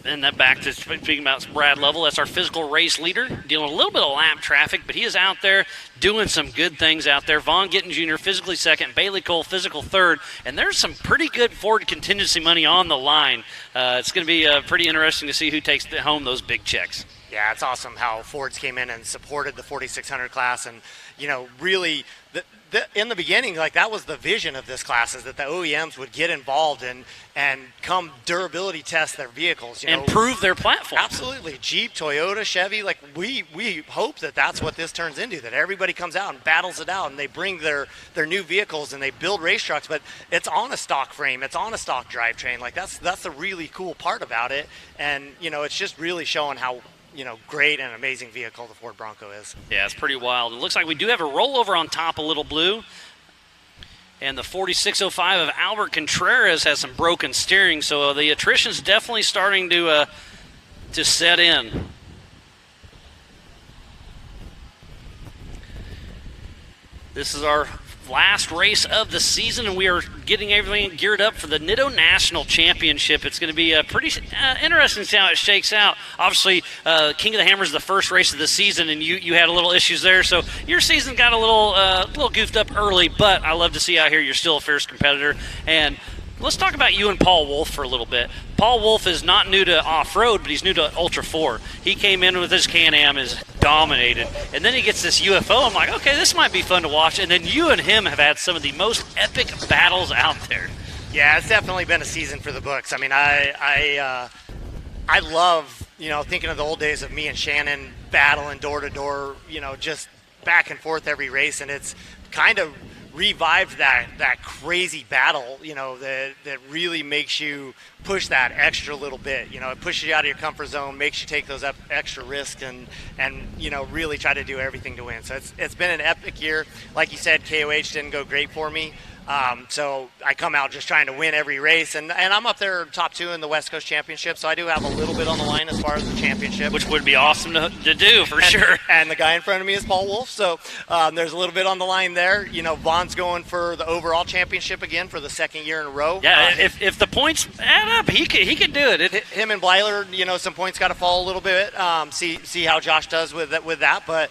And that back to speaking about Brad Lovell, that's our physical race leader, dealing with a little bit of lap traffic, but he is out there doing some good things out there. Vaughn Gittin Jr. physically second, Bailey Cole physical third, and there's some pretty good Ford contingency money on the line. It's going to be pretty interesting to see who takes home those big checks. Yeah, it's awesome how Ford's came in and supported the 4600 class, and really in the beginning, that was the vision of this class, is that the OEMs would get involved and come durability test their vehicles, and prove their platform. Absolutely, Jeep, Toyota, Chevy, we hope that that's what this turns into, that everybody comes out and battles it out, and they bring their new vehicles and they build race trucks, but it's on a stock frame, it's on a stock drivetrain. That's the really cool part about it, and it's just really showing how great and amazing vehicle the Ford Bronco is. Yeah, it's pretty wild. It looks like we do have a rollover on top of Little Blue. And the 4605 of Albert Contreras has some broken steering, so the attrition's definitely starting to set in. This is our last race of the season, and we are getting everything geared up for the Nitto National Championship. It's going to be pretty interesting to see how it shakes out. Obviously, King of the Hammer is the first race of the season, and you had a little issues there, so your season got a little goofed up early, but I love to see out here you're still a fierce competitor. And let's talk about you and Paul Wolf for a little bit. Paul Wolf is not new to off-road, but he's new to Ultra 4. He came in with his Can-Am, is dominated, and then he gets this UFO. I'm like, okay, this might be fun to watch. And then you and him have had some of the most epic battles out there. Yeah, it's definitely been a season for the books. I mean, I love, thinking of the old days of me and Shannon battling door to door, just back and forth every race, and it's kind of revived that crazy battle, that really makes you push that extra little bit. It pushes you out of your comfort zone, makes you take those extra risks, and really try to do everything to win. So it's been an epic year. Like you said, KOH didn't go great for me. So I come out just trying to win every race, and I'm up there top 2 in the West Coast Championship, so I do have a little bit on the line as far as the championship. Which would be awesome to do, for sure. And the guy in front of me is Paul Wolf, so there's a little bit on the line there. Vaughn's going for the overall championship again for the second year in a row. Yeah, if the points add up, he could do it. Him and Blyler, some points got to fall a little bit. See how Josh does with that. But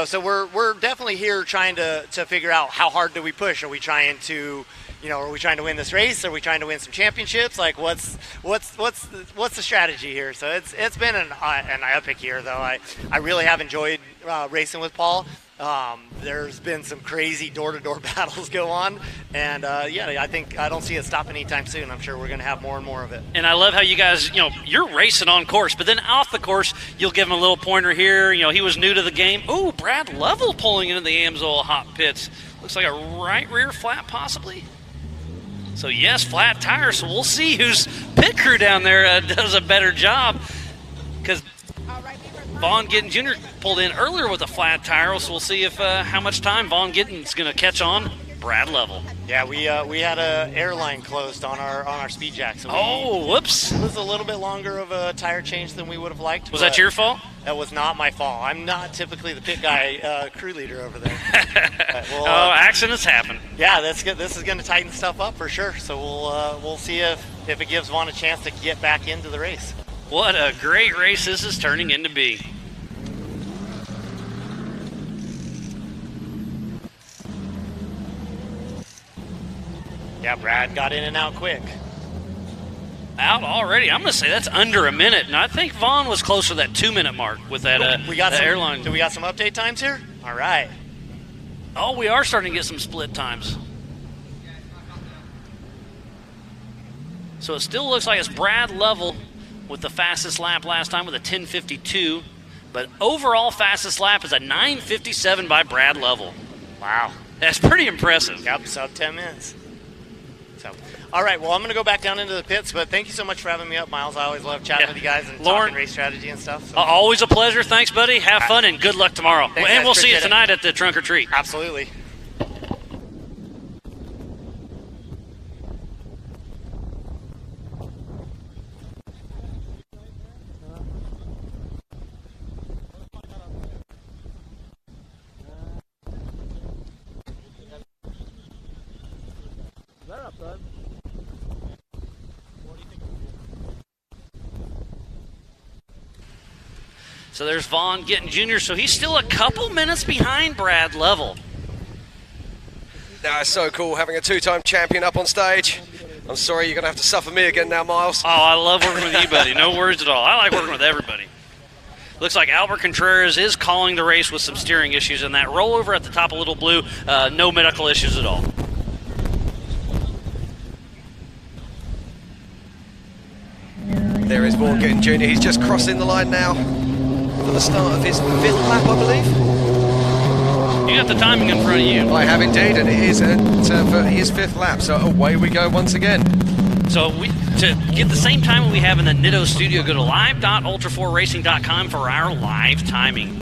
so we're definitely here trying to figure out how hard do we push. Are we trying to win this race? Are we trying to win some championships? Like, what's the strategy here? So it's been an epic year, though. I really have enjoyed racing with Paul. There's been some crazy door-to-door battles go on, and I don't see it stopping anytime soon. I'm sure we're going to have more and more of it. And I love how you guys, you're racing on course, but then off the course, you'll give him a little pointer here. He was new to the game. Ooh, Brad Lovell pulling into the Amsoil hot pits. Looks like a right rear flat, possibly. So yes, flat tire. So we'll see whose pit crew down there does a better job, because Vaughn Gittin Jr. pulled in earlier with a flat tire. So we'll see if how much time Vaughn Gittin's going to catch on Brad Lovell. Yeah, we had a airline closed on our speed jack. So whoops! It was a little bit longer of a tire change than we would have liked. Was that your fault? That was not my fault. I'm not typically the pit guy, crew leader over there. Accidents happen. Yeah, that's good. This is going to tighten stuff up for sure. So we'll see if it gives Vaughn a chance to get back into the race. What a great race this is turning into be. Yeah, Brad got in and out quick. Out already. I'm going to say that's under a minute, and I think Vaughn was closer to that 2-minute mark with that airline. Do we got some update times here? All right. Oh, we are starting to get some split times. So it still looks like it's Brad Lovell with the fastest lap last time with a 10:52, but overall fastest lap is a 9:57 by Brad Lovell. Wow. That's pretty impressive. Yep, sub 10 minutes. All right, well, I'm going to go back down into the pits, but thank you so much for having me up, Miles. I always love chatting with you guys and talking race strategy and stuff. So. Always a pleasure. Thanks, buddy. Have fun and good luck tomorrow. Thanks, and we'll guys. see you Appreciate tonight at the Trunk or Treat. Absolutely. So there's Vaughn Gittin Jr., so he's still a couple minutes behind Brad Lovell. It's so cool having a 2-time champion up on stage. I'm sorry you're going to have to suffer me again now, Miles. Oh, I love working with you, buddy. No worries at all. I like working with everybody. Looks like Albert Contreras is calling the race with some steering issues, and that rollover at the top of Little Blue, no medical issues at all. There is Vaughn Gittin Jr. He's just crossing the line now for the start of his 5th lap, I believe. You got the timing in front of you. I have indeed, and it is for his 5th lap, so away we go once again. So to get the same time we have in the Nitto studio, go to live.ultra4racing.com for our live timing.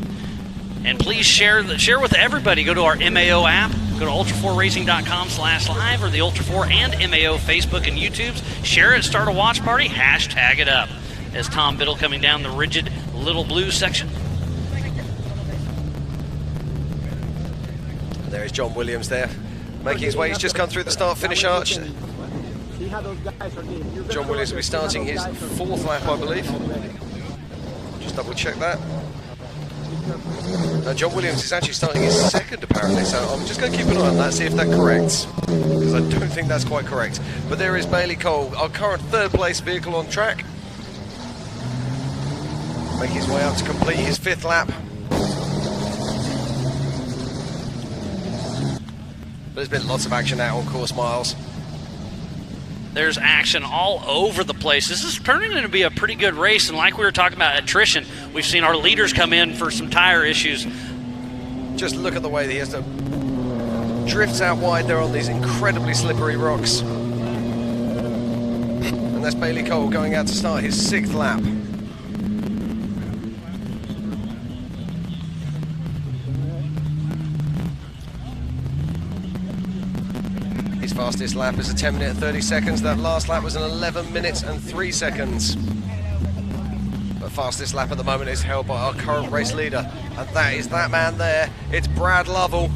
And please share with everybody. Go to our MAO app. Go to ultra4racing.com/live or the Ultra 4 and MAO Facebook and YouTubes. Share it, start a watch party, hashtag it up. As Tom Biddle coming down the rigid Little Blue section. There is John Williams there, making his way. He's just come through the start-finish arch. John Williams will be starting his 4th lap, I believe. Just double-check that. John Williams is actually starting his 2nd, apparently, so I'm just going to keep an eye on that, see if that corrects, because I don't think that's quite correct. But there is Bailey Cole, our current 3rd-place vehicle on track, making his way up to complete his 5th lap. There's been lots of action out on course, Miles. There's action all over the place. This is turning into be a pretty good race, and like we were talking about attrition, we've seen our leaders come in for some tire issues. Just look at the way that he has to drift out wide there on these incredibly slippery rocks. And that's Bailey Cole going out to start his 6th lap. His fastest lap is a 10 minute and 30 seconds. That last lap was an 11 minutes and 3 seconds. The fastest lap at the moment is held by our current race leader, and that is that man there. It's Brad Lovell,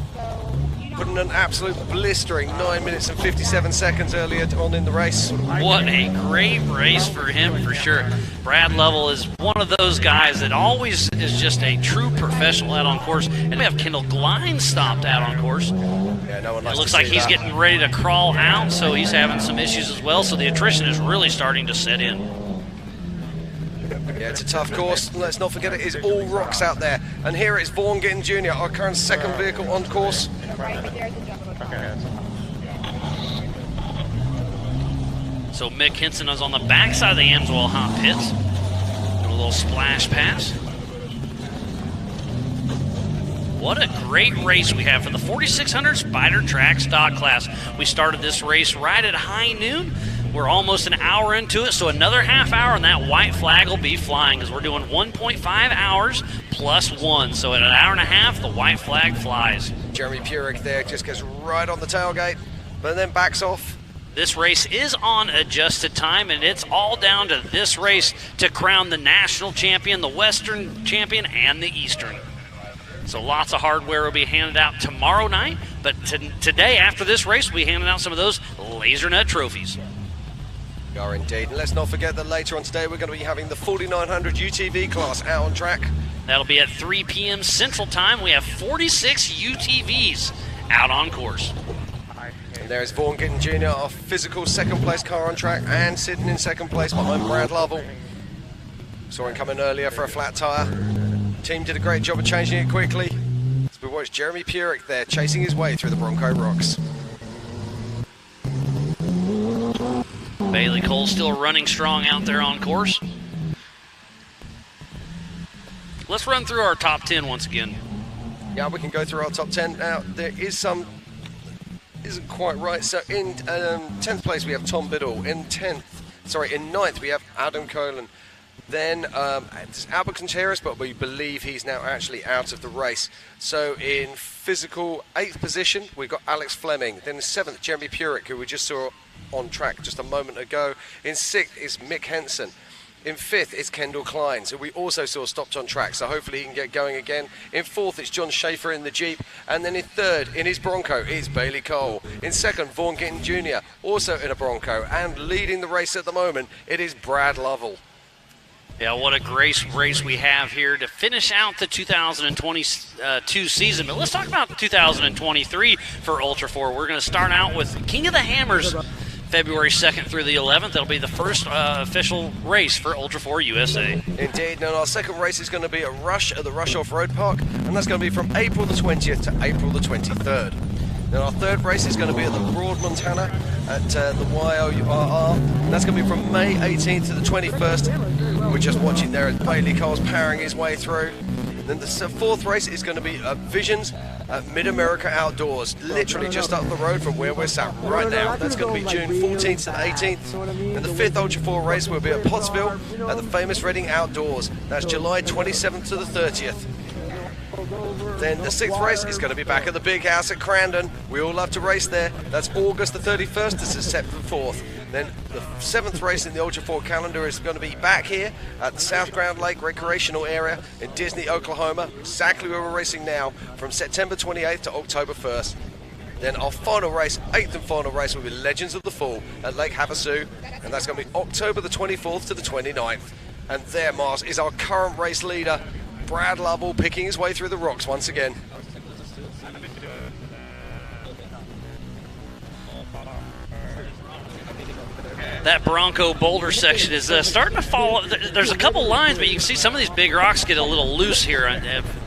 putting an absolute blistering 9 minutes and 57 seconds earlier on in the race. What a great race for him, for sure. Brad Lovell is one of those guys that always is just a true professional out on course. And we have Kendall Glines stopped out on course. Yeah, no one likes it looks to like see he's that. getting ready to crawl out, so he's having some issues as well. So the attrition is really starting to set in. Yeah, it's a tough course. Let's not forget it is all rocks out there. And here it's Vaughn Gittin Jr., our current 2nd vehicle on course. So Mick Henson is on the backside of the Amsoil hot pits. Do a little splash pass. What a great race we have for the 4600 Spider Track Stock Class. We started this race right at high noon. We're almost an hour into it, so another half hour and that white flag will be flying because we're doing 1.5 hours plus 1. So at an hour and a half, the white flag flies. Jeremy Purick there just gets right on the tailgate, but then backs off. This race is on adjusted time, and it's all down to this race to crown the national champion, the Western champion, and the Eastern. So lots of hardware will be handed out tomorrow night, but today, after this race, we'll be handing out some of those Laser Nut trophies. We are indeed. And let's not forget that later on today, we're going to be having the 4900 UTV class out on track. That'll be at 3 p.m. Central Time. We have 46 UTVs out on course. And there's Vaughn Gittin Jr., our physical 2nd place car on track, and sitting in 2nd place behind Brad Lovell. Saw him coming earlier for a flat tyre. Team did a great job of changing it quickly. As we watch Jeremy Purick there chasing his way through the Bronco rocks. Bailey Cole still running strong out there on course. Let's run through our top 10 once again. Yeah, we can go through our top 10. Now, there is some isn't quite right. So in 10th place we have Tom Biddle. In 9th we have Adam Colan. Then it's Albert Contreras, but we believe he's now actually out of the race. So in physical 8th position, we've got Alex Fleming. Then in 7th, Jeremy Purick, who we just saw on track just a moment ago. In 6th is Mick Henson. In 5th is Kendall Glines, who we also saw stopped on track, so hopefully he can get going again. In 4th, it's John Schaefer in the Jeep. And then in 3rd, in his Bronco, is Bailey Cole. In 2nd, Vaughn Gittin Jr., also in a Bronco. And leading the race at the moment, it is Brad Lovell. Yeah, what a great race we have here to finish out the 2022 season. But let's talk about 2023 for Ultra 4. We're going to start out with King of the Hammers, February 2nd through the 11th. That'll be the first official race for Ultra 4 USA. Indeed. Now, our second race is going to be at Rush at the Rush Off-Road Park, and that's going to be from April the 20th to April the 23rd. Then our third race is going to be at the Broad, Montana at the YOURR. And that's going to be from May 18th to the 21st. We're just watching there as Bailey Cole's powering his way through. Then the fourth race is going to be Visions at Mid-America Outdoors, literally just up the road from where we're sat right now. That's going to be June 14th to the 18th. And the fifth Ultra 4 race will be at Pottsville at the famous Reading Outdoors. That's July 27th to the 30th. Then the 6th race is going to be back at the Big House at Crandon. We all love to race there. That's August the 31st to September 4th. Then the 7th race in the Ultra 4 calendar is going to be back here at the South Ground Lake Recreational Area in Disney, Oklahoma, exactly where we're racing now, from September 28th to October 1st. Then our final race, 8th and final race, will be Legends of the Fall at Lake Havasu, and that's going to be October the 24th to the 29th. And there, Mars, is our current race leader, Brad Lovell, picking his way through the rocks once again. That Bronco boulder section is starting to fall. There's a couple lines, but you can see some of these big rocks get a little loose here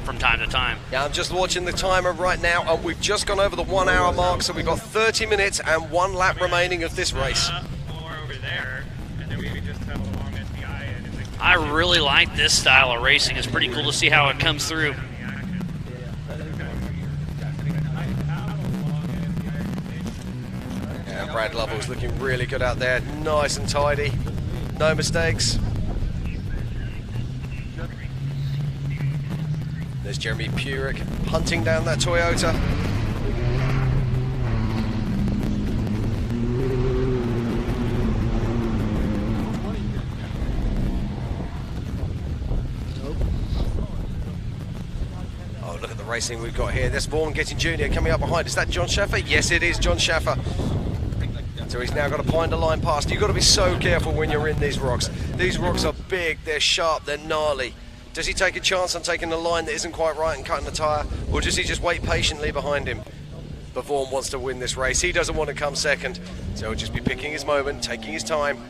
from time to time. Yeah, I'm just watching the timer right now, and we've just gone over the 1 hour mark, so we've got 30 minutes and 1 lap remaining of this race. I really like this style of racing. It's pretty cool to see how it comes through. And Brad Lovell's looking really good out there, nice and tidy, no mistakes. There's Jeremy Purick hunting down that Toyota. Oh, look at the racing we've got here. There's Vaughn Gittin Jr. coming up behind. Is that John Schaffer? Yes, it is John Schaffer. So he's now got to find a line past. You've got to be so careful when you're in these rocks. These rocks are big, they're sharp, they're gnarly. Does he take a chance on taking a line that isn't quite right and cutting the tyre, or does he just wait patiently behind him? But Vaughn wants to win this race. He doesn't want to come second, so he'll just be picking his moment, taking his time.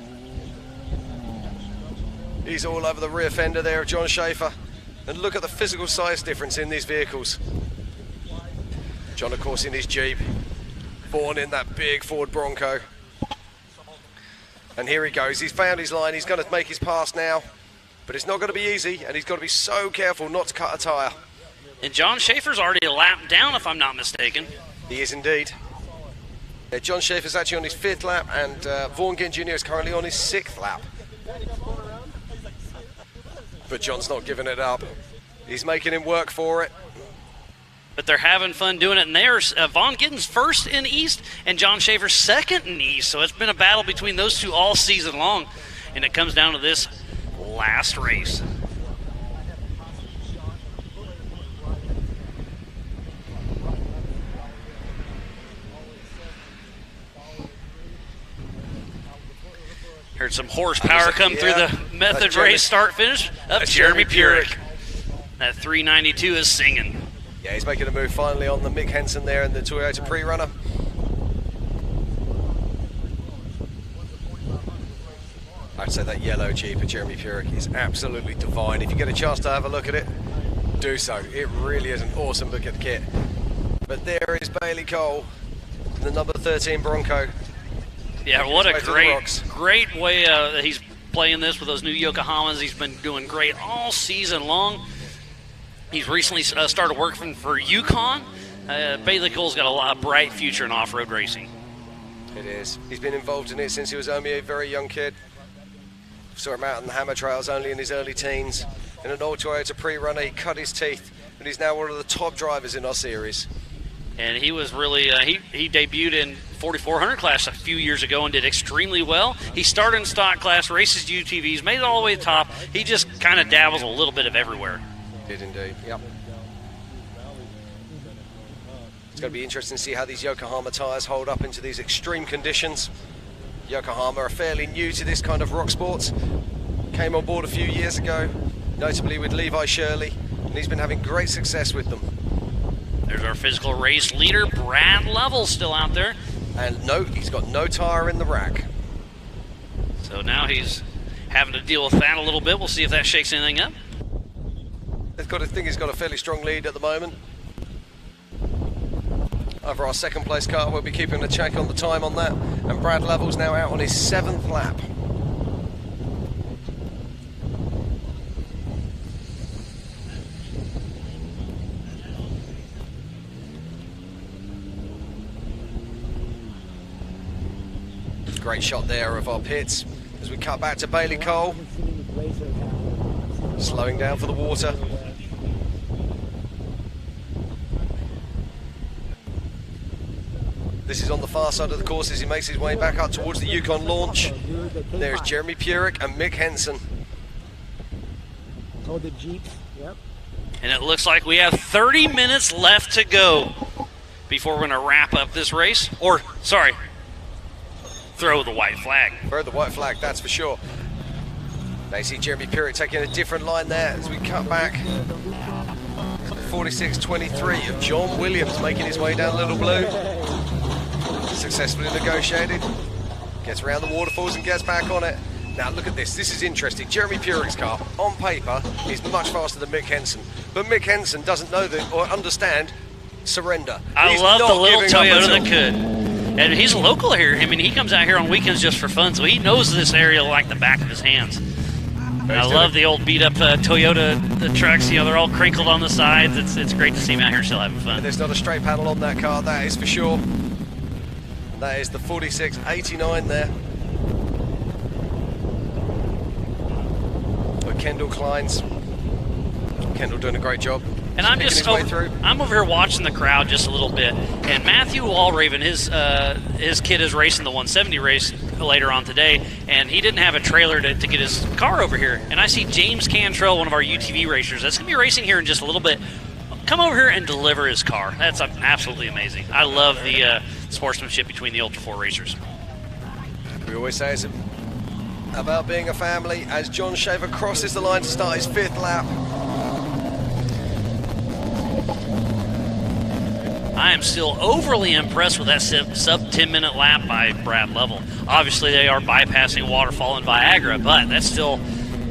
He's all over the rear fender there of John Schaffer. And look at the physical size difference in these vehicles. John, of course, in his Jeep. Vaughn in that big Ford Bronco. And here he goes. He's found his line. He's going to make his pass now. But it's not going to be easy, and he's got to be so careful not to cut a tyre. And John Schaefer's already a lap down, if I'm not mistaken. He is indeed. John Schaefer's actually on his 5th lap, and Vaughn Gittin Jr. is currently on his 6th lap. But John's not giving it up. He's making him work for it. But they're having fun doing it, and there's Vaughn Gittin's 1st in East and John Schaefer's 2nd in East. So it's been a battle between those two all season long, and it comes down to this last race. Heard some horsepower come through the Method race start finish of Jeremy Purick. That 392 is singing. Yeah, he's making a move finally on the Mick Henson there in the Toyota Pre-Runner. I'd say that yellow Jeep of Jeremy Purick is absolutely divine. If you get a chance to have a look at it, do so. It really is an awesome look at the kit. But there is Bailey Cole, the number 13 Bronco. Yeah, what a great way that he's playing this with those new Yokohamas. He's been doing great all season long. He's recently started working for Yukon. Bailey Cole's got a bright future in off-road racing. It is. He's been involved in it since he was only a very young kid. Saw him out on the Hammer Trails only in his early teens. In an old Toyota Pre-Runner, he cut his teeth, and he's now one of the top drivers in our series. And he was really, he debuted in 4400 class a few years ago and did extremely well. He started in stock class, races UTVs, made it all the way to the top. He just kind of dabbles a little bit of everywhere. Did indeed, yep. It's going to be interesting to see how these Yokohama tyres hold up into these extreme conditions. Yokohama are fairly new to this kind of rock sports. Came on board a few years ago, notably with Levi Shirley, and he's been having great success with them. There's our physical race leader, Brad Lovell, still out there. And no, he's got no tyre in the rack. So now he's having to deal with that a little bit. We'll see if that shakes anything up. I think he's got a fairly strong lead at the moment. Over our 2nd place car, we'll be keeping a check on the time on that. And Brad Lovell's now out on his 7th lap. Great shot there of our pits as we cut back to Bailey Cole. Slowing down for the water. This is on the far side of the course as he makes his way back up towards the Yukon launch. There's Jeremy Purick and Mick Henson. Oh, the Jeeps. Yep. And it looks like we have 30 minutes left to go before we're going to wrap up this race. Or, sorry, throw the white flag. Throw the white flag, that's for sure. They see Jeremy Purick taking a different line there as we cut back. 46.23 of John Williams making his way down Little Blue. Successfully negotiated. Gets around the waterfalls and gets back on it. Now look at this, this is interesting. Jeremy Purick's car, on paper, is much faster than Mick Henson. But Mick Henson doesn't know that or understand surrender. I love the little Toyota that could. And he's local here. I mean, he comes out here on weekends just for fun, so he knows this area like the back of his hands. And I love the old beat-up Toyota the trucks. You know, they're all crinkled on the sides. It's great to see him out here still having fun. And there's not a straight panel on that car, that is for sure. That is the 46.89 there. But Kendall Kleins. Kendall doing a great job. And I'm over here watching the crowd just a little bit. And Matthew Walraven, his kid is racing the 170 race later on today, and he didn't have a trailer to get his car over here. And I see James Cantrell, one of our UTV racers, that's going to be racing here in just a little bit, come over here and deliver his car. That's absolutely amazing. I love the sportsmanship between the Ultra 4 racers. We always say it's about being a family as John Shaver crosses the line to start his 5th lap. I am still overly impressed with that sub 10-minute lap by Brad Lovell. Obviously, they are bypassing Waterfall and Viagra, but that's still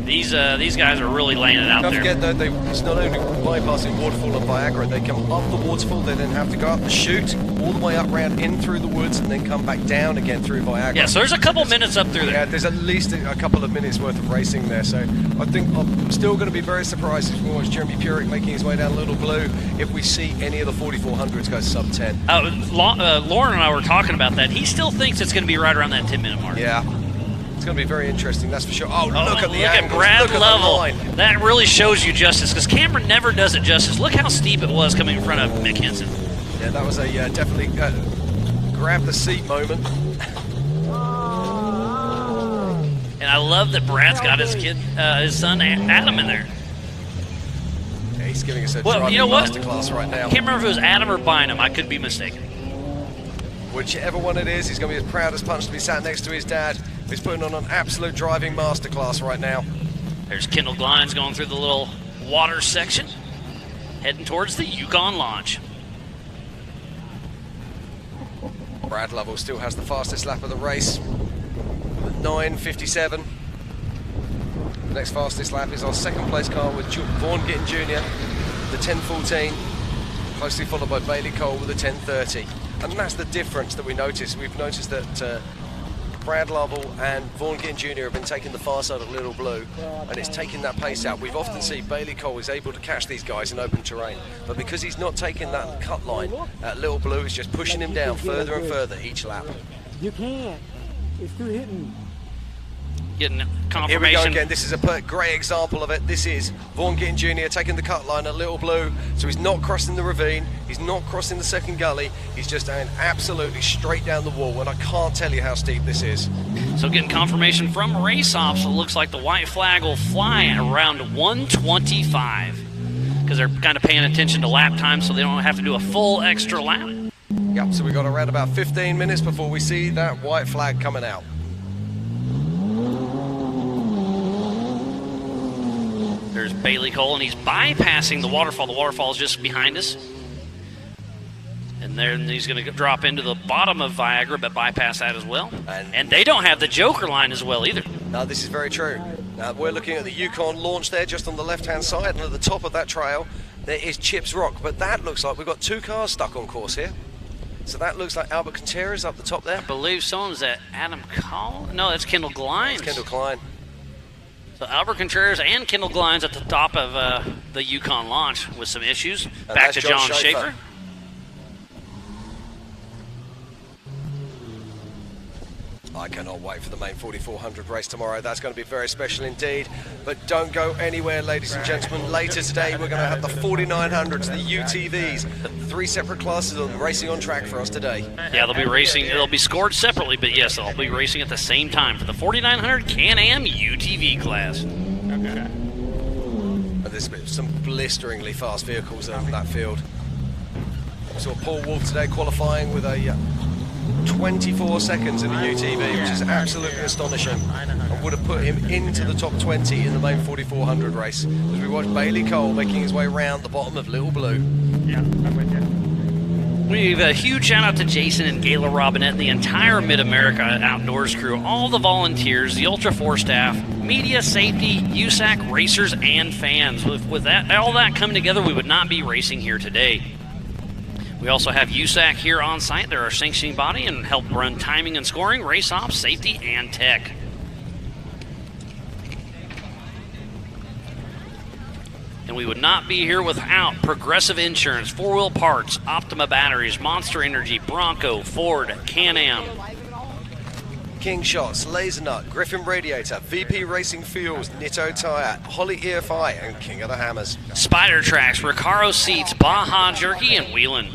these guys are really laying it out there. Don't forget though, it's not only bypassing Waterfall and Viagra. They come up the waterfall, they then have to go up the chute, all the way up round in through the woods, and then come back down again through Viagra. Yeah, so there's a couple minutes up through there. Yeah, there's at least a couple of minutes worth of racing there. So I think I'm still going to be very surprised if we watch Jeremy Purick making his way down Little Blue if we see any of the 4400s go sub 10. Lauren and I were talking about that. He still thinks it's going to be right around that 10-minute mark. Yeah. It's going to be very interesting, that's for sure. Oh, look at the look angles. At Brad look at Lovell. the line. That really shows you justice, because Cameron never does it justice. Look how steep it was coming in front of Mick Henson. Yeah, that was a definitely grab the seat moment. And I love that Brad's got his son Adam in there. Yeah, he's giving us a driving masterclass right now. I can't remember if it was Adam or Bynum. I could be mistaken. Whichever one it is, he's going to be as proud as punch to be sat next to his dad. He's putting on an absolute driving masterclass right now. There's Kendall Glines going through the little water section, heading towards the Yukon launch. Brad Lovell still has the fastest lap of the race, 9:57. The next fastest lap is our second place car with Vaughn Gittin Jr., the 10:14, closely followed by Bailey Cole with the 10:30. And that's the difference that we noticed. We've noticed that Brad Lovell and Vaughn Gittin Jr. have been taking the far side of Little Blue, and it's taking that pace out. We've often seen Bailey Cole is able to catch these guys in open terrain, but because he's not taking that cut line, Little Blue is just pushing him down further and further each lap. You can't. It's too hitting. Getting confirmation. Here we go again. This is a great example of it. This is Vaughn Gittin Jr. taking the cut line at Little Blue, so he's not crossing the ravine, he's not crossing the second gully, he's just going absolutely straight down the wall, and I can't tell you how steep this is. So getting confirmation from race ops, it looks like the white flag will fly at around 125, because they're kind of paying attention to lap time, so they don't have to do a full extra lap. Yep, so we've got around about 15 minutes before we see that white flag coming out. There's Bailey Cole, and he's bypassing the waterfall. The waterfall is just behind us. And then he's going to drop into the bottom of Viagra, but bypass that as well. And they don't have the Joker line as well either. No, this is very true. Now, we're looking at the Yukon launch there, just on the left-hand side, and at the top of that trail, there is Chips Rock. But that looks like we've got two cars stuck on course here. So that looks like Albert Contreras up the top there. I believe someone's at Adam Cole. No, that's Kendall Glines. That's Kendall Klein. So Albert Contreras and Kendall Glines at the top of the Yukon launch with some issues. And back to John John I cannot wait for the main 4400 race tomorrow. That's going to be very special indeed. But don't go anywhere, ladies and gentlemen. Later today, we're going to have the 4900s, the UTVs, 3 separate classes of racing on track for us today. Yeah, they'll be racing. They'll be scored separately, but yes, they'll be racing at the same time for the 4900 Can-Am UTV class. And there's some blisteringly fast vehicles on that field. We saw Paul Wolf today qualifying with a 24 seconds in the UTV, which is absolutely astonishing, and would have put him into the top 20 in the main 4400 race. As we watch Bailey Cole making his way round the bottom of Little Blue. Yeah, I'm with you. We have a huge shout out to Jason and Gayla Robinette and the entire Mid-America Outdoors crew, all the volunteers, the Ultra 4 staff, media, safety, USAC, racers, and fans. With that, all that coming together, we would not be racing here today. We also have USAC here on site. They're our sanctioning body and help run timing and scoring, race ops, safety, and tech. And we would not be here without Progressive Insurance, 4-Wheel Parts, Optima Batteries, Monster Energy, Bronco, Ford, Can-Am. King Shots, Laser Nut, Griffin Radiator, VP Racing Fuels, Nitto Tire, Holly EFI, and King of the Hammers. Spider Tracks, Recaro Seats, Baja Jerky, and Wheelin'.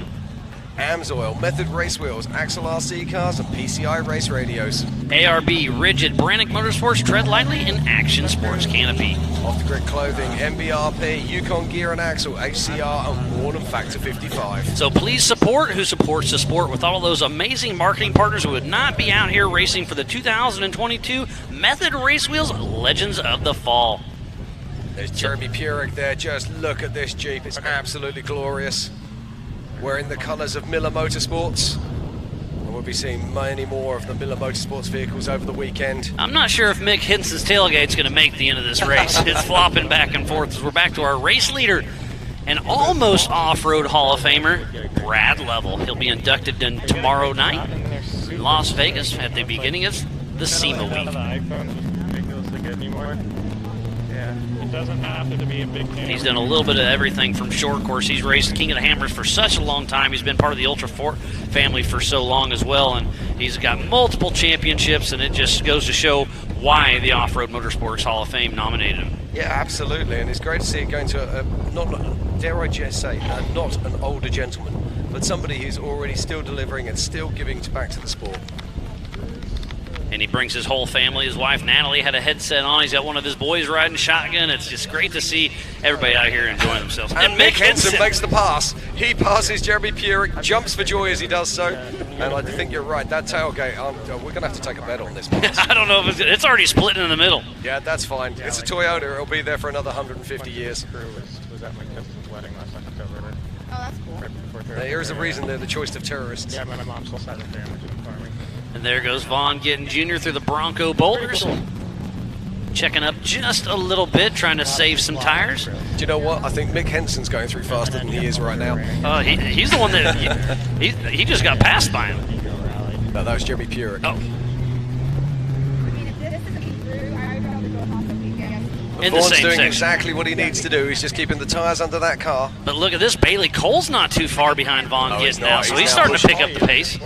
AMSOIL, Method Race Wheels, Axel RC Cars, and PCI Race Radios. ARB, Rigid, Brannick Motorsports, Tread Lightly, and Action Sports Canopy. Off the Grid Clothing, MBRP, Yukon Gear and Axle, HCR, and Warden Factor 55. So please support who supports the sport. With all of those amazing marketing partners who would not be out here racing for the 2022 Method Race Wheels Legends of the Fall. There's Jeremy Purick there. Just look at this Jeep. It's absolutely glorious. Wearing the colours of Miller Motorsports. And we'll be seeing many more of the Miller Motorsports vehicles over the weekend. I'm not sure if Mick Henson's tailgate's going to make the end of this race. It's flopping back and forth as we're back to our race leader and almost off-road Hall of Famer, Brad Lovell. He'll be inducted in tomorrow night in Las Vegas at the beginning of the SEMA week. It doesn't have to be a big camera. He's done a little bit of everything from short course. He's raced King of the Hammers for such a long time. He's been part of the Ultra 4 family for so long as well, and he's got multiple championships, and it just goes to show why the Off-Road Motorsports Hall of Fame nominated him. Yeah, absolutely, and it's great to see it going to not dare I just say, not an older gentleman, but somebody who's already still delivering and still giving back to the sport. And he brings his whole family. His wife, Natalie, had a headset on. He's got one of his boys riding shotgun. It's just great to see everybody out here enjoing themselves. And Mick Henson makes the pass. He passes Jeremy Purick, jumps for joy as he does so. And I think you're right, that tailgate, we're going to have to take a bet on this one. I don't know if it's already splitting in the middle. Yeah, that's fine. It's a Toyota. It'll be there for another 150 years. Was at my cousin's wedding last October. Oh, that's cool. Now, here's the reason they're the choice of terrorists. Yeah, my mom's whole side of the family is farming. And there goes Vaughn Gittin Jr. through the Bronco boulders. Checking up just a little bit, trying to save some tires. Do you know what? I think Mick Henson's going through faster than he is right now. He's the one that he just got passed by him. No, that was Jeremy Purick. Oh. In the same doing section. Exactly what he needs to do. He's just keeping the tires under that car. But look at this. Bailey Cole's not too far behind Vaughn Gittin now, so he's starting to pick up the pace.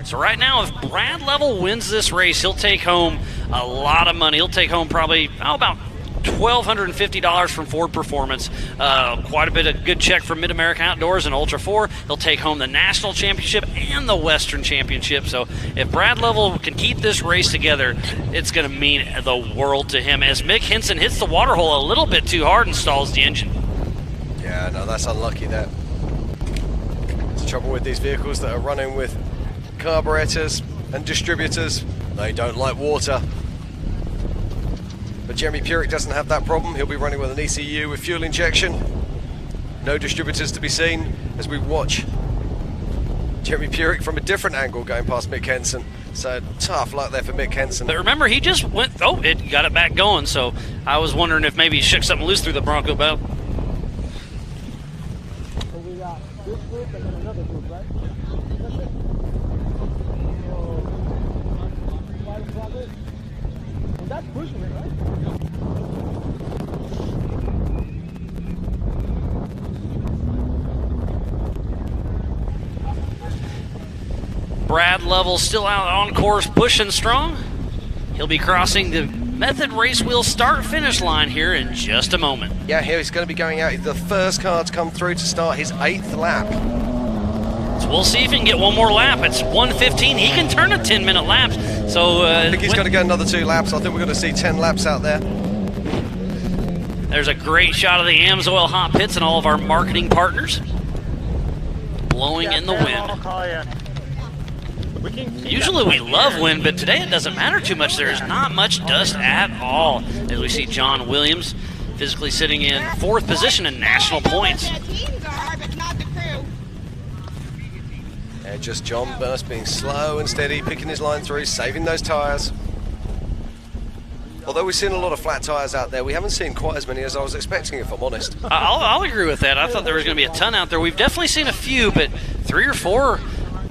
So right now, if Brad Lovell wins this race, he'll take home a lot of money. He'll take home probably about $1,250 from Ford Performance, quite a bit of good check from Mid-America Outdoors and Ultra 4. He'll take home the National Championship and the Western Championship. So if Brad Lovell can keep this race together, it's going to mean the world to him as Mick Henson hits the water hole a little bit too hard and stalls the engine. Yeah, no, that's unlucky there. It's the trouble with these vehicles that are running with carburetors and distributors. They don't like water. But Jeremy Purick doesn't have that problem. He'll be running with an ECU with fuel injection. No distributors to be seen as we watch Jeremy Purick from a different angle going past Mick Henson. So tough luck there for Mick Henson. But remember, he just went, it got it back going. So I was wondering if maybe he shook something loose through the Bronco belt. So we got this group and then another group, right? That's pushing it, right? Brad Lovell still out on course, pushing strong. He'll be crossing the Method Race Wheel start-finish line here in just a moment. Yeah, here he's going to be going out. He's the first car to come through to start his 8th lap. So we'll see if he can get one more lap. It's 1:15. He can turn a 10-minute lap. So I think he's going to get another 2 laps. I think we're going to see 10 laps out there. There's a great shot of the AMSOIL hot pits and all of our marketing partners blowing in the wind. Usually we love wind, but today it doesn't matter too much. There's not much dust at all. As we see John Williams physically sitting in 4th position in national points. Yeah, just John Burst being slow and steady, picking his line through, saving those tyres. Although we've seen a lot of flat tyres out there, we haven't seen quite as many as I was expecting, if I'm honest. I'll agree with that. I thought there was going to be a ton out there. We've definitely seen a few, but 3 or 4,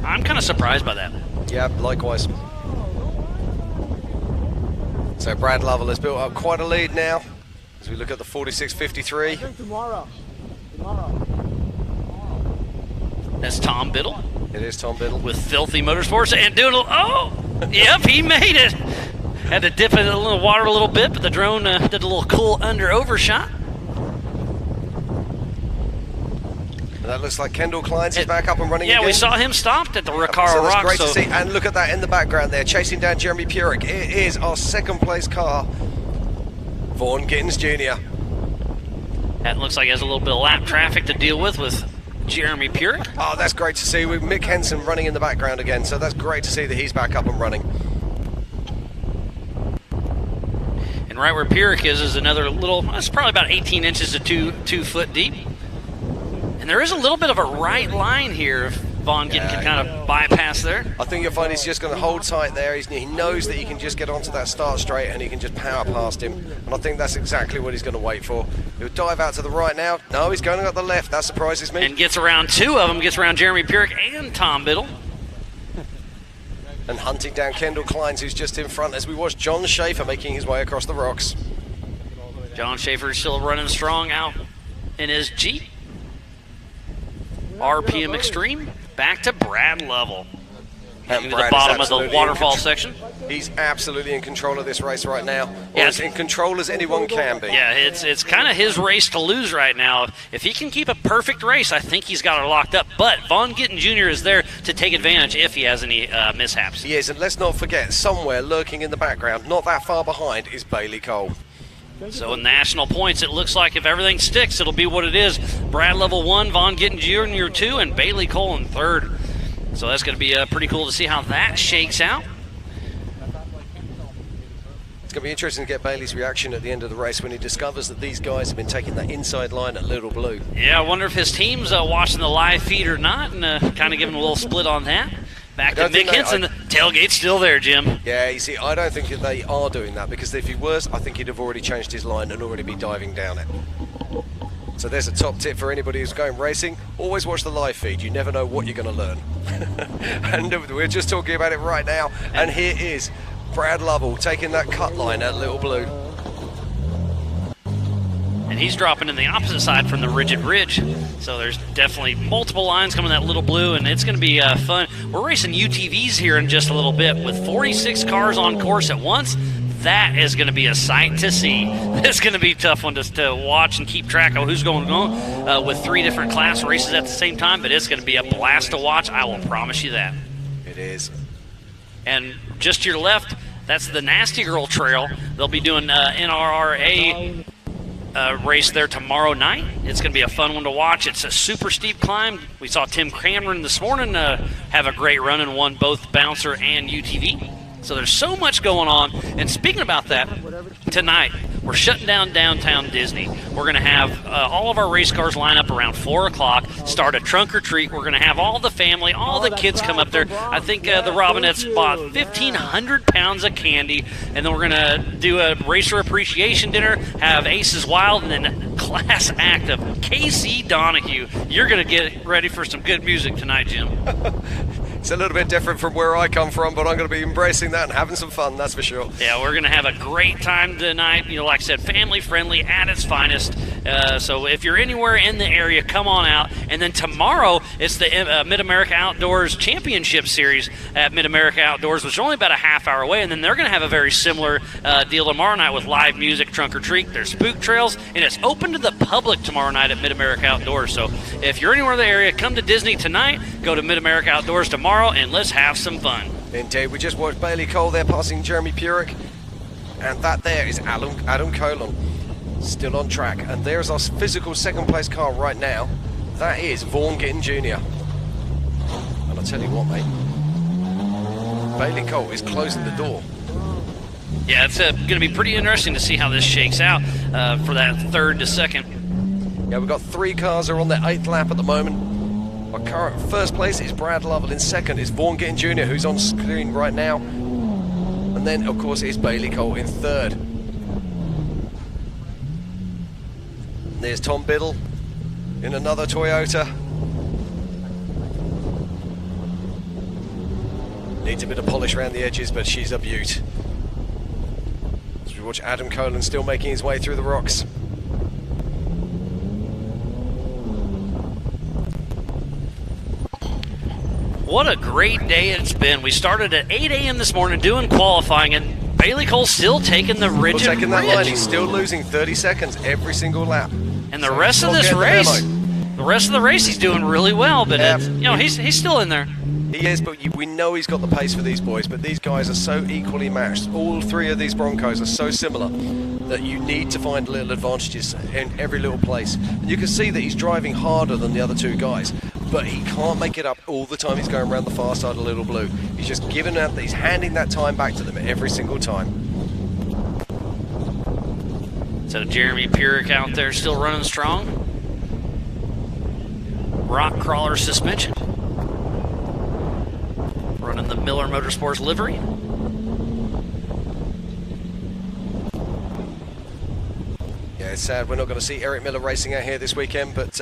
I'm kind of surprised by that. Yeah, likewise. So Brad Lovell has built up quite a lead now as we look at the 46.53. Tomorrow. That's Tom Biddle. It is Tom Biddle. With Filthy Motorsports and doing yep, he made it. Had to dip in a little water a little bit, but the drone did a little cool overshot. That looks like Kendall Kleins is back up and running again. Yeah, we saw him stopped at the Recaro so that's Rock. great to see. And look at that in the background there, chasing down Jeremy Purick. It is our 2nd place car, Vaughn Gittins Jr. That looks like he has a little bit of lap traffic to deal with Jeremy Purick. Oh, that's great to see. With Mick Henson running in the background again, so that's great to see that he's back up and running. And right where Purick is another little, it's probably about 18 inches to 2 foot deep. And there is a little bit of a right line here if Vaughn Gittin can kind of bypass there. I think you'll find he's just going to hold tight there. He knows that he can just get onto that start straight and he can just power past him. And I think that's exactly what he's going to wait for. He'll dive out to the right now. No, he's going up the left. That surprises me. And gets around 2 of them, gets around Jeremy Purick and Tom Biddle. And hunting down Kendall Kleins, who's just in front, as we watch John Schaefer making his way across the rocks. John Schaefer is still running strong out in his Jeep. RPM Extreme, back to Brad Lovell. Heading to the bottom of the waterfall section. He's absolutely in control of this race right now. Or as in control as anyone can be. Yeah, it's kind of his race to lose right now. If he can keep a perfect race, I think he's got it locked up. But Vaughn Gittin Jr. is there to take advantage if he has any mishaps. He is, and let's not forget, somewhere lurking in the background, not that far behind, is Bailey Cole. So in national points, it looks like if everything sticks, it'll be what it is. Brad Lovell 1, Vaughn Gittin Jr. 2, and Bailey Cole in 3rd. So that's going to be pretty cool to see how that shakes out. It's going to be interesting to get Bailey's reaction at the end of the race when he discovers that these guys have been taking that inside line at Little Blue. Yeah, I wonder if his team's watching the live feed or not, and kind of giving a little split on that. Back to Mick Henson. The tailgate's still there, Jim. Yeah, you see, I don't think that they are doing that, because if he was, I think he'd have already changed his line and already be diving down it. So there's a top tip for anybody who's going racing. Always watch the live feed. You never know what you're going to learn. And we're just talking about it right now. And here is Brad Lovell taking that cut line at Little Blue. And he's dropping in the opposite side from the Rigid Ridge. So there's definitely multiple lines coming that Little Blue, and it's going to be fun. We're racing UTVs here in just a little bit with 46 cars on course at once. That is going to be a sight to see. It's going to be a tough one to watch and keep track of who's going on with 3 different class races at the same time, but it's going to be a blast to watch. I will promise you that. It is. And just to your left, that's the Nasty Girl Trail. They'll be doing NRRA race there tomorrow night. It's going to be a fun one to watch. It's a super steep climb. We saw Tim Cameron this morning have a great run and won both Bouncer and UTV. So there's so much going on. And speaking about that, tonight we're shutting down downtown Disney. We're going to have all of our race cars line up around 4 o'clock, start a trunk or treat. We're going to have all the family, all the kids come up there. I think the Robinettes bought 1,500 pounds of candy, and then we're going to do a racer appreciation dinner, have Aces Wild, and then a class act of KC Donahue. You're going to get ready for some good music tonight, Jim. It's a little bit different from where I come from, but I'm going to be embracing that and having some fun, that's for sure. Yeah, we're going to have a great time tonight. You know, like I said, family-friendly at its finest. So if you're anywhere in the area, come on out. And then tomorrow, it's the Mid-America Outdoors Championship Series at Mid-America Outdoors, which is only about a half hour away. And then they're going to have a very similar deal tomorrow night with live music, trunk or treat. There's spook trails, and it's open to the public tomorrow night at Mid-America Outdoors. So if you're anywhere in the area, come to Disney tonight, go to Mid-America Outdoors tomorrow, and let's have some fun. Indeed, we just watched Bailey Cole there passing Jeremy Purick, and that there is Adam Colon, still on track. And there's our physical second place car right now. That is Vaughn Gittin Jr. And I'll tell you what, mate, Bailey Cole is closing the door. Yeah, it's going to be pretty interesting to see how this shakes out for that third to second. Yeah, we've got 3 cars are on their 8th lap at the moment. Our current first place is Brad Lovell. In second is Vaughn Gittin Jr., who's on screen right now. And then, of course, is Bailey Cole in third. There's Tom Biddle in another Toyota. Needs a bit of polish around the edges, but she's a beaut. As we watch Adam Colon still making his way through the rocks. What a great day it's been. We started at 8 a.m. this morning doing qualifying, and Bailey Cole's still taking the rigid Still taking that line. ridge. He's still losing 30 seconds every single lap. And the rest of this race, he's doing really well, but he's still in there. He is, but we know he's got the pace for these boys, but these guys are so equally matched. All 3 of these Broncos are so similar that you need to find little advantages in every little place. And you can see that he's driving harder than the other 2 guys, but he can't make it up all the time he's going around the far side of Little Blue. He's just giving out, he's handing that time back to them every single time. So Jeremy Purick out there still running strong. Rock crawler suspension. Running the Miller Motorsports livery. Yeah, it's sad we're not going to see Eric Miller racing out here this weekend, but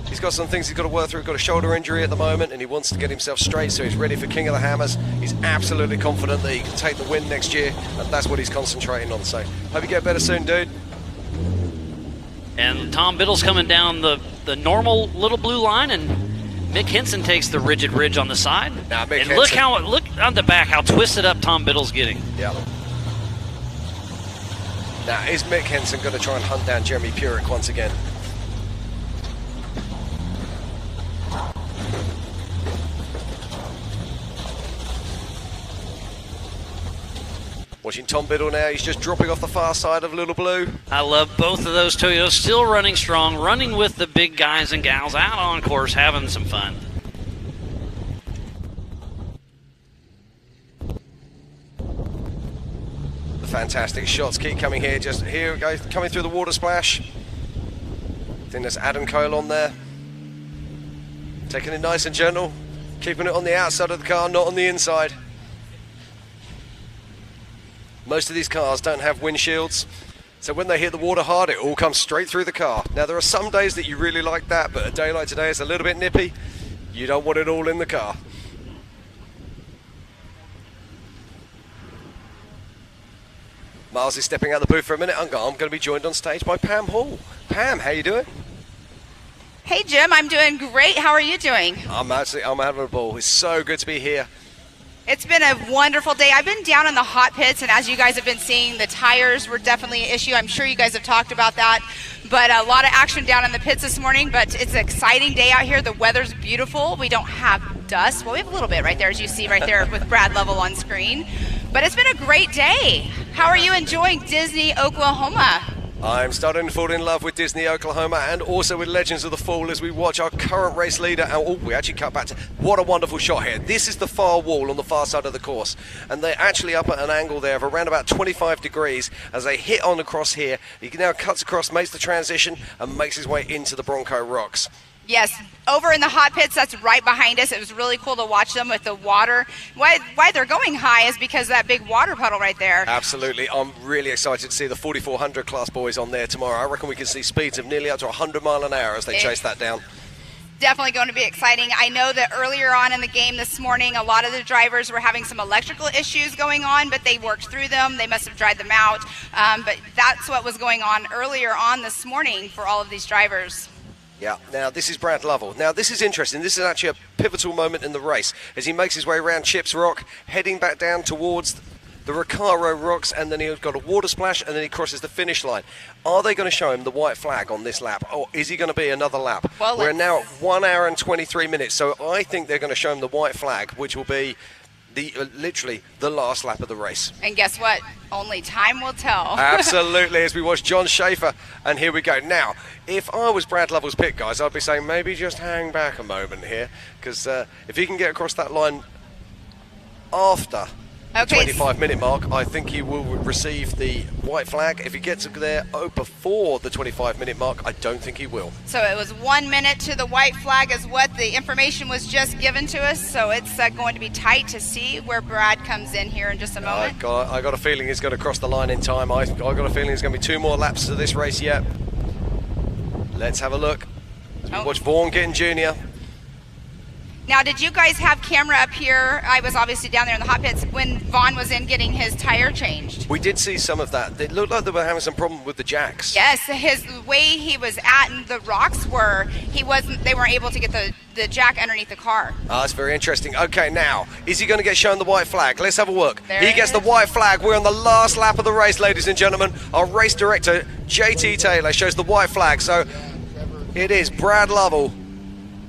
he's got some things he's got to work through. He's got a shoulder injury at the moment, and he wants to get himself straight, so he's ready for King of the Hammers. He's absolutely confident that he can take the win next year, and that's what he's concentrating on. So, hope you get better soon, dude. And Tom Biddle's coming down the normal Little Blue line, and Mick Henson takes the rigid ridge on the side. And look on the back how twisted up Tom Biddle's getting. Yeah. Now, is Mick Henson going to try and hunt down Jeremy Purick once again? Watching Tom Biddle now, he's just dropping off the far side of Little Blue. I love both of those Toyotas, still running strong, running with the big guys and gals out on course, having some fun. The fantastic shots keep coming here. Just here we go, coming through the water splash. I think there's Adam Cole on there. Taking it nice and gentle, keeping it on the outside of the car, not on the inside. Most of these cars don't have windshields, so when they hit the water hard, it all comes straight through the car. Now, there are some days that you really like that, but a day like today is a little bit nippy. You don't want it all in the car. Miles is stepping out of the booth for a minute. I'm going to be joined on stage by Pam Hall. Pam, how you doing? Hey, Jim, I'm doing great. How are you doing? I'm having a ball. It's so good to be here. It's been a wonderful day. I've been down in the hot pits, and as you guys have been seeing, the tires were definitely an issue. I'm sure you guys have talked about that, but a lot of action down in the pits this morning, but it's an exciting day out here. The weather's beautiful. We don't have dust. Well, we have a little bit right there, as you see right there with Brad Lovell on screen, but it's been a great day. How are you enjoying Disney, Oklahoma? I'm starting to fall in love with Disney Oklahoma and also with Legends of the Fall as we watch our current race leader. Oh, we actually cut back to, what a wonderful shot here. This is the far wall on the far side of the course, and they're actually up at an angle there of around about 25 degrees as they hit on across here. He now cuts across, makes the transition, and makes his way into the Bronco Rocks. Yes, over in the hot pits, that's right behind us. It was really cool to watch them with the water. Why they're going high is because of that big water puddle right there. Absolutely. I'm really excited to see the 4400 class boys on there tomorrow. I reckon we can see speeds of nearly up to 100 mile an hour as they chase that down. definitely going to be exciting. I know that earlier on in the game this morning, a lot of the drivers were having some electrical issues going on, but they worked through them. They must have dried them out. But that's what was going on earlier on this morning for all of these drivers. Yeah, now this is Brad Lovell. Now this is interesting. This is actually a pivotal moment in the race as he makes his way around Chips Rock, heading back down towards the Recaro Rocks, and then he's got a water splash, and then he crosses the finish line. Are they going to show him the white flag on this lap, or is he going to be another lap? Well, we're now at 1 hour and 23 minutes, so I think they're going to show him the white flag, which will be literally the last lap of the race. And guess what? Only time will tell. Absolutely, as we watch John Schaefer, and here we go. Now, if I was Brad Lovell's pit guys, I'd be saying maybe just hang back a moment here, because if he can get across that line after the 25-minute mark, I think he will receive the white flag. If he gets there before the 25-minute mark, I don't think he will. So it was 1 minute to the white flag is what the information was just given to us. So it's going to be tight to see where Brad comes in here in just a moment. I got a feeling he's going to cross the line in time. I got a feeling there's going to be 2 more laps to this race yet. Let's have a look. As we watch Vaughn Gittin Jr. Now, did you guys have camera up here? I was obviously down there in the hot pits when Vaughn was in getting his tire changed. We did see some of that. It looked like they were having some problem with the jacks. Yes, his way he was at and the rocks were, they weren't able to get the jack underneath the car. Ah, that's very interesting. Okay, now, is he going to get shown the white flag? Let's have a look. There he gets the white flag. We're on the last lap of the race, ladies and gentlemen. Our race director, JT Taylor, shows the white flag. So it is Brad Lovell.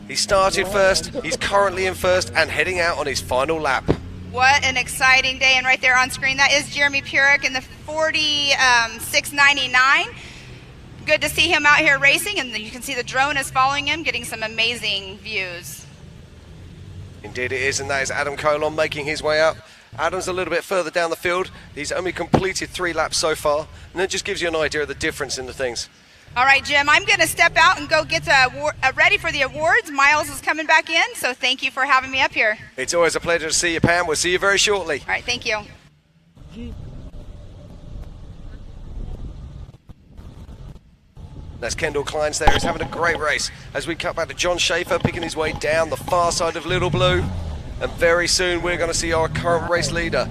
He started first, he's currently in first and heading out on his final lap. What an exciting day. And right there on screen, that is Jeremy Purick in the 46.99. Good to see him out here racing, and you can see the drone is following him, getting some amazing views. Indeed it is, and that is Adam Colon making his way up. Adam's a little bit further down the field. He's only completed 3 laps so far, and that just gives you an idea of the difference in the things. All right, Jim, I'm going to step out and go get ready for the awards. Miles is coming back in, so thank you for having me up here. It's always a pleasure to see you, Pam. We'll see you very shortly. All right, thank you. That's Kendall Kleins there. He's having a great race. As we cut back to John Schaefer, picking his way down the far side of Little Blue. And very soon we're going to see our current race leader.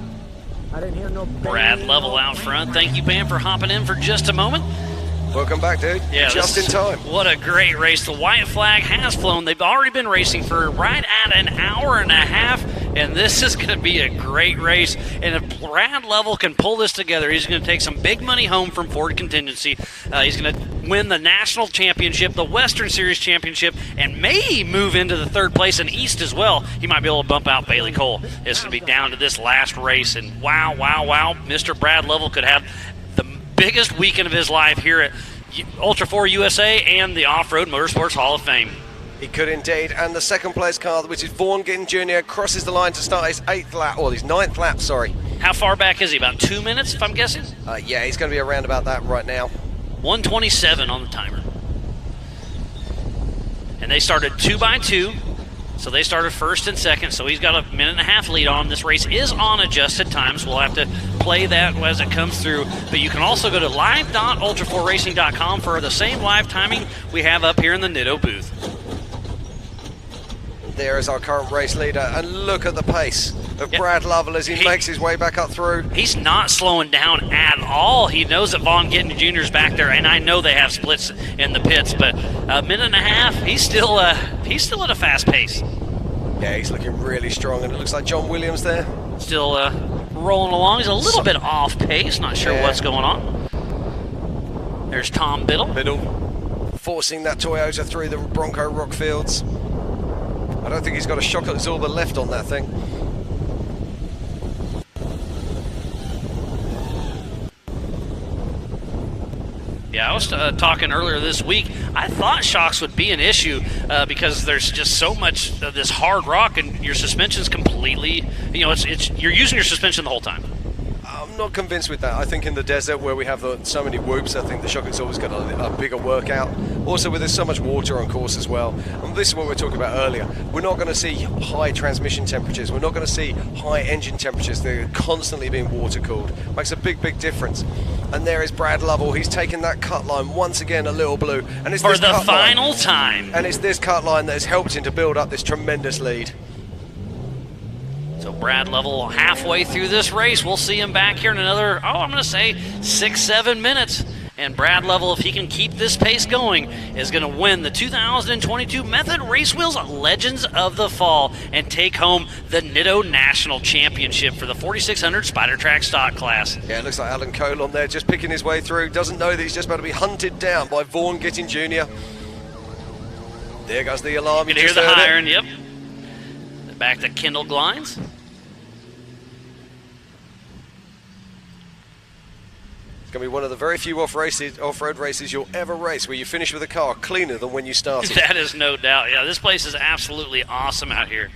Brad Lovell out front. Thank you, Pam, for hopping in for just a moment. Welcome back, dude. Yeah, just in time. What a great race. The white flag has flown. They've already been racing for right at an hour and a half, and this is going to be a great race. And if Brad Lovell can pull this together, he's going to take some big money home from Ford Contingency. He's going to win the National Championship, the Western Series Championship, and may move into the 3rd place in East as well. He might be able to bump out Bailey Cole. It's going to be down to this last race, and wow, Mr. Brad Lovell could have the biggest weekend of his life here at Ultra 4 USA and the Off-Road Motorsports Hall of Fame. He could indeed, and the 2nd place car, which is Vaughn Gittin Jr., crosses the line to start his 8th lap, or his 9th lap, sorry. How far back is he? About 2 minutes, if I'm guessing? Yeah, he's going to be around about that right now. 1:27 on the timer. And they started 2 by 2. So they started 1st and 2nd, so he's got a minute and a half lead on. This race is on adjusted times. We'll have to play that as it comes through. But you can also go to live.ultra4racing.com for the same live timing we have up here in the Nitto booth. There is our current race leader, and look at the pace of Brad Lovell as he makes his way back up through. He's not slowing down at all. He knows that Vaughn Gittin Jr. is back there, and I know they have splits in the pits, but a minute and a half, he's still at a fast pace. Yeah, he's looking really strong, and it looks like John Williams there. Still rolling along. He's a little bit off pace, not sure what's going on. There's Tom Biddle. Forcing that Toyota through the Bronco rock fields. I don't think he's got a shock absorber left on that thing. Yeah, I was talking earlier this week. I thought shocks would be an issue because there's just so much of this hard rock, and your suspension's completely, you're using your suspension the whole time. I'm not convinced with that. I think in the desert where we have so many whoops, I think the shock absorber's got a bigger workout. Also, with there's so much water on course as well. And this is what we were talking about earlier. We're not going to see high transmission temperatures. We're not going to see high engine temperatures. They're constantly being water cooled. Makes a big difference. And there is Brad Lovell. He's taken that cut line once again, a Little Blue. And it's For this the cut final line. time. And it's this cut line that has helped him to build up this tremendous lead. So Brad Lovell halfway through this race. We'll see him back here in another, I'm going to say 6-7 minutes. And Brad Lovell, if he can keep this pace going, is going to win the 2022 Method Race Wheels Legends of the Fall and take home the Nitto National Championship for the 4600 Spider Track stock class. Yeah, it looks like Alan Cole on there just picking his way through. Doesn't know that he's just about to be hunted down by Vaughn Gittin Jr. There goes the alarm. You can hear the iron, yep. Back to Kendall Glines. It's going to be one of the very few off-road races you'll ever race where you finish with a car cleaner than when you started. That is no doubt. Yeah, this place is absolutely awesome out here.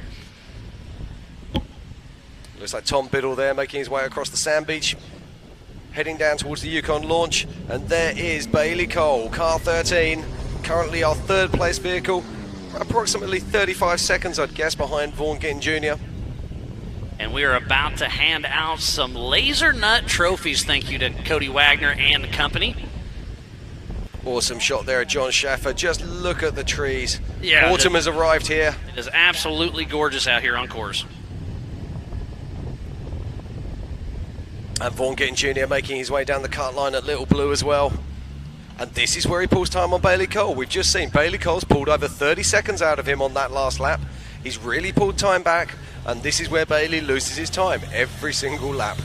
Looks like Tom Biddle there making his way across the sand beach, heading down towards the Yukon launch. And there is Bailey Cole, car 13, currently our third place vehicle, approximately 35 seconds, I'd guess, behind Vaughn Gittin Jr. And we are about to hand out some Laser Nut trophies. Thank you to Cody Wagner and the company. Awesome shot there at John Schaffer. Just look at the trees. Yeah, Autumn has arrived here. It is absolutely gorgeous out here on course. And Vaughn Gittin Jr. making his way down the cut line at Little Blue as well. And this is where he pulls time on Bailey Cole. We've just seen Bailey Cole's pulled over 30 seconds out of him on that last lap. He's really pulled time back. And this is where Bailey loses his time every single lap.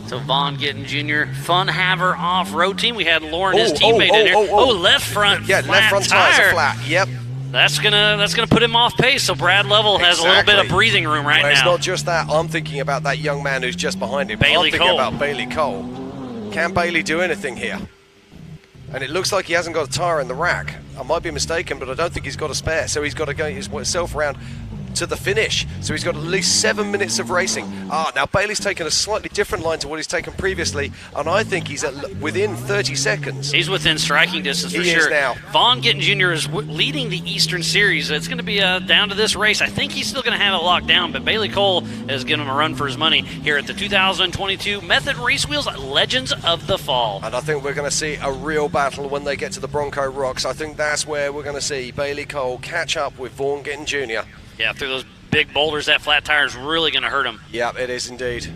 So Vaughn Gittin Jr., fun haver off-road team. We had Lauren, his teammate, in there. Left front, yeah, flat left front tire. tires are flat. Yep. That's gonna put him off pace. So Brad Lovell has a little bit of breathing room right now. It's now. not just that. I'm thinking about that young man who's just behind him. Bailey I'm thinking Cole. about Bailey Cole. Can Bailey do anything here? And it looks like he hasn't got a tire in the rack. I might be mistaken, but I don't think he's got a spare. So he's got to go himself around to the finish. So he's got at least 7 minutes of racing. Now Bailey's taken a slightly different line to what he's taken previously, and I think he's within 30 seconds. He's within striking distance for He sure. is now. Vaughn Gittin Jr. is leading the Eastern Series. It's going to be down to this race. I think he's still going to have it locked down, but Bailey Cole is giving him a run for his money here at the 2022 Method Race Wheels Legends of the Fall. And I think we're going to see a real battle when they get to the Bronco Rocks. I think that's where we're going to see Bailey Cole catch up with Vaughn Gittin Jr. Yeah, through those big boulders, that flat tire is really going to hurt him. Yeah, it is indeed.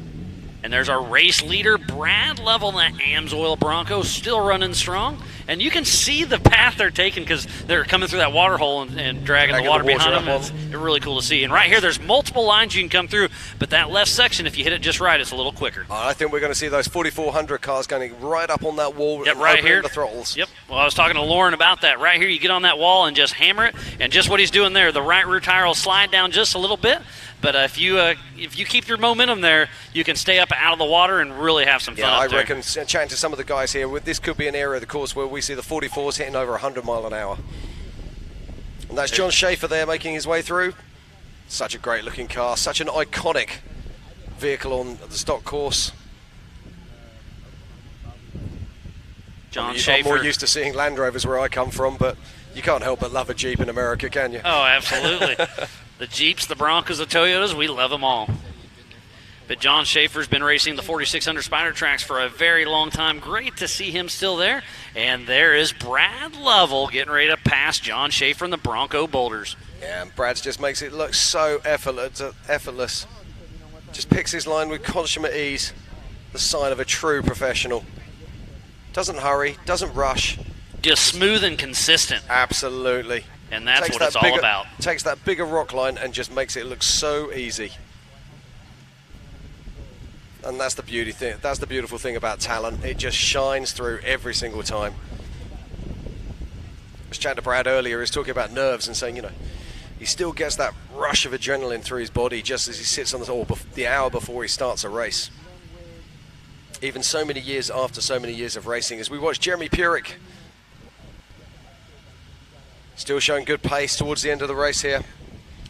And there's our race leader, Brad Lovell, that AMSOIL Bronco, still running strong. And you can see the path they're taking because they're coming through that water hole and dragging the water behind them. It's really cool to see. And right here, there's multiple lines you can come through, but that left section, if you hit it just right, it's a little quicker. I think we're going to see those 4400 cars going right up on that wall. Yep, right here. The throttles. Yep. Well, I was talking to Lauren about that. Right here, you get on that wall and just hammer it. And just what he's doing there, the right rear tire will slide down just a little bit. But if you keep your momentum there, you can stay up out of the water and really have some fun Yeah, up I there. reckon, chatting to some of the guys here, this could be an area of the course where we see the 44s hitting over 100 mile an hour. And that's John Schaefer there making his way through. Such a great looking car, such an iconic vehicle on the stock course. John I'm Schaefer. more used to seeing Land Rovers where I come from, but you can't help but love a Jeep in America, can you? Oh, absolutely. The Jeeps, the Broncos, the Toyotas, we love them all. But John Schaefer's been racing the 4600 Spider Tracks for a very long time. Great to see him still there. And there is Brad Lovell getting ready to pass John Schaefer in the Bronco Boulders. Yeah, and Brad just makes it look so effortless. Just picks his line with consummate ease. The sign of a true professional. Doesn't hurry, doesn't rush. Just smooth and consistent. Absolutely. And that's what it's all about. Takes that bigger rock line and just makes it look so easy. And that's the beauty thing. That's the beautiful thing about talent. It just shines through every single time. I was chatting to Brad earlier. He was talking about nerves and saying, he still gets that rush of adrenaline through his body just as he sits on the hour before he starts a race. Even so many years after so many years of racing, as we watch Jeremy Purick still showing good pace towards the end of the race here.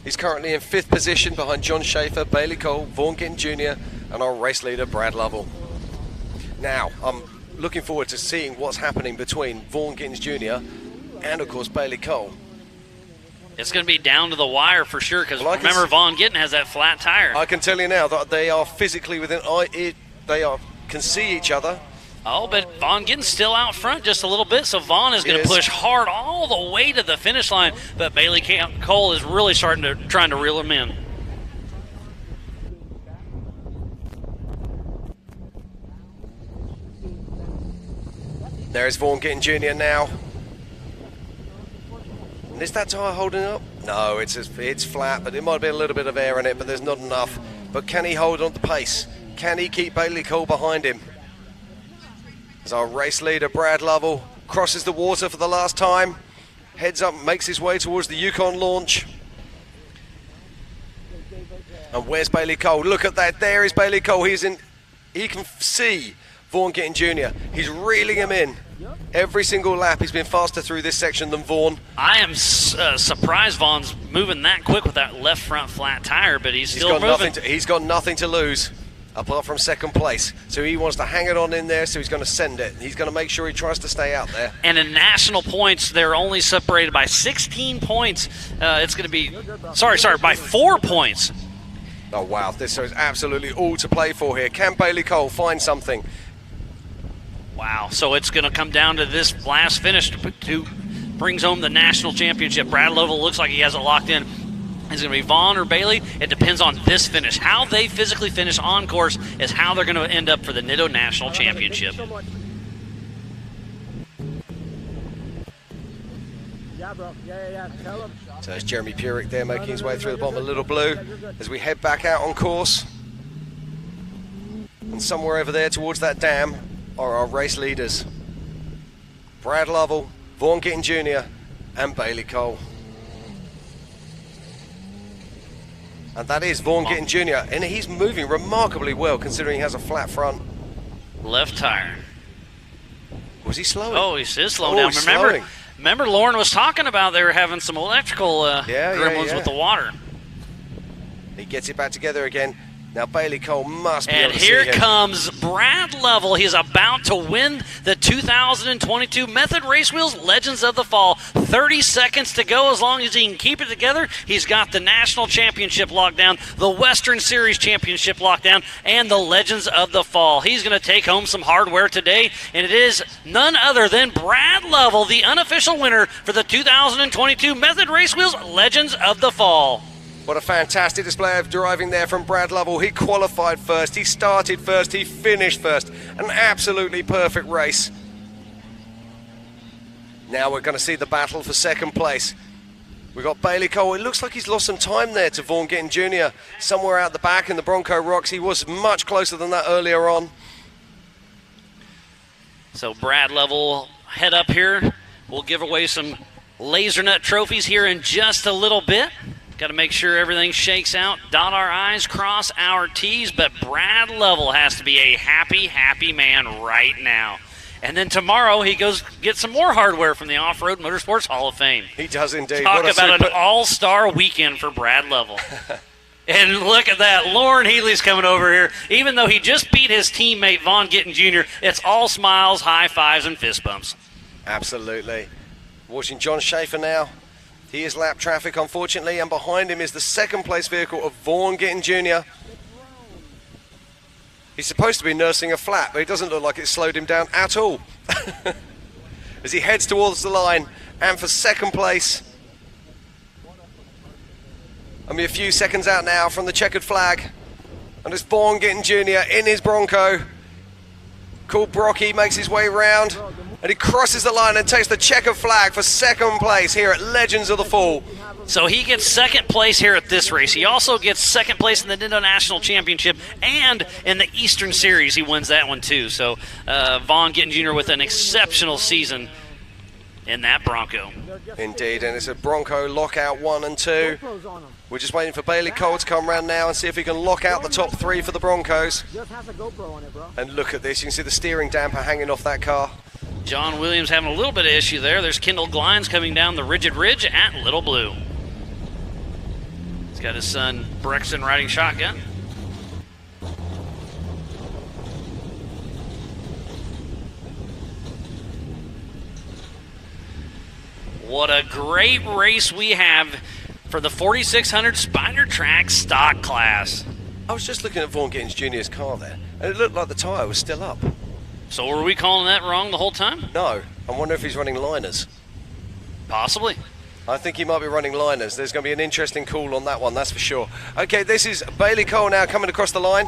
He's currently in 5th position behind John Schaefer, Bailey Cole, Vaughn Gittin Jr. and our race leader, Brad Lovell. Now, I'm looking forward to seeing what's happening between Vaughn Gittins Jr. and, of course, Bailey Cole. It's going to be down to the wire for sure because remember, Vaughn Gittin has that flat tire. I can tell you now that they are physically within... They can see each other. Oh, but Vaughn Gittins still out front just a little bit, so Vaughn is going to push hard all the way to the finish line, but Bailey Cole is really trying to reel him in. There's Vaughn Gittin Jr. now. And is that tyre holding up? No, it's flat, but it might be a little bit of air in it, but there's not enough. But can he hold on to pace? Can he keep Bailey Cole behind him? As our race leader, Brad Lovell, crosses the water for the last time, heads up, makes his way towards the Yukon launch. And where's Bailey Cole? Look at that, there is Bailey Cole. He can see Vaughn Gittin Jr. He's reeling him in. Every single lap he's been faster through this section than Vaughn. I am surprised Vaughn's moving that quick with that left front flat tire, but he's still moving. He's got nothing to lose apart from second place. So he wants to hang it on in there, so he's going to send it. He's going to make sure he tries to stay out there. And in national points, they're only separated by 16 points. It's going to be, by 4 points. Oh, wow. This is absolutely all to play for here. Can Bailey Cole find something? Wow. So it's going to come down to this last finish to brings home the national championship. Brad Lovell looks like he has it locked in. Is it going to be Vaughn or Bailey? It depends on this finish. How they physically finish on course is how they're going to end up for the Nitto National Championship. Yeah, bro. Yeah. Tell him. So there's Jeremy Purick there making his way through the bottom of Little Blue as we head back out on course. And somewhere over there towards that dam are our race leaders. Brad Lovell, Vaughn Gittin Jr. and Bailey Cole. And that is Vaughn Gittin Jr. And he's moving remarkably well considering he has a flat front. Left tire. Was he slowing? Oh, he is slowing down. Remember Lauren was talking about they were having some electrical gremlins with the water. He gets it back together again. Now Bailey Cole must be able to see here him. comes Brad Lovell. He's about to win the 2022 Method Race Wheels Legends of the Fall. 30 seconds to go. As long as he can keep it together, he's got the National Championship locked down, the Western Series Championship locked down, and the Legends of the Fall. He's going to take home some hardware today, and it is none other than Brad Lovell, the unofficial winner for the 2022 Method Race Wheels Legends of the Fall. What a fantastic display of driving there from Brad Lovell. He qualified first, he started first, he finished first. An absolutely perfect race. Now we're going to see the battle for second place. We've got Bailey Cole. It looks like he's lost some time there to Vaughn Gittin Jr. somewhere out the back in the Bronco Rocks. He was much closer than that earlier on. So Brad Lovell head up here. We'll give away some Laser Nut trophies here in just a little bit. Got to make sure everything shakes out, dot our I's, cross our T's, but Brad Lovell has to be a happy, happy man right now. And then tomorrow he goes get some more hardware from the Off-Road Motorsports Hall of Fame. He does indeed. Talk about an all-star weekend for Brad Lovell. And look at that. Lauren Healy's coming over here. Even though he just beat his teammate Vaughn Gittin Jr., it's all smiles, high fives, and fist bumps. Absolutely. Watching John Schaefer now. He is lap traffic, unfortunately, and behind him is the second place vehicle of Vaughn Gittin Jr. He's supposed to be nursing a flat, but it doesn't look like it slowed him down at all. As he heads towards the line, and for second place, only a few seconds out now from the checkered flag, and it's Vaughn Gittin Jr. in his Bronco. Cool Brocky makes his way round. And he crosses the line and takes the checkered flag for second place here at Legends of the Fall. So he gets second place here at this race. He also gets second place in the Nitto National Championship and in the Eastern Series. He wins that one too. So Vaughn Gittin Jr. with an exceptional season in that Bronco. Indeed, and it's a Bronco lockout 1 and 2. We're just waiting for Bailey Cole to come around now and see if he can lock out the top 3 for the Broncos. And look at this, you can see the steering damper hanging off that car. John Williams having a little bit of issue there. There's Kendall Glines coming down the Rigid Ridge at Little Blue. He's got his son Brexton riding shotgun. What a great race we have for the 4600 Spider Track stock class. I was just looking at Vaughn Gittin Jr.'s car there, and it looked like the tyre was still up. So were we calling that wrong the whole time? No. I wonder if he's running liners. Possibly. I think he might be running liners. There's going to be an interesting call on that one, that's for sure. Okay, this is Bailey Cole now coming across the line.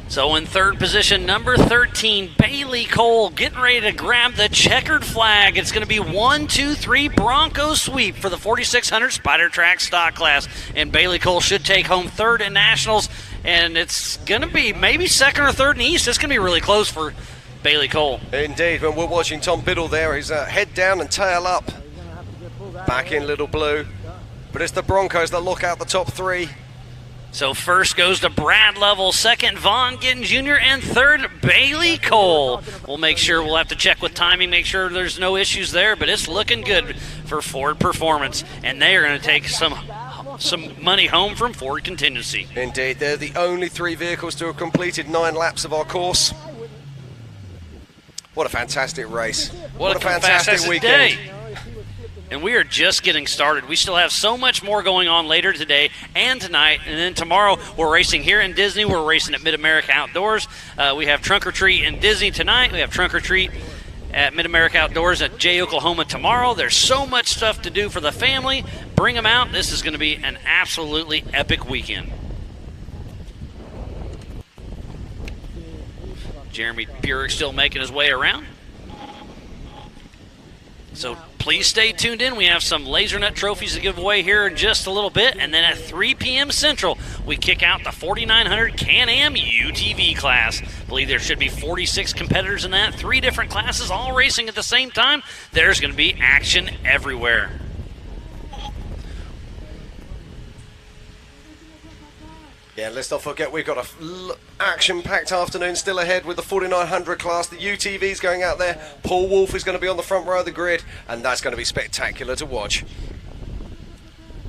So in third position, number 13, Bailey Cole, getting ready to grab the checkered flag. It's going to be 1, 2, 3 Bronco sweep for the 4600 Spider Track stock class. And Bailey Cole should take home third in Nationals. And it's going to be maybe second or third in East. It's going to be really close for Bailey Cole. Indeed, when we're watching Tom Biddle there, he's head down and tail up. Back in Little Blue. But it's the Broncos that lock out the top 3. So first goes to Brad Level, second Vaughn Gittin Jr., and third Bailey Cole. We'll have to check with timing, make sure there's no issues there, but it's looking good for Ford Performance, and they are going to take some money home from Ford Contingency. Indeed, they're the only 3 vehicles to have completed 9 laps of our course. What a fantastic race. What a fantastic weekend. Day. And we are just getting started. We still have so much more going on later today and tonight. And then tomorrow, we're racing here in Disney. We're racing at Mid-America Outdoors. We have Trunk or Treat in Disney tonight. We have Trunk or Treat at Mid-America Outdoors at Jay, Oklahoma tomorrow. There's so much stuff to do for the family. Bring them out. This is going to be an absolutely epic weekend. Jeremy Burek still making his way around. So please stay tuned in. We have some LaserNut trophies to give away here in just a little bit. And then at 3 p.m. Central, we kick out the 4900 Can-Am UTV class. I believe there should be 46 competitors in that. 3 different classes all racing at the same time. There's going to be action everywhere. Yeah, let's not forget we've got a action-packed afternoon still ahead with the 4900 class. The UTV's going out there. Paul Wolf is going to be on the front row of the grid, and that's going to be spectacular to watch.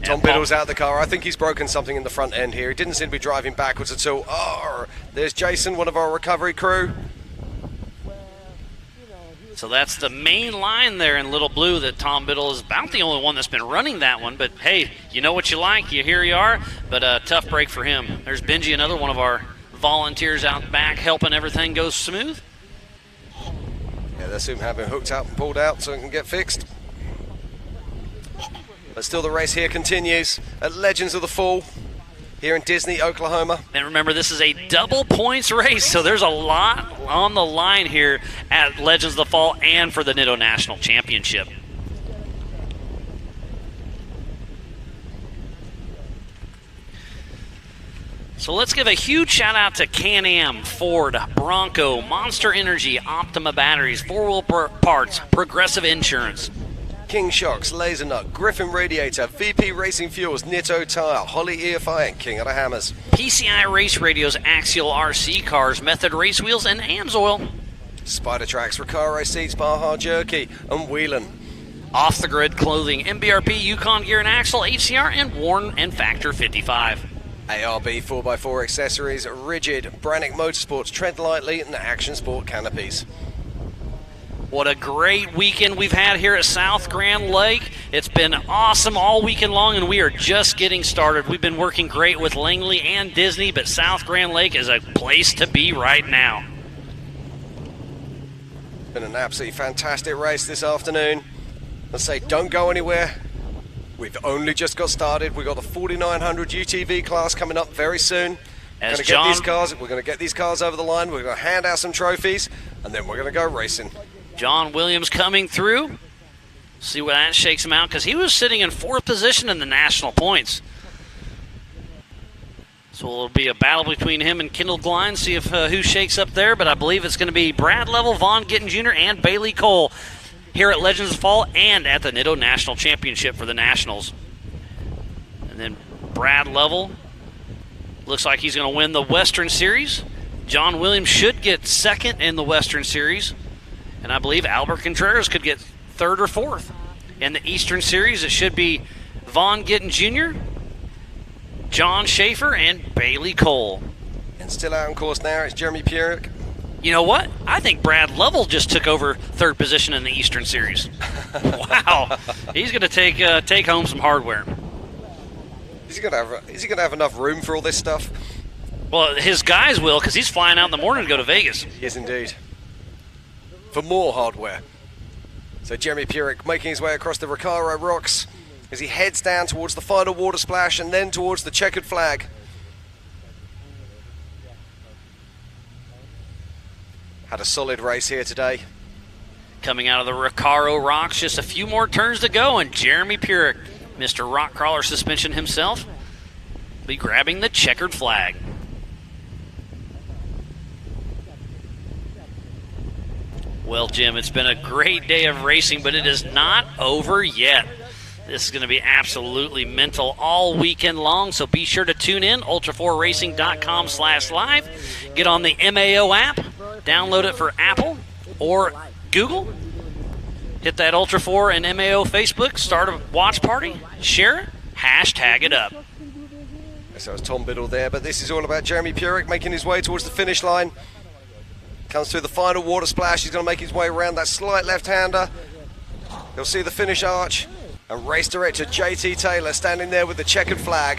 Tom Biddle's out of the car. I think he's broken something in the front end here. He didn't seem to be driving backwards at all. Oh, there's Jason, one of our recovery crew. So that's the main line there in Little Blue that Tom Biddle is about the only one that's been running that one. But, hey, you know what you like. Here you are. But a tough break for him. There's Benji, another one of our volunteers out back helping everything go smooth. Yeah, they seem to have him hooked up and pulled out so it can get fixed. But still the race here continues at Legends of the Fall here in Disney, Oklahoma. And remember, this is a double points race, so there's a lot on the line here at Legends of the Fall and for the Nitto National Championship. So let's give a huge shout out to Can-Am, Ford, Bronco, Monster Energy, Optima Batteries, 4-Wheel Parts, Progressive Insurance, King Shocks, LaserNut, Griffin Radiator, VP Racing Fuels, Nitto Tire, Holly EFI, and King of the Hammers. PCI Race Radios, Axial RC Cars, Method Race Wheels, and AMSOIL. Spider Tracks, Recaro Seats, Baja Jerky, and Wheelan. Off the Grid Clothing, MBRP, Yukon Gear and Axle, HCR, and Warren and Factor 55. ARB 4x4 accessories, Rigid, Brannick Motorsports, Tread Lightly, and Action Sport Canopies. What a great weekend we've had here at South Grand Lake. It's been awesome all weekend long, and we are just getting started. We've been working great with Langley and Disney, but South Grand Lake is a place to be right now. Been an absolutely fantastic race this afternoon. Let's say don't go anywhere. We've only just got started. We've got the 4900 UTV class coming up very soon. We're going to get these cars over the line. We're going to hand out some trophies, and then we're going to go racing. John Williams coming through. See where that shakes him out, because he was sitting in 4th position in the national points. So it'll be a battle between him and Kendall Gline, see if who shakes up there. But I believe it's going to be Brad Level, Vaughn Gittin Jr., and Bailey Cole here at Legends of the Fall and at the Nitto National Championship for the Nationals. And then Brad Level looks like he's going to win the Western Series. John Williams should get 2nd in the Western Series. And I believe Albert Contreras could get 3rd or 4th. In the Eastern Series, it should be Vaughn Gittin Jr., John Schaefer, and Bailey Cole. And still out on course now, it's Jeremy Burek. You know what? I think Brad Level just took over 3rd position in the Eastern Series. Wow. He's going to take home some hardware. Is he going to have enough room for all this stuff? Well, his guys will, because he's flying out in the morning to go to Vegas. Yes, indeed. For more hardware. So Jeremy Pierick making his way across the Recaro rocks as he heads down towards the final water splash and then towards the checkered flag. Had a solid race here today. Coming out of the Recaro rocks, just a few more turns to go, and Jeremy Pierick, Mr. Rock Crawler suspension himself, be grabbing the checkered flag. Well, Jim, it's been a great day of racing, but it is not over yet. This is going to be absolutely mental all weekend long, so be sure to tune in, ultra4racing.com/live. Get on the MAO app, download it for Apple or Google. Hit that Ultra 4 and MAO Facebook, start a watch party, share it, hashtag it up. So it's Tom Biddle there, but this is all about Jeremy Pierick making his way towards the finish line. Comes through the final water splash. He's going to make his way around that slight left-hander. He'll see the finish arch. And race director JT Taylor standing there with the checkered flag.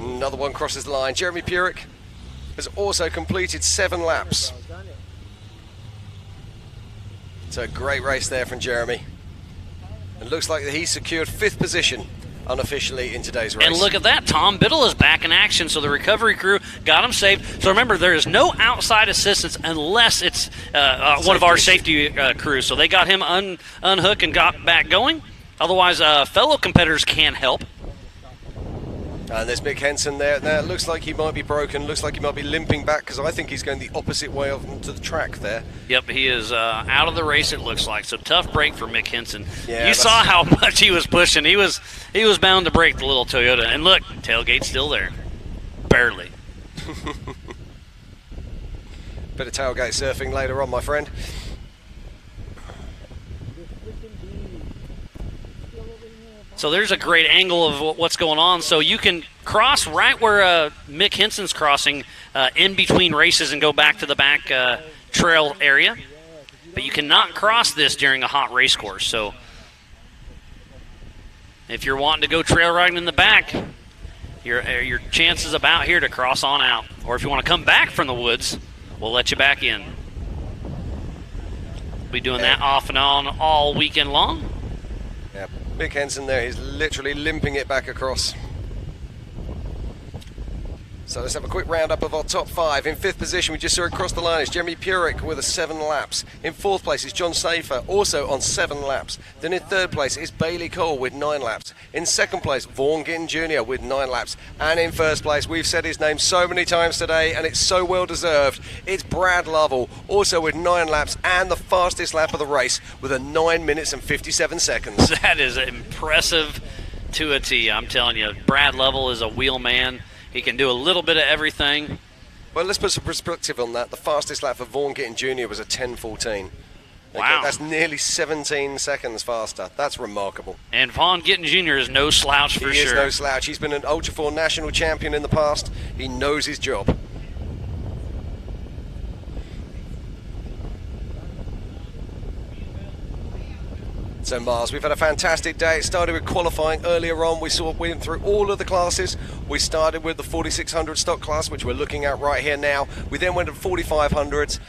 Another one crosses the line. Jeremy Pierick has also completed 7 laps. It's a great race there from Jeremy. It looks like that he secured 5th position unofficially in today's race. And look at that, Tom Biddle is back in action, so the recovery crew got him saved. So remember, there is no outside assistance unless it's one of our safety crews. So they got him unhooked and got back going. Otherwise, fellow competitors can help. And there's Mick Henson there. Now, it looks like he might be broken. Looks like he might be limping back because I think he's going the opposite way onto the track there. Yep, he is out of the race, it looks like. So tough break for Mick Henson. Yeah, you saw how much he was pushing. He was bound to break the little Toyota. And look, tailgate's still there. Barely. Bit of tailgate surfing later on, my friend. So there's a great angle of what's going on. So you can cross right where Mick Henson's crossing in between races and go back to the back trail area. But you cannot cross this during a hot race course. So if you're wanting to go trail riding in the back, your chances about here to cross on out. Or if you want to come back from the woods, we'll let you back in. We'll be doing that off and on all weekend long. Yep. Mick Henson there, he's literally limping it back across. So let's have a quick roundup of our top 5. In 5th position, we just saw across the line is Jeremy Pierick with 7 laps. In 4th place is John Safer, also on 7 laps. Then in 3rd place is Bailey Cole with 9 laps. In 2nd place, Vaughn Gittin Jr. with 9 laps. And in 1st place, we've said his name so many times today, and it's so well deserved. It's Brad Lovell, also with 9 laps and the fastest lap of the race with a 9 minutes and 57 seconds. That is impressive to a T. I'm telling you, Brad Lovell is a wheel man. He can do a little bit of everything. Well, let's put some perspective on that. The fastest lap for Vaughn Gittin Jr. was a 10:14. Wow. That's nearly 17 seconds faster. That's remarkable. And Vaughn Gittin Jr. is no slouch for sure. He is no slouch. He's been an Ultra 4 national champion in the past. He knows his job. So Mars, we've had a fantastic day. It started with qualifying earlier on. We went through all of the classes. We started with the 4600 stock class, which we're looking at right here now. We then went to 4500s.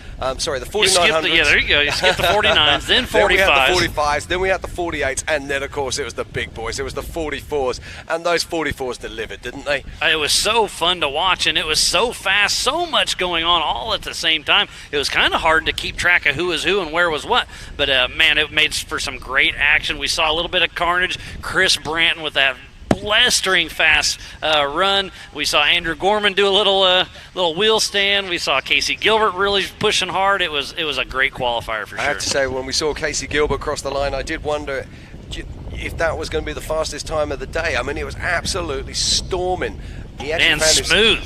Sorry, the 4900s. Yeah, there you go. You skipped the 49s, then 45s. Then we had the 45s, then we had the 48s, and then, of course, it was the big boys. It was the 44s, and those 44s delivered, didn't they? It was so fun to watch, and it was so fast, so much going on all at the same time. It was kind of hard to keep track of who was who and where was what, but, man, it made for some great action. We saw a little bit of carnage. Chris Branton with that blistering fast run. We saw Andrew Gorman do a little wheel stand. We saw Casey Gilbert really pushing hard. It was a great qualifier for sure. I have to say, when we saw Casey Gilbert cross the line, I did wonder if that was going to be the fastest time of the day. I mean, it was absolutely storming. And smooth.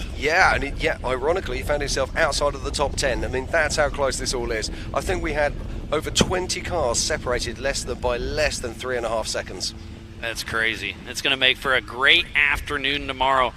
Ironically, he found himself outside of the top 10. I mean, that's how close this all is. I think we had over 20 cars separated by less than 3.5 seconds. That's crazy. It's going to make for a great afternoon tomorrow.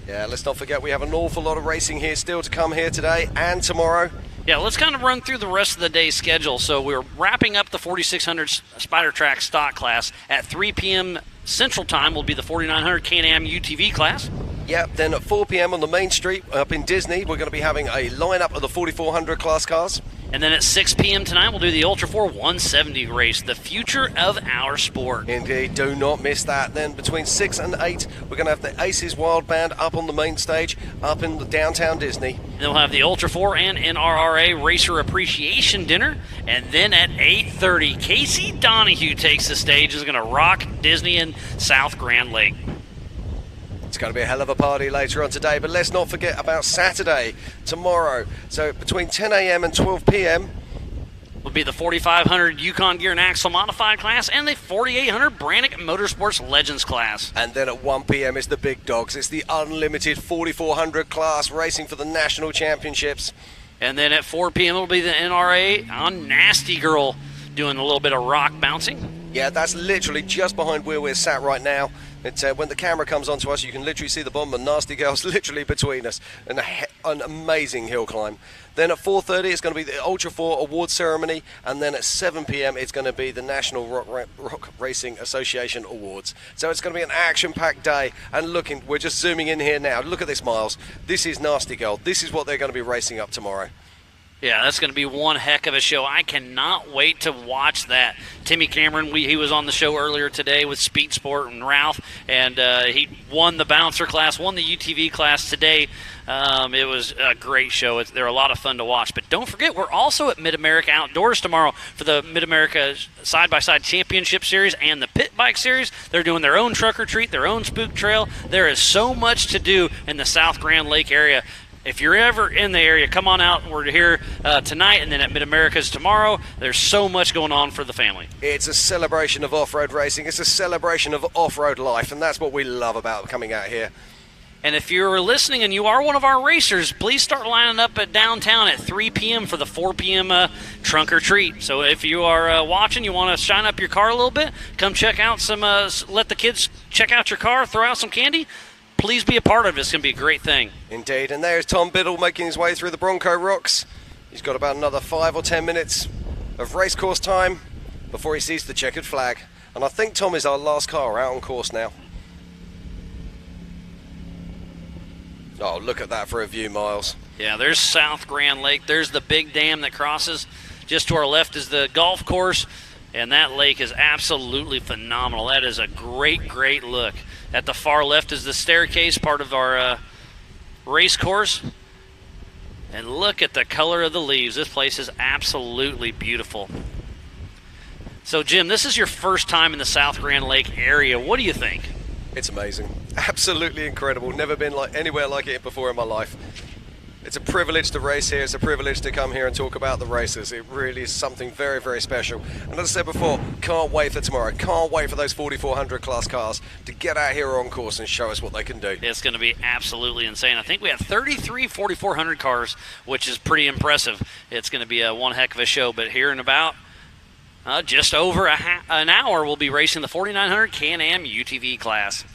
Yeah, let's not forget we have an awful lot of racing here still to come here today and tomorrow. Yeah, let's kind of run through the rest of the day's schedule. So we're wrapping up the 4600 Spider Track stock class at 3 p.m. Central Time. Will be the 4900 Can-Am UTV class. Yep, then at 4 p.m. on the main street up in Disney, we're going to be having a lineup of the 4400 class cars. And then at 6 p.m. tonight, we'll do the Ultra 4 170 race, the future of our sport. Indeed, do not miss that. Then between 6 and 8, we're going to have the Aces Wild Band up on the main stage, up in the downtown Disney. Then we'll have the Ultra 4 and NRRA Racer Appreciation Dinner. And then at 8:30, Casey Donahue takes the stage and is going to rock Disney in South Grand Lake. It's going to be a hell of a party later on today, but let's not forget about Saturday, tomorrow. So between 10 a.m. and 12 p.m. will be the 4500 Yukon Gear and Axle Modified class and the 4800 Brannick Motorsports Legends class. And then at 1 p.m. is the big dogs. It's the unlimited 4400 class racing for the national championships. And then at 4 p.m. will be the NRA on Nasty Girl doing a little bit of rock bouncing. Yeah, that's literally just behind where we're sat right now. It's, when the camera comes onto us, you can literally see the bottom of Nasty Girl's literally between us. An amazing hill climb. Then at 4:30, it's going to be the Ultra 4 award ceremony. And then at 7 p.m., it's going to be the National Rock Racing Association Awards. So it's going to be an action-packed day. And looking, we're just zooming in here now. Look at this, Miles. This is Nasty Girl. This is what they're going to be racing up tomorrow. Yeah, that's going to be one heck of a show. I cannot wait to watch that. Timmy Cameron, he was on the show earlier today with Speed Sport and Ralph, and he won the bouncer class, won the UTV class today. It was a great show. They're a lot of fun to watch. But don't forget, we're also at Mid-America Outdoors tomorrow for the Mid-America Side-by-Side Championship Series and the Pit Bike Series. They're doing their own truck or treat, their own spook trail. There is so much to do in the South Grand Lake area. If you're ever in the area, come on out. We're here tonight and then at Mid-America's tomorrow. There's so much going on for the family. It's a celebration of off-road racing. It's a celebration of off-road life, and that's what we love about coming out here. And if you're listening and you are one of our racers, please start lining up at downtown at 3 p.m. for the 4 p.m. Trunk or Treat. So if you are watching, you want to shine up your car a little bit, come check out some, let the kids check out your car, throw out some candy. Please be a part of it. It's going to be a great thing. Indeed. And there's Tom Biddle making his way through the Bronco Rocks. He's got about another 5 or 10 minutes of race course time before he sees the checkered flag. And I think Tom is our last car out on course now. Oh, look at that for a view, Miles. Yeah, there's South Grand Lake. There's the big dam that crosses. Just to our left is the golf course. And that lake is absolutely phenomenal. That is a great, great look. At the far left is the staircase, part of our race course. And look at the color of the leaves. This place is absolutely beautiful. So, Jim, this is your first time in the South Grand Lake area. What do you think? It's amazing. Absolutely incredible. Never been anywhere like it before in my life. It's a privilege to race here. It's a privilege to come here and talk about the races. It really is something very, very special. And as I said before, can't wait for tomorrow. Can't wait for those 4400 class cars to get out here on course and show us what they can do. It's going to be absolutely insane. I think we have 33 4400 cars, which is pretty impressive. It's going to be one heck of a show. But here in about just over an hour, we'll be racing the 4900 Can-Am UTV class.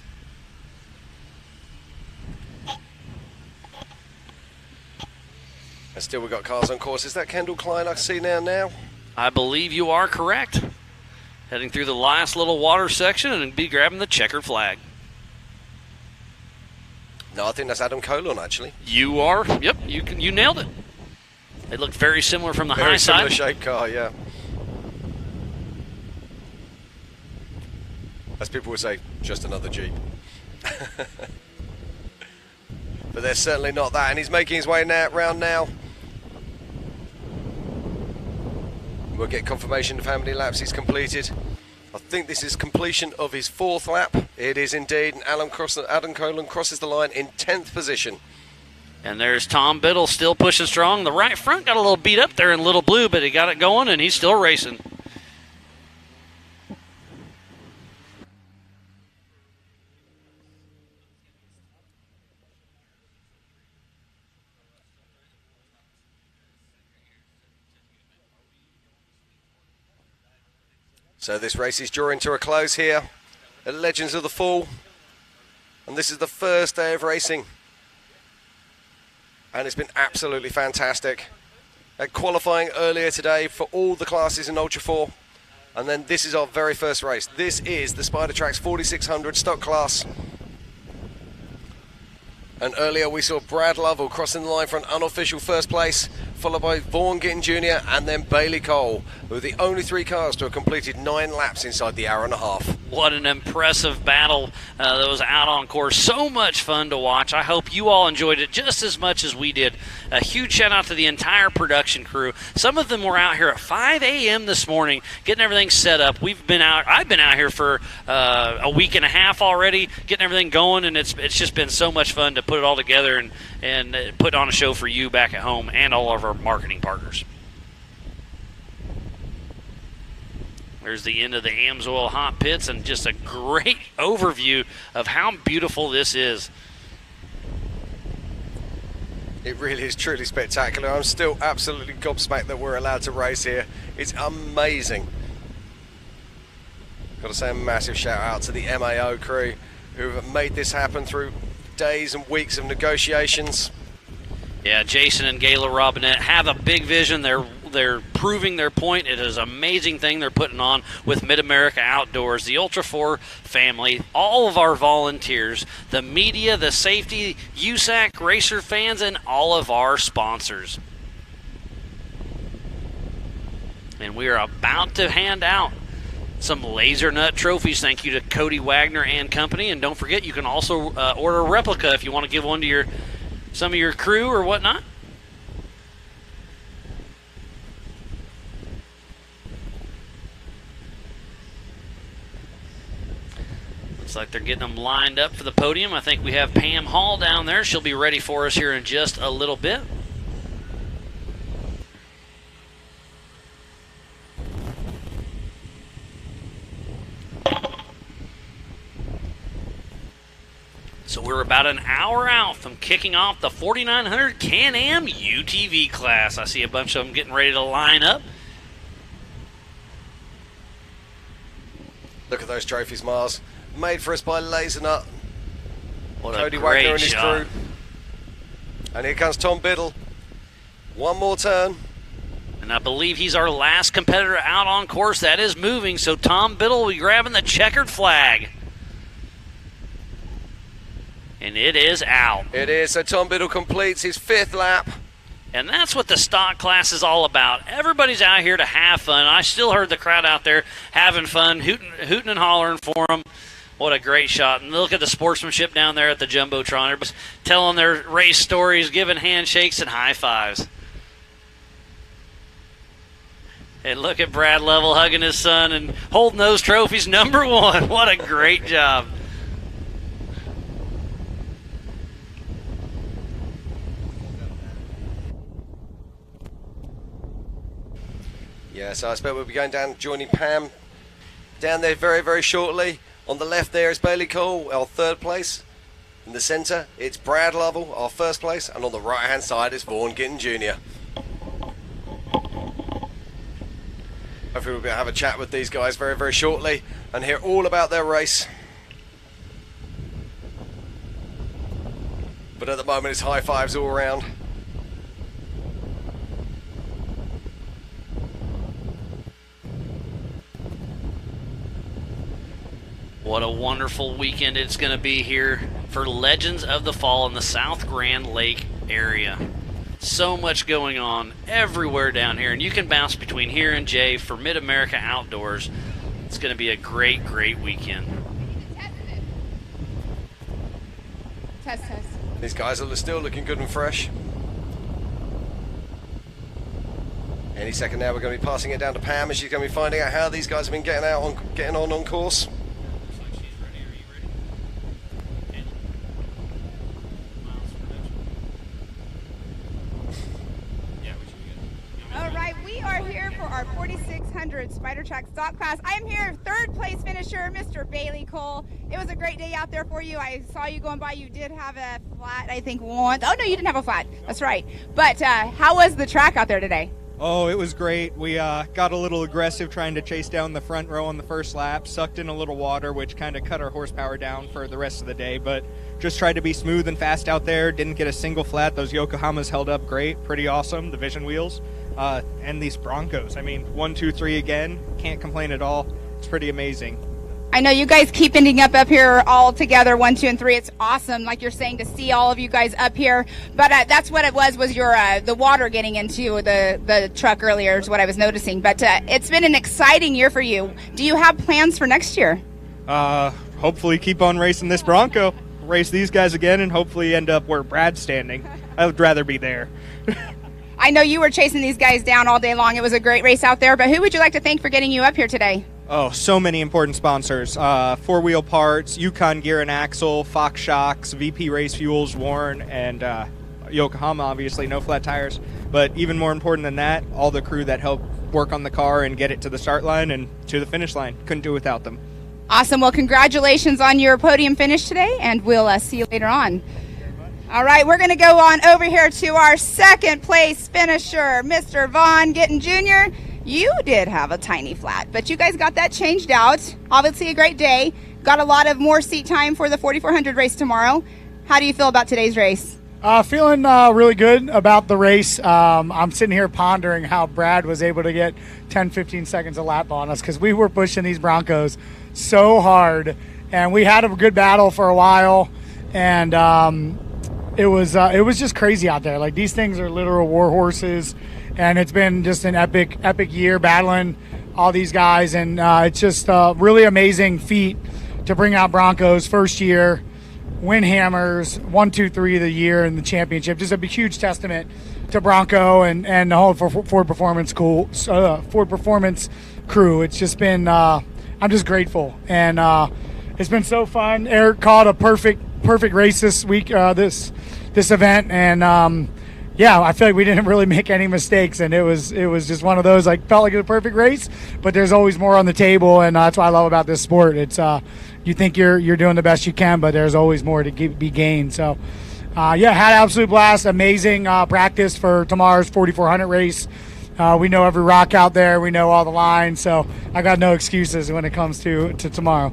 And still we've got cars on course. Is that Kendall Klein I see now? I believe you are correct. Heading through the last little water section and be grabbing the checkered flag. No, I think that's Adam Colon, actually. You are. Yep, you nailed it. They look very similar from the high side. Very similar shaped car, yeah. As people would say, just another Jeep. But they're certainly not that. And he's making his way round now. We'll get confirmation of how many laps he's completed. I think this is completion of his 4th lap. It is indeed. And Adam Colon crosses the line in 10th position. And there's Tom Biddle still pushing strong. The right front got a little beat up there in little blue, but he got it going and he's still racing. So this race is drawing to a close here at Legends of the Fall. And this is the first day of racing. And it's been absolutely fantastic. at qualifying earlier today for all the classes in Ultra 4. And then this is our very first race. This is the Spider-Tracks 4600 stock class. And earlier we saw Brad Lovell crossing the line for an unofficial first place, followed by Vaughn Gittin Jr. and then Bailey Cole, who were the only 3 cars to have completed 9 laps inside the hour and a half. What an impressive battle that was out on course. So much fun to watch. I hope you all enjoyed it just as much as we did. A huge shout out to the entire production crew. Some of them were out here at 5 a.m. this morning getting everything set up. I've been out here for a week and a half already getting everything going, and it's just been so much fun to put it all together and put on a show for you back at home and all of our marketing partners. There's the end of the AMSOIL hot pits and just a great overview of how beautiful this is. It really is truly spectacular. I'm still absolutely gobsmacked that we're allowed to race here. It's amazing. Got to say a massive shout out to the MAO crew who have made this happen through days and weeks of negotiations. Yeah, Jason and Gayla Robinette have a big vision. They're proving their point. It is an amazing thing they're putting on with Mid-America Outdoors, the Ultra 4 family, all of our volunteers, the media, the safety, USAC, racer fans, and all of our sponsors. And we are about to hand out some Laser Nut trophies. Thank you to Cody Wagner and company. And don't forget, you can also order a replica if you want to give one to some of your crew or whatnot. Looks like they're getting them lined up for the podium. I think we have Pam Hall down there. She'll be ready for us here in just a little bit. So we're about an hour out from kicking off the 4900 Can-Am UTV class. I see a bunch of them getting ready to line up. Look at those trophies, Mars. Made for us by Laser Nut. What Cody a Wagner great and his shot. crew. And here comes Tom Biddle. One more turn. And I believe he's our last competitor out on course. That is moving, so Tom Biddle will be grabbing the checkered flag. And it is out. It is, so Tom Biddle completes his 5th lap. And that's what the stock class is all about. Everybody's out here to have fun. I still heard the crowd out there having fun, hooting and hollering for them. What a great shot. And look at the sportsmanship down there at the Jumbotron. Everybody's telling their race stories, giving handshakes and high fives. And look at Brad Lovell hugging his son and holding those trophies. Number 1. What a great job. Yeah, so I expect we'll be going down, joining Pam down there very, very shortly. On the left there is Bailey Cole, our 3rd place. In the centre, it's Brad Lovell, our 1st place. And on the right-hand side is Vaughn Gittin Jr. Hopefully we'll be able to have a chat with these guys very, very shortly and hear all about their race. But at the moment, it's high fives all around. What a wonderful weekend it's going to be here for Legends of the Fall in the South Grand Lake area. So much going on everywhere down here, and you can bounce between here and Jay for Mid-America Outdoors. It's going to be a great, great weekend. Test. These guys are still looking good and fresh. Any second now, we're going to be passing it down to Pam, and she's going to be finding out how these guys have been getting on course. All right, we are here for our 4600 Spider-Track stock class. I'm here, 3rd place finisher, Mr. Bailey Cole. It was a great day out there for you. I saw you going by. You did have a flat, I think, once. Oh, no, you didn't have a flat. That's right. But how was the track out there today? Oh, it was great. We got a little aggressive trying to chase down the front row on the first lap, sucked in a little water, which kind of cut our horsepower down for the rest of the day, but just tried to be smooth and fast out there. Didn't get a single flat. Those Yokohamas held up great, pretty awesome, the Vision wheels. and these Broncos. I mean, 1, 2, 3 again. Can't complain at all. It's pretty amazing. I know you guys keep ending up here all together, 1, 2, and 3. It's awesome, like you're saying, to see all of you guys up here. But that's what it was your the water getting into the truck earlier is what I was noticing. But it's been an exciting year for you. Do you have plans for next year? Hopefully keep on racing this Bronco, race these guys again, and hopefully end up where Brad's standing. I would rather be there. I know you were chasing these guys down all day long. It was a great race out there. But who would you like to thank for getting you up here today? Oh, so many important sponsors. 4-Wheel Parts, Yukon Gear and Axle, Fox Shocks, VP Race Fuels, Warren, and Yokohama, obviously, No Flat Tires. But even more important than that, all the crew that helped work on the car and get it to the start line and to the finish line. Couldn't do it without them. Awesome. Well, congratulations on your podium finish today, and we'll see you later on. All right, we're going to go on over here to our second place finisher, Mr. Vaughn Gittin Jr. You did have a tiny flat, but you guys got that changed out. Obviously a great day. Got a lot of more seat time for the 4,400 race tomorrow. How do you feel about today's race? Feeling really good about the race. I'm sitting here pondering how Brad was able to get 10, 15 seconds a lap on us because we were pushing these Broncos so hard, and we had a good battle for a while, and it was just crazy out there. Like, these things are literal war horses, and it's been just an epic year battling all these guys, and it's just a really amazing feat to bring out Broncos first year, win Hammers, 1, 2, 3 of the year in the championship. Just a huge testament to Bronco and the whole Ford Performance crew. It's just been I'm just grateful, and it's been so fun. Eric called a perfect race this week, this event, and yeah, I feel like we didn't really make any mistakes, and it was just one of those, like, felt like a perfect race, but there's always more on the table, and that's what I love about this sport. It's you think you're doing the best you can, but there's always more to be gained. So yeah, had an absolute blast. Amazing practice for tomorrow's 4,400 race. We know every rock out there. We know all the lines, so I got no excuses when it comes to tomorrow.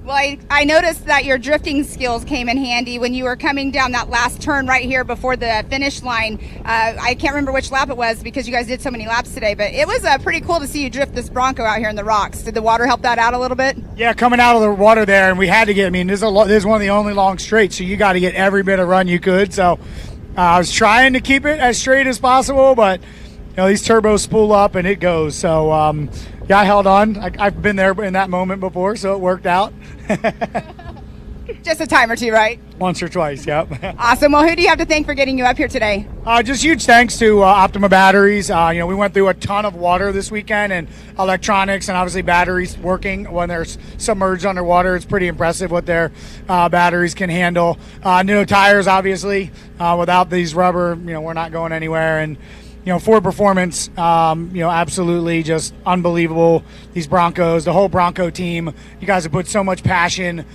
Well, I noticed that your drifting skills came in handy when you were coming down that last turn right here before the finish line. I can't remember which lap it was because you guys did so many laps today, but it was pretty cool to see you drift this Bronco out here in the rocks. Did the water help that out a little bit? Yeah, coming out of the water there, and we had to get, I mean, this is one of the only long straights, so you got to get every bit of run you could. So I was trying to keep it as straight as possible, but these turbos spool up and it goes. So yeah, I held on. I've been there in that moment before, so it worked out. Just a time or two, right? Once or twice, yep. Awesome. Well, who do you have to thank for getting you up here today? Just huge thanks to Optima Batteries. We went through a ton of water this weekend, and electronics and obviously batteries working when they're submerged underwater. It's pretty impressive what their batteries can handle. New tires, obviously. Without these rubber, we're not going anywhere. And Ford Performance, absolutely just unbelievable. These Broncos, the whole Bronco team, you guys have put so much passion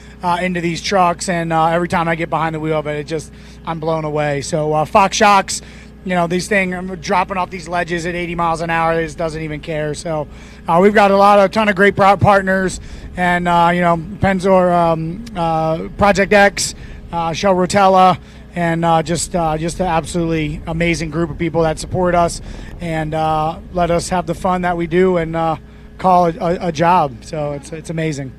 into these trucks, and every time I get behind the wheel of it, I'm blown away. So Fox Shocks, these things, I'm dropping off these ledges at 80 miles an hour, it just doesn't even care. So we've got a ton of great partners, and Pennzoil, Project X, Shell Rotella, and just an absolutely amazing group of people that support us and let us have the fun that we do and call it a job. So it's amazing.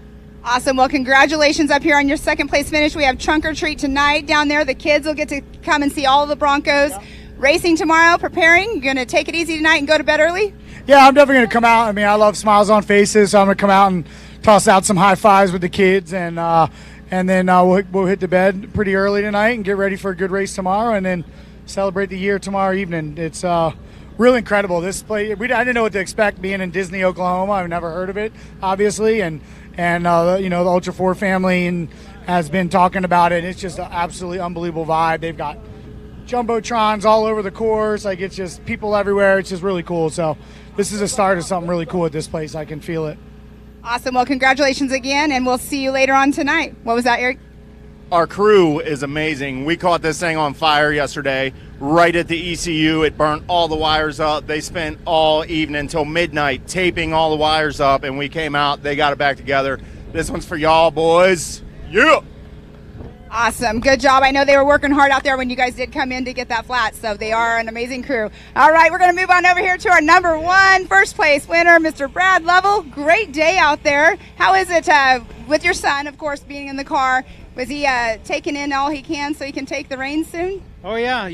Awesome. Well, congratulations up here on your second place finish. We have trunk or treat tonight down there. The kids will get to come and see all of the Broncos. Yep. Racing tomorrow, preparing. You're going to take it easy tonight and go to bed early? Yeah, I'm definitely going to come out. I mean, I love smiles on faces, so I'm going to come out and toss out some high fives with the kids, and then we'll hit the bed pretty early tonight and get ready for a good race tomorrow, and then celebrate the year tomorrow evening. It's really incredible. This place, I didn't know what to expect being in Disney, Oklahoma. I've never heard of it, obviously, and the Ultra 4 family has been talking about it. It's just an absolutely unbelievable vibe. They've got jumbotrons all over the course. Like, it's just people everywhere. It's just really cool. So this is a start of something really cool at this place. I can feel it. Awesome. Well, congratulations again, and we'll see you later on tonight. What was that, Eric? Our crew is amazing. We caught this thing on fire yesterday right at the ECU. It burnt all the wires up. They spent all evening until midnight taping all the wires up, and we came out. They got it back together. This one's for y'all, boys. Yeah! Awesome. Good job. I know they were working hard out there when you guys did come in to get that flat, so they are an amazing crew. All right, we're going to move on over here to our number 1 first place winner, Mr. Brad Lovell. Great day out there. How is it with your son, of course, being in the car? Was he taking in all he can so he can take the reins soon? Oh, yeah.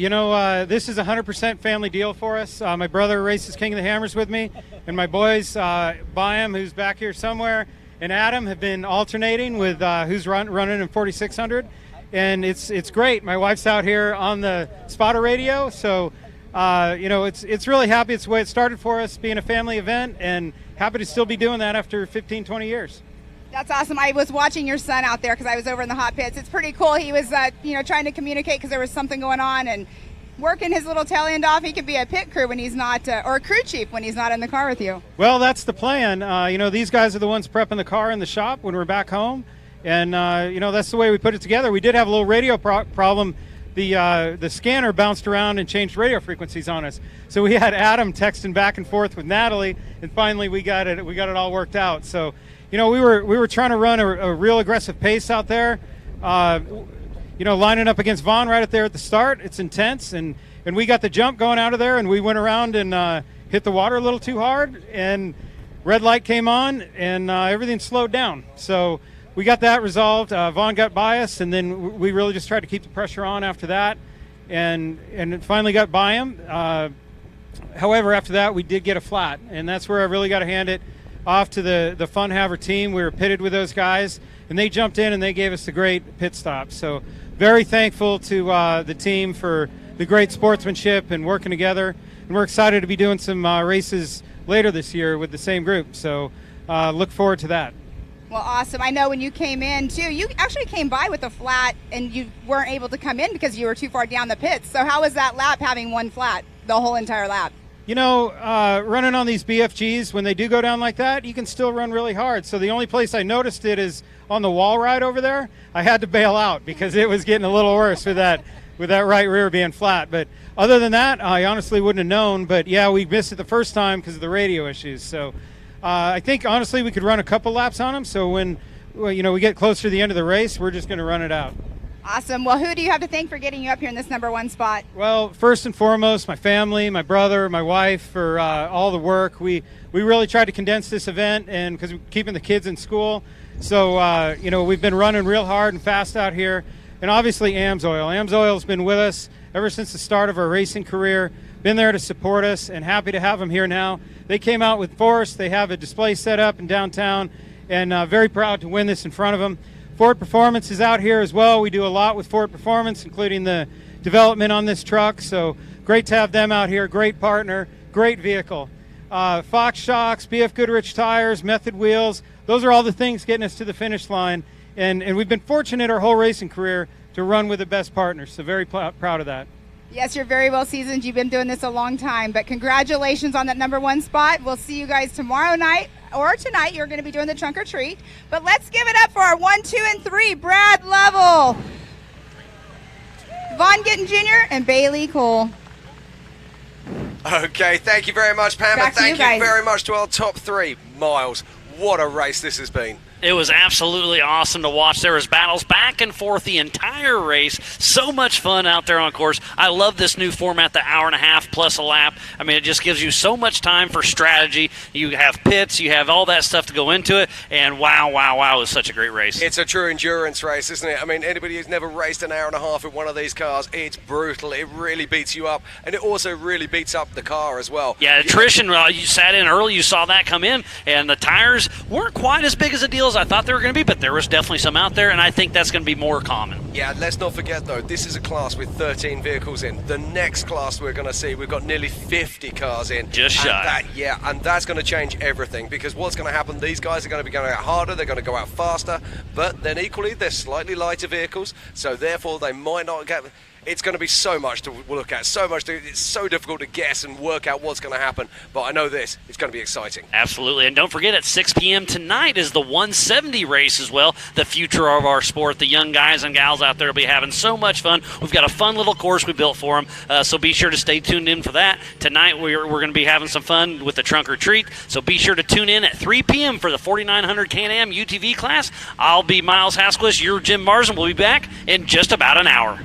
This is a 100% family deal for us. My brother races King of the Hammers with me, and my boys, Byam, who's back here somewhere, and Adam have been alternating with who's running in 4600. And it's great. My wife's out here on the spotter radio, so it's really happy. It's the way it started for us, being a family event, and happy to still be doing that after 15, 20 years. That's awesome. I was watching your son out there because I was over in the hot pits. It's pretty cool. He was trying to communicate because there was something going on and working his little tail end off. He could be a pit crew when he's not, or a crew chief when he's not in the car with you. Well, that's the plan. These guys are the ones prepping the car in the shop when we're back home. And, that's the way we put it together. We did have a little radio problem. The scanner bounced around and changed radio frequencies on us. So we had Adam texting back and forth with Natalie, and finally we got it all worked out. So, we were trying to run a real aggressive pace out there, lining up against Vaughn right up there at the start. It's intense, and we got the jump going out of there, and we went around and hit the water a little too hard, and red light came on, and everything slowed down. So we got that resolved. Vaughn got by us, and then we really just tried to keep the pressure on after that, and it finally got by him. However, after that, we did get a flat, and that's where I really got to hand it off to the Fun Haver team. We were pitted with those guys, and they jumped in and they gave us a great pit stop. So very thankful to the team for the great sportsmanship and working together, and we're excited to be doing some races later this year with the same group. So look forward to that. Well, awesome. I know when you came in, too, you actually came by with a flat, and you weren't able to come in because you were too far down the pits. So how was that lap having one flat, the whole entire lap? Running on these BFGs, when they do go down like that, you can still run really hard. So the only place I noticed it is on the wall ride over there. I had to bail out because it was getting a little worse with that right rear being flat. But other than that, I honestly wouldn't have known. But, yeah, we missed it the first time because of the radio issues. So I think, honestly, we could run a couple laps on them. So when we get closer to the end of the race, we're just going to run it out. Awesome. Well, who do you have to thank for getting you up here in this number 1 spot? Well, first and foremost, my family, my brother, my wife, for all the work. We really tried to condense this event, and because we're keeping the kids in school. So, we've been running real hard and fast out here. And obviously AMSOIL. AMSOIL's been with us ever since the start of our racing career, been there to support us, and happy to have them here now. They came out with force. They have a display set up in downtown, and very proud to win this in front of them. Ford Performance is out here as well. We do a lot with Ford Performance, including the development on this truck. So great to have them out here. Great partner, great vehicle. Fox Shocks, BF Goodrich tires, Method wheels. Those are all the things getting us to the finish line. And we've been fortunate our whole racing career to run with the best partners. So very proud of that. Yes, you're very well seasoned. You've been doing this a long time. But congratulations on that number 1 spot. We'll see you guys tomorrow night. Or tonight, you're going to be doing the trunk or treat. But let's give it up for our 1, 2, and 3. Brad Lovell, Vaughn Gittin Jr., and Bailey Cole. Okay, thank you very much, Pam. Back And thank to you you very much to our top 3. Miles, what a race this has been. It was absolutely awesome to watch. There was battles back and forth the entire race. So much fun out there on course. I love this new format, the hour and a half plus a lap. I mean, it just gives you so much time for strategy. You have pits, you have all that stuff to go into it, and wow, it was such a great race. It's a true endurance race, isn't it? I mean, anybody who's never raced an hour and a half in one of these cars, it's brutal. It really beats you up, and it also really beats up the car as well. Yeah, attrition, you sat in early, you saw that come in, and the tires weren't quite as big as a deal as I thought they were going to be, but there was definitely some out there, and I think that's going to be more common. Yeah, let's not forget, though, this is a class with 13 vehicles in. The next class we're going to see, we've got nearly 50 cars in. Just shy. And that's going to change everything, because what's going to happen, these guys are going to be going out harder, they're going to go out faster, but then equally, they're slightly lighter vehicles, so therefore they might not get... It's going to be so much to look at, it's so difficult to guess and work out what's going to happen. But I know this, it's going to be exciting. Absolutely. And don't forget, at 6 p.m. tonight is the 170 race as well, the future of our sport. The young guys and gals out there will be having so much fun. We've got a fun little course we built for them, so be sure to stay tuned in for that. Tonight we're going to be having some fun with the trunk or treat, so be sure to tune in at 3 p.m. for the 4900 Can-Am UTV class. I'll be Miles Hasquist. You're Jim Marsden. We'll be back in just about an hour.